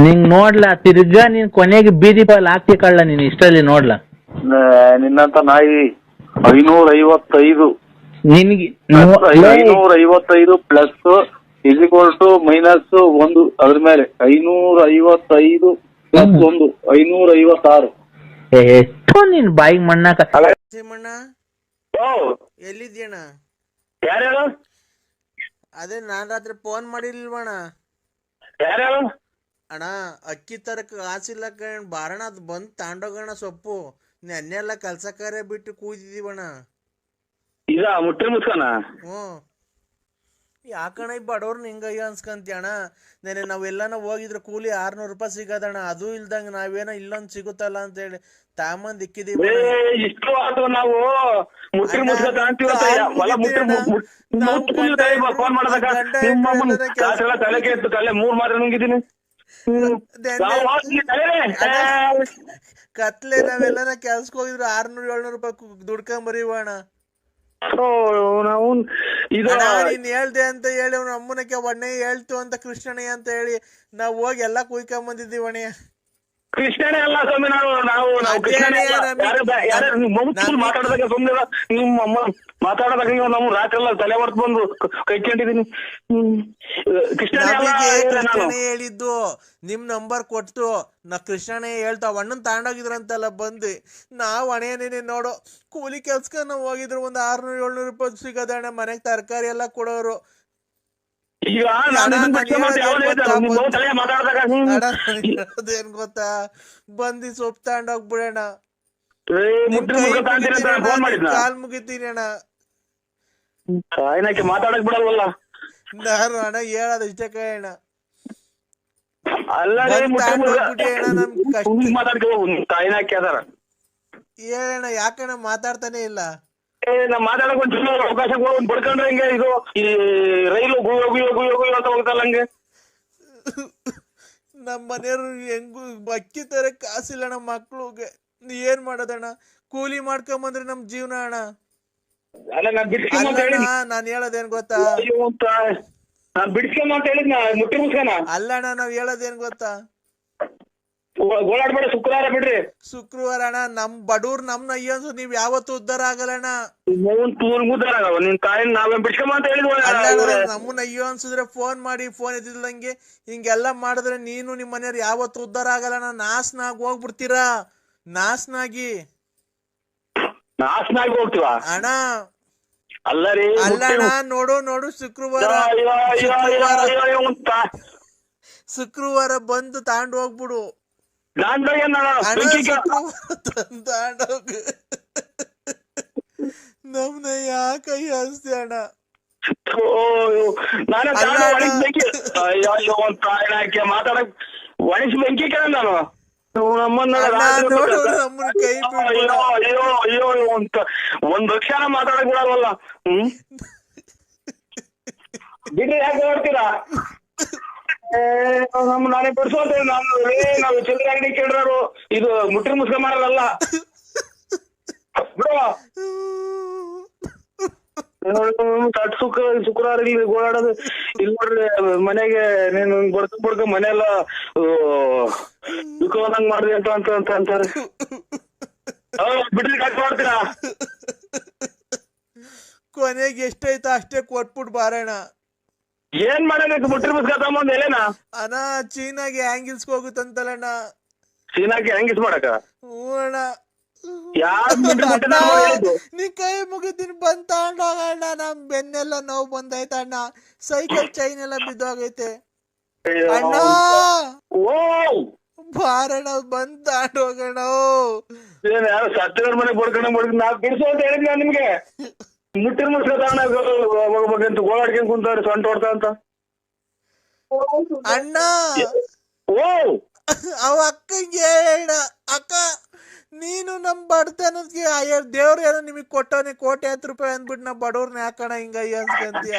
ನಿಂಗ್ ನೋಡ್ಲಾ ತಿರ್ಗಾ ನೀನ್ ಕೊನೆಗೆ ಬೀದಿ ಪಾಲ್ ಹಾಕ್ತಿ ಕಳ್ಳ ನೀನ್ ಇಷ್ಟಲ್ಲಿ ನೋಡ್ಲಾ. ನಿನ್ನಂತ ನಾಯಿ 555 ನಿನ್ಗೆ 555 ಪ್ಲಸ್ -1 ಅದ್ರ ಮೇಲೆ 555 + 1 556. ಎಷ್ಟು ನೀನ್ ಬಾಯಿಗೆ ಮಣ್ಣಾಕ. ಎಲ್ಲಿದ್ಯಣ್ಣ? ಯಾರು? ಅದೇ ನಾನ್ ರಾತ್ರಿ ಫೋನ್ ಮಾಡಿಲ್ವಣ್ಣ. ಯಾರು? ಅಣ್ಣ ಅಕ್ಕಿ ತರಕ ಕಾಸಿಲ್ಲ ಕಣ್, ಬಾರಣ ಅದು ಬಂದ್ ತಾಂಡೋಗಣ ಸೊಪ್ಪು. ನೆನ್ನೆಲ್ಲ ಕಲ್ಸಕಾರೆ ಬಿಟ್ಟು ಕೂತಿದೀವಣ್ಣ. ಇದ ಮುಟ್ಟಿ ಮುಚ್ಕನ. ಯಾಕಣ್ಣ ಈ ಬಡವ್ರು ಹಿಂಗಯ್ಯ ಅನ್ಸ್ಕಂತೀಯಣ್ಣ. ನೆನೆ ನಾವೆಲ್ಲನ ಹೋಗಿದ್ರೆ ಕೂಲಿ 600 ರೂಪಾಯಿ ಸಿಗದಣ್ಣ. ಅದು ಇಲ್ದಂಗ ನಾವೇನೋ ಇಲ್ಲೊಂದ್ ಸಿಗುತ್ತಲ್ಲ ಅಂತ ಹೇಳಿ ತಾಮಂದ್ ಇಕ್ಕಿದೀವಿ. ಇಷ್ಟು ಆತು ನಾವು ಮುಟ್ಟಿ ಮುಚ್ಕ ತಲೆಗೆ ಎತ್ತು ತಲೆ 3 ಮಾತ್ರ ನುಂಗಿದ್ದೀನಿ. ಕತ್ಲೆ ನಾವೆಲ್ಲನ ಕೆಲ್ಸಕ್ಕೆ ಹೋಗಿದ್ರು 600-700 ರೂಪಾಯಿ ದುಡ್ಕೊಂಬರೀವಣ್ಣ. ನಾವು ನೀನ್ ಹೇಳ್ದೆ ಅಂತ ಹೇಳಿ ಅವ್ನ ಅಮ್ಮನಕ್ಕೆ ಒಣ್ಣೆ ಹೇಳ್ತು ಅಂತ ಕೃಷ್ಣಣ್ಣ ಅಂತ ಹೇಳಿ ನಾವ್ ಹೋಗಿ ಎಲ್ಲಾ ಕುಯ್ಕೊಂಡ್ ಬಂದಿದ್ದೀವಣ್ಣ. ಕೃಷ್ಣನೇ ಅಲ್ಲ ಸ್ವಾಮಿ, ನಾವು ಮಾತಾಡದಾಗ ಸುಮ್ಮನೆ ನಿಮ್ಮ ಅಮ್ಮ ಮಾತಾಡೋದಾಗ ನಾವು ರಾತ್ರಿ ಎಲ್ಲ ತಲೆ ಹೊರ್ತು ಬಂದು ಕೈಕೊಂಡಿದೀನಿ. ಕೃಷ್ಣನೇ ಹೇಳಿದ್ದು, ನಿಮ್ ನಂಬರ್ ಕೊಟ್ಟು ನಾ ಕೃಷ್ಣನೇ ಹೇಳ್ತಾವ ಅಣ್ಣನ್ ತಗೊಂಡೋಗಿದ್ರಂತಲ್ಲ ಬಂದು. ನಾವ್ ಹಣೆಯನೇ ನೋಡೋ ಕೂಲಿ ಕೆಲ್ಸಕ್ಕ ನಾವ್ ಹೋಗಿದ್ರು 600-700 ರೂಪಾಯಿ ಸಿಗದಣ್ಣ. ಮನೆಗ್ ತರಕಾರಿ ಎಲ್ಲ ಕೊಡೋರು. ಈಗ ನಾನು ಇದನ್ನ ಬಿಡ್ಸ್ಕೊಂಬಂತ ಯಾವಾಗ ಹೇಳಿದ್ರು? ನಿಮ್ಮ ಅವ್ವ ತಲೆ ಮಾತಾಡ್ದಾಗ ಏನ್ ಗೊತ್ತಾ, ಬಂದಿ ಸೊಪ್ಪು ತಗೊಂಡೋಗ್ಬಿಡೋಣ, ಮುಟ್ಟಿ ಮುಖ ತಾಂತೀನಿ ಅಂತ ಫೋನ್ ಮಾಡಿದ್ನ. ಕಾಲ್ ಮುಗಿತೀನಿ ಅಣ್ಣ. ಏನಕ್ಕೆ ಮಾತಾಡಕ್ ಬಿಡಲ್ವಲ್ಲ? ನಾನು ಅಣ್ಣ ಹೇಳೋದು ಇಷ್ಟೇ ಕಣ. ಅಲ್ಲ ಮಾತಾಡ್ಕೊ ತಾಯಿನ ಹಾಕಿ ಅದಾರ. ಹೇಳಣ್ಣ, ಯಾಕಣ್ಣ ಮಾತಾಡ್ತಾನೆ ಇಲ್ಲ? ನಾ ಮಾತಾಡಕ್ ಒಂದ್ ಚೂರು ಅವಕಾಶ ಒಂದ್ ಬಡ್ಕೊಂಡ್ರೆ ಹಿಂಗೆ ಇದು ಈ ರೈಲು ಗುಯ್ಯೋ ಗುಯ್ಯೋ ಗುಯ್ಯೋ ಗುಯ್ಯೋ ಅಂತ ಹೋಗ್ತಲ್ಲ ಹಂಗೆ. ನಮ್ಮ ಮನೆಯವ್ರು ಹೆಂಗು ಅಕ್ಕಿ ತರ ಕಾಸಿಲ್ಲ ನಮ್ಮ ಮಕ್ಳುಗೆ, ಏನ್ ಮಾಡೋದಣ್ಣ? ಕೂಲಿ ಮಾಡ್ಕೊಂಬಂದ್ರೆ ನಮ್ ಜೀವನ ಅಣ್ಣ. ಅಲ್ಲ ನಾನ್ ಬಿಡ್ಸ್ಕೊಂಬ ಅಂತ ಹೇಳಿ, ನಾನ್ ಹೇಳೋದೇನ್ ಗೊತ್ತಾ, ನಾನ್ ಬಿಡ್ಸ್ಕೊಂಬ ಅಂತ ಹೇಳಿದ್ನ ಮುಟ್ಟಿ ಮುಸ್ಕನ. ಅಲ್ಲಣ್ಣ ನಾವ್ ಹೇಳೋದೇನ್ ಗೊತ್ತಾ, ಗೋಳಾಡ್ಬೇಡ, ಶುಕ್ರವಾರ ಬಿಡ್ರಿ. ಶುಕ್ರವಾರ ಅಣ್ಣ, ನಮ್ ಬಡವ್ರು ನಮ್ನ ಅಯ್ಯನ್ಸು ನೀವ್ ಯಾವತ್ತು ಉದ್ದಾರ ಆಗಲ್ಲಣ್ಣ. ಉದ್ದಾರ ಆಗವ ನಿನ್ ತಾಯಿನ ನಾವೇನ್ ಬಿಡ್ಸ್ಕೊಂಬ ಅಂತ ಹೇಳಿದ್ವ. ನಮ್ಮನ್ನ ಅಯ್ಯೋ ಅನ್ಸಿದ್ರೆ ಫೋನ್ ಮಾಡಿ, ಫೋನ್ ಎದ್ದಿಲ್ಲಂಗೆ ಹಿಂಗೆಲ್ಲಾ ಮಾಡಿದ್ರೆ ನೀನು ನಿಮ್ ಮನೆಯವ್ರು ಯಾವತ್ತು ಉದ್ದಾರ ಆಗಲ್ಲಣ್ಣ. ನಾಶನಾಗಿ ಹೋಗ್ಬಿಡ್ತೀರಾ, ನಾಶನಾಗಿ ಹೋಗ್ತೀವ ಅಣ್ಣ. ಅಲ್ಲ ರೀ, ಅಲ್ಲಣ್ಣ, ನೋಡು ಶುಕ್ರವಾರ ಬಂದು ತಾಂಡ್ ಹೋಗ್ಬಿಡು. ತಾಂಡೋಗ್ ನಮ್ನ ಯಾಕೆ ಅನ್ಸ್ತಿ ಅಣ್ಣ? ಮಾತಾಡಕ್ ಒಣಸಿ ಬೆಂಕಿ ಕೇಳ ನಾನು ನಮ್ಮನ್ನ ಕೈ ಅಯ್ಯೋ ಅಂತ ಒಂದ್ ಲಕ್ಷನ ಮಾತಾಡಕ್ ಬಿಡಲ್ವಲ್ಲ. ಬಿಡ್ರಿ, ಯಾಕೆ ನೋಡ್ತೀರಾ? ನಮ್ ನಾನೇ ಬಿಡ್ಸು ಅಂತ ಹೇಳಿ ನಾವು ಚಿಲ್ಲರೆ ಅಂಗಡಿ ಕೇಳ್ರು, ಇದು ಮುಟ್ರಿ ಮುಸ್ಕ ಮಾಡಲ್ಲ ಬಿಡುವ. ಶುಕ್ರವಾರ ಇಲ್ಲಿ ಗೋಳಾಡೋದು ಇಲ್ಲಿ ನೋಡ್ರಿ, ಮನೆಗೆ ನೀನು ಬಡ್ಕ ಮನೆಯೆಲ್ಲ ದುಃಖವಂದಂಗ್ ಮಾಡ್ರಿ ಅಂತ ಅಂತಾರೆ. ಬಿಡ್ರಿ, ಕಟ್ ಮಾಡ್ತೀರಾ? ಕೊನೆಗೆ ಎಷ್ಟೈತ ಅಷ್ಟೇ ಕೊಟ್ಬಿಟ್ ಬಾರಣ. ಏನ್ ಮಾಡೋದಕ್ಕೆ ಮುಟ್ರಿ ಮುಸ್ಕ ತಗೊಂಬಂದ್ ಎಲೆನಾ ಅಣ್ಣ? ಚೀನಾಗೆ ಹ್ಯಾಂಗಿಲ್ಸ್ ಹೋಗುತ್ತಂತಲ್ಲಣ್ಣ. ಚೀನಾಗೆ ಹ್ಯಾಂಗಿಸ್ ಮಾಡಕ? ಹ್ಞೂ ಅಣ್ಣ. ನೀ ಕೈ ಮುಗಿತೀನಿ ಬಂದ್ ತಗೊಂಡೋಗಣ್ಣ. ನಮ್ ಬೆನ್ನೆಲ್ಲ ನೋವು ಬಂದೈತಣ್ಣ, ಸೈಕಲ್ ಚೈನ್ ಎಲ್ಲ ಬಿದ್ದೋಗೈತೆ ಅಣ್ಣ. ಬಾರಣ, ಬಂದ್ ತಗೊಂಡೋಗಣ. ಯಾರು ಸತ್ತವ್ರ ಮನೆ ಬಡ್ಕೊಂಡ್ ನಾ ಬಿಡಿಸು ಅಂತ ಹೇಳಿದ್ ನಾನ್ ನಿಮ್ಗೆ. ಮುಟ್ಟಿನ ಮುಸ್ಕ ತಗೊಂಡ ಗೋಳಾಡ್ಕೊಂಡ್ ಕುಂತಾರೆ ಸೊಂಟ ಹೊಡ್ತಾ ಅಂತ ಅಣ್ಣ. ಅವ ಅಕ್ಕಂಗೆ ಹೇಳ, ಅಕ್ಕ ನೀನು ನಮ್ ಬಡತನಕ್ಕೆ ದೇವ್ರ ಏನೋ ನಿಮಗ್ ಕೊಟ್ಟವನೆ ₹1,000 ಅಂದ್ಬಿಟ್ಟು ನಾ ಬಡವ್ರನ್ನ ಯಾಕಣ ಹಿಂಗ ಅನ್ಸ್ಕಂತೀಯ?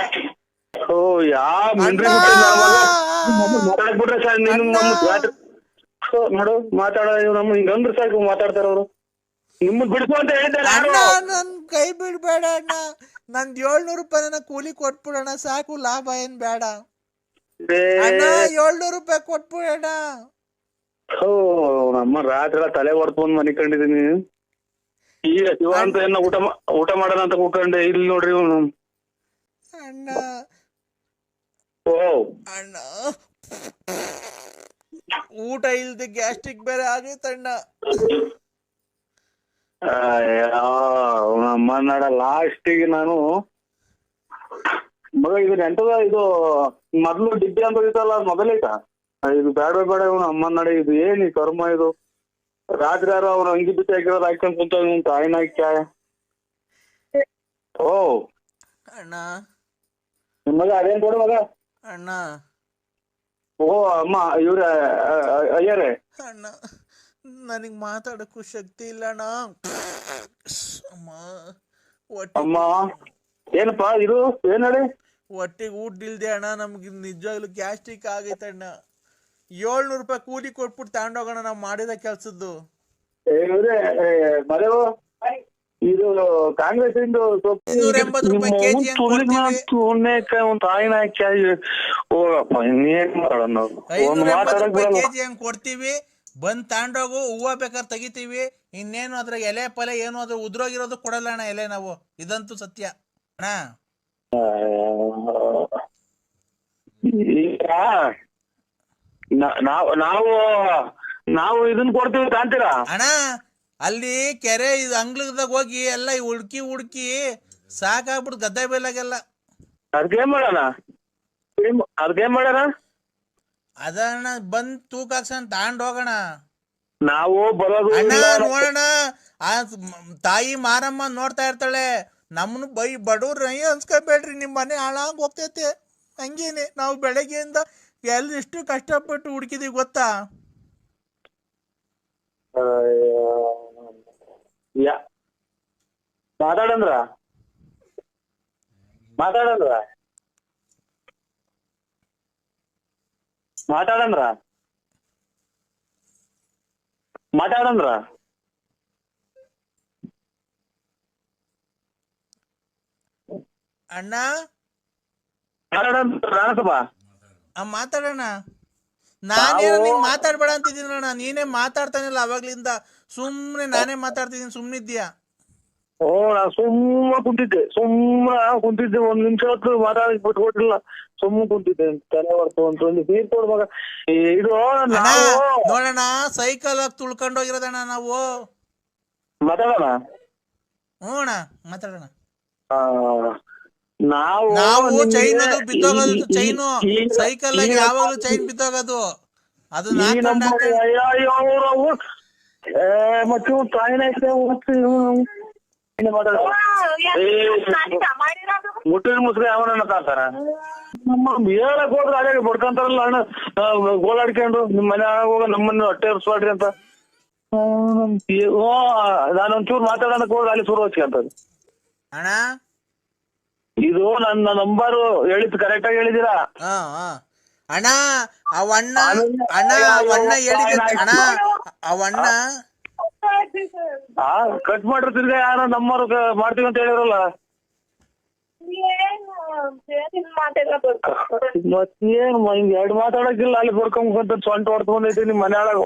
ನೋಡು ಮಾತಾಡ ನಮ್ ಹಿಂಗಂದ್ರ ಸಾಕು ಮಾತಾಡ್ತಾರ ಅವ್ರು. ನಿಮ್ ಬಿಡ್ಸು ಅಂತ ಹೇಳಿದ್ದಾರೆ. ನನ್ ಕೈ ಬಿಡ್ಬೇಡ ಅಣ್ಣ, ನಂದ್ ₹700 ಕೂಲಿ ಕೊಟ್ಬಿಡೋಣ ಸಾಕು, ಲಾಭ ಏನ್ ಬೇಡ ಅಣ್ಣ. ₹700 ಕೊಟ್ಬಿಡೋಣ. ನಮ್ಮ ರಾತ್ರಿ ಎಲ್ಲ ತಲೆ ಹೊಡ್ಕೊಂಡ್ ಮನೆ ಕಂಡಿದೀನಿ. ಈಗ ಶಿವ ಅಂತ ಏನ ಊಟ ಮಾಡೋಣ ಅಂತ ಕೂತ್ಕೊಂಡೆ, ಇಲ್ಲಿ ನೋಡ್ರಿ ಅಣ್ಣ. ಅಣ್ಣ, ಊಟ ಇಲ್ದೆ ಗ್ಯಾಸ್ಟ್ರಿಕ್ ಬೇರೆ ಆಗೈತಣ್ಣ. ನಮ್ಮನ್ನಡ ಲಾಸ್ಟಿಗೆ ನಾನು ಮಗ ಇದು ಎಂಟದ ಇದು ಮೊದ್ಲು ಡಿಬ್ಬಿ ಅಂತ ಹೋಗಿತ್ತಲ್ಲ, ಮೊದಲೈತ ಇದು ಬೇಡ ಬೇಡ ಇವನು ಅಮ್ಮನ್ನಡೆ ಇದು ಏನ್ ಈ ಕರ್ಮ ಇದು. ರಾತ್ರಿ ಯಾರು ಅವ್ನು ಅಂಗಿ ಬಿಟ್ಟು ಹಾಕಿರೋದು ಹಾಕ್ಕೊಂಡ್ ಕುಂತ ತಾಯಿನ ಹಾಕ್ಯ. ಅಣ್ಣ, ನಿಮ್ ಮಗ ಅದೇನ್ ಕೊಡು ಮಗ. ಅಣ್ಣ, ಅಮ್ಮ ಇವ್ರ ಅಯ್ಯರೇ. ಅಣ್ಣ, ನನಗ್ ಮಾತಾಡಕ್ಕೂ ಶಕ್ತಿ ಇಲ್ಲ ಅಣ್ಣ. ಅಮ್ಮ ಏನಪ್ಪಾ ಇದು ಏನ್ ಹೇಳಿ? ಹೊಟ್ಟೆಗೆ ಊಟ ಇಲ್ದೆ ಅಣ್ಣ, ನಮ್ಗೆ ನಿಜವಾಗ್ಲೂ ಗ್ಯಾಸ್ಟ್ರಿಕ್ ಆಗೈತಣ್ಣ. ₹700 ಕೂಲಿ ಕೊಟ್ಬಿಟ್ಟು ತಗೊಂಡೋಗೋಣ ನಾವ್ ಮಾಡಿದ ಕೆಲ್ಸದ್ದು. ಮರೆವು ಇದು ಕಾಂಗ್ರೆಸ್ ಇಂದು ₹280 ಕೆಜಿ ಹಂಗ್ ಕೊಡ್ತೀವಿ, ಬಂದ್ ತಗೊಂಡೋಗು. ಹೂವ ಬೇಕಾದ್ರೆ ತೆಗಿತೀವಿ, ಇನ್ನೇನು ಅದ್ರ ಎಲೆ ಪಲೆ ಏನು ಅದ್ರ ಉದ್ರೋಗಿರೋದು ಕೊಡಲ್ಲ ಅಣ್ಣ ಎಲೆ ನಾವು. ಇದಂತೂ ಸತ್ಯ ಅಣ್ಣ. ನಾವು ಇದನ್ ಕೊಡ್ತೀವಿ ತಾಂತೀರಾ ಅಣ್ಣ? ಅಲ್ಲಿ ಕೆರೆ ಇದು ಅಂಗ್ಲದಾಗ ಹೋಗಿ ಎಲ್ಲ ಹುಡ್ಕಿ ಸಾಕಾಗ್ಬಿಟ್ಟು ಗದ್ದೆ ಬೈಲಾಗೆಲ್ಲ. ಅದಕ್ಕೆ ಏನ್ ಮಾಡೋಣ? ಅದಕ್ಕೇನ್ ಮಾಡ್ಯಾರ? ಅದನ್ನ ಬಂದ್ ತೂಕ ಹಾಕ್ಸನ್ ತಗೊಂಡ್ ಹೋಗೋಣ ನಾವು ಬರೋದು ಅಣ್ಣ. ಇಲ್ಲ. ನೋಡೋಣ, ಆ ತಾಯಿ ಮಾರಮ್ಮ ನೋಡ್ತಾ ಇರ್ತಾಳೆ, ನಮ್ಮನ್ನು ಬಡವ್ರ ಅನ್ಸ್ಕೊಬೇಡ್ರಿ, ನಿಮ್ ಮನೆ ಹಾಳಾಗ್ ಹೋಗ್ತೈತೆ. ಹಂಗೇನೆ ನಾವು ಬೆಳಗ್ಗೆಯಿಂದ ಎಷ್ಟು ಕಷ್ಟಪಟ್ಟು ಹುಡುಕಿದೀವಿ ಗೊತ್ತಾ. ಮಾತಾಡಂದ್ರ ಮಾತಾಡಂದ್ರ ಮಾತಾಡಂದ್ರ ಮಾತಾಡಂದ್ರ ಅಣ್ಣ ರಾಣಸಭ ಮಾತಾಡೋಣ. ನಾನೇನು ನಿಂಗೆ ಮಾತಾಡ್ಬೇಡ ಅಂತಿದ್ದೀನಣ್ಣ, ನೀನೇ ಮಾತಾಡ್ತಾನಿಲ್ಲ ಅವಾಗ್ಲಿಂದ. ಸುಮ್ನೆ ನಾನೇ ಮಾತಾಡ್ತಿದ್ದೀನಿ, ಸುಮ್ನಿದ್ಯಾ? ಓ, ನಾ ಸುಮ್ಮ ಕುಂತಿದ್ದೆ ಒಂದ್ ನಿಮಿಷ ಹೊತ್ತು ಮಾತಾಡಕ್ ಬಿಟ್ಕೊಟ್ಟಿಲ್ಲ. ಸುಮ್ಮ ಕುಂತಿದ್ದೆ, ತಲೆ ಹೊರ್ತು ಒಂದು ನೀರ್ ಕೊಡ್ ಮಗ. ಇದು ನೋಡೋಣ, ಸೈಕಲ್ ತುಳ್ಕೊಂಡೋಗಿರೋದಣ್ಣ ನಾವು. ಮಾತಾಡೋಣ. ಹ್ಞೂ ಅಣ್ಣ ಮಾತಾಡೋಣ. ನಾವು ಚೈನ್ ಅದು ಬಿದ್ದೋಗೋದು, ಚೈನು ಸೈಕಲ್ ಆಗಿ ಯಾವಾಗ್ಲೂ ಚೈನ್ ಬಿದ್ದೋಗೋದು. ಅದು ಮುಟ್ಟಿನ ಮುಸ್ರಿ ಅವನನ್ನ ತಾಂತಾರ. ಹೇಳಕ್ ಹೋದ್ರೆ ಅದೇ ಬಡ್ಕೊಂತಾರಲ್ಲ ಅಣ್ಣ, ಗೋಳಾಡ್ಕೊಂಡು ನಿಮ್ ಮನೆ ಹೋಗ ನಮ್ಮನ್ನ ಹೊಟ್ಟೆ ಇರ್ಸ್ಬಾಡ್ರಿ ಅಂತ. ನಾನೊಂಚೂರು ಮಾತಾಡೋದಕ್ ಹೋದ್ರೆ ಅಲ್ಲಿ ಶುರು ಹಚ್ಕೊಂತದ್ದು. ಅಣ್ಣ ಇದು ನನ್ನ ನಂಬರು ಹೇಳಿದ್ದು ಕರೆಕ್ಟ್ ಆಗಿ ಹೇಳಿದೀರಾ? ಅಣ್ಣ ಅವಣ್ಣ ಹೇಳಿದ ಅಣ್ಣ, ಅವಣ್ಣ ಕಟ್ ಮಾಡ್ರಿ, ತಿರ್ಗಾ ಯಾರ ನಂಬರ್ ಮಾಡ್ತೀವಿ ಅಂತ ಹೇಳಿರಲ್ಲ. ಮತ್ತೇನು ಹಿಂಗ್ ಎರಡು ಮಾತಾಡಕ್ಕಿಲ್ಲ, ಅಲ್ಲಿ ಬರ್ಕೊಂಡ್ ಸೊಂಟ ಹೊಡ್ಕೊಂಡೈತಿ ನಿಮ್ ಮನೆ ಒಳಗ.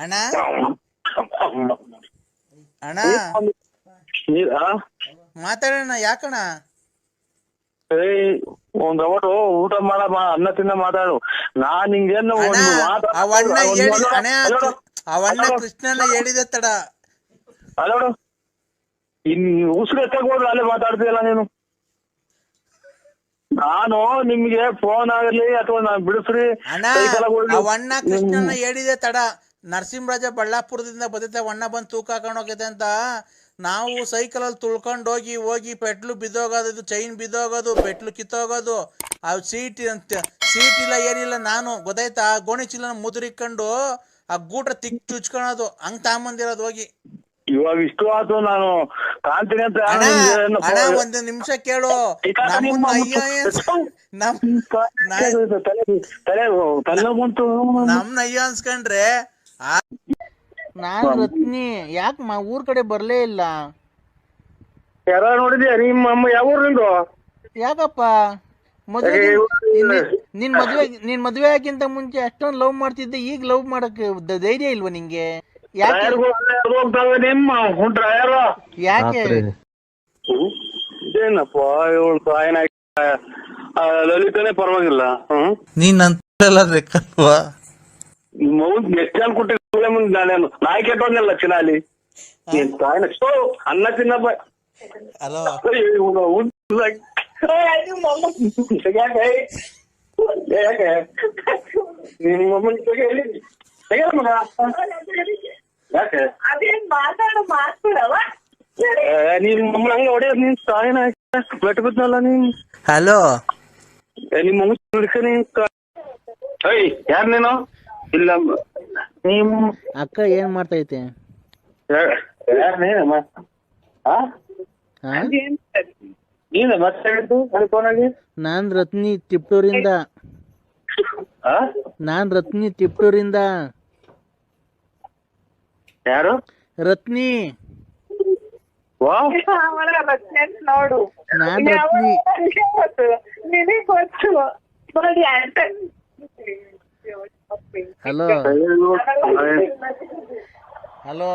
ಅಣ್ಣ ಅಣ್ಣ ಮಾತಾಡೋಣ, ಯಾಕಣ್ಣ? ಒಂದ್ ಅವತ್ತು ಊಟ ಮಾಡ ಅನ್ನ ತಿನ್ನ ಮಾತಾಡು. ನಾನ್ ಹಿಂಗೇನು ಅವಣ್ಣ ಕೃಷ್ಣನ ಹೇಳಿದೆ ತಡ. ಅಲ್ಲೋಡು, ಇನ್ ಉಸಿರು ಎತ್ತಾಗ ಹೋದ್ರೆ ಅಲ್ಲೇ ಮಾತಾಡ್ತೀಯಲ್ಲ ನೀನು. ನಾನು ನಿಮ್ಗೆ ಫೋನ್ ಆಗಲಿ ಅಥವಾ ನಾನ್ ಬಿಡಿಸ್ರಿ. ಅವಣ್ಣ ಕೃಷ್ಣನ ಹೇಳಿದೆ ತಡ. ನರಸಿಂಹರಾಜ ಬಳ್ಳಾಪುರದಿಂದ ಬದತೆ ಅಣ್ಣ ಬಂದು ತೂಕ ಹಾಕೊಂಡ್ ಹೋಗೈತೆ ಅಂತ. ನಾವು ಸೈಕಲಲ್ಲಿ ತುಳ್ಕೊಂಡು ಹೋಗಿ ಪೆಟ್ಲು ಬಿದ್ದೋಗೋದು, ಇದು ಚೈನ್ ಬಿದ್ದೋಗೋದು, ಪೆಟ್ಲು ಕಿತ್ತೋಗೋದು, ಆ ಸೀಟ್ ಇಲ್ಲ ಏನಿಲ್ಲ. ನಾನು ಗೊತ್ತಾಯ್ತಾ, ಗೋಣಿ ಚೀಲನ ಮುದುರಿಕೊಂಡು ಆ ಗೂಟ್ರ ಚುಚ್ಕೊಳೋದು, ಹಂಗ್ ತಗೊಂಬಂದಿರೋದು ಹೋಗಿ. ಇವಾಗ ಇಷ್ಟು ಆಯ್ತು, ನಾನು ಕಾಣ್ತೀನಿ ಅಂತ. ಅಣ್ಣ ಒಂದು ನಿಮಿಷ ಕೇಳು. ನಮ್ನ ಅಯ್ಯೋ ಅನ್ಸ್ಕೊಂಡ್ರೆ ನಾನ್ ರತ್ನಿ ಯಾಕೆ ಊರ್ ಕಡೆ ಬರ್ಲೇ ಇಲ್ಲ? ಯಾರ ನೋಡಿದ್ಯಾ? ನಿಮ್ಮ ಅಮ್ಮ ಯಾವ ಊರಿಂದು? ಯಾಕಪ್ಪ ನಿನ್ ಮದ್ವೆ ಆಗಿಂತ ಮುಂಚೆ ಅಷ್ಟೊಂದು ಲವ್ ಮಾಡ್ತಿದ್ದೆ, ಈಗ ಲವ್ ಮಾಡಕ್ ಧೈರ್ಯ ಇಲ್ವಾ ನಿಂಗೆ? ಯಾಕೆ ಏನಪ್ಪ ಲಲಿತನೇ ಪರವಾಗಿಲ್ಲ. ನೀನ್ ರೆಕ್ಕಲ್ವಾ? ಎಷ್ಟು ಜನ ಕೊಟ್ಟಿಲ್ಲ ಮುಂದೆ ನಾನೇನು ನಾಯಿ ಕೆಟ್ಟೋದ್ನಲ್ಲ ಚಿನಾಲಿ. ಅನ್ನ ತಿನ್ನಪ್ಪ. ಯಾಕೆ ನಿಮ್ಮ ಹಂಗ ಹೊಡೆಯೋದು? ನೀನ್ ತಾಯಿನ ಬೆಟ್ಬಿದ್ನಲ್ಲ ನೀನ್. ಹಲೋ, ನಿಮ್ಮ ಯಾರ್ ನೀನು? ಇಲ್ಲ ನಿಮ್ ಅಕ್ಕ ಏನ್ ಮಾಡ್ತೈತೆ? ಯಾರ್ ನೀನಮ್ಮ? ನೀನ ಮಾತಾಡಿದ್ದು ಫೋನಾಗಿ? ನಾನ್ ರತ್ನಿ ತಿಪ್ಟೂರಿಂದ. ಯಾರು? ರತ್ನಿ. ನೋಡು, ನಾನ್ ರತ್ನಿ. Hello hello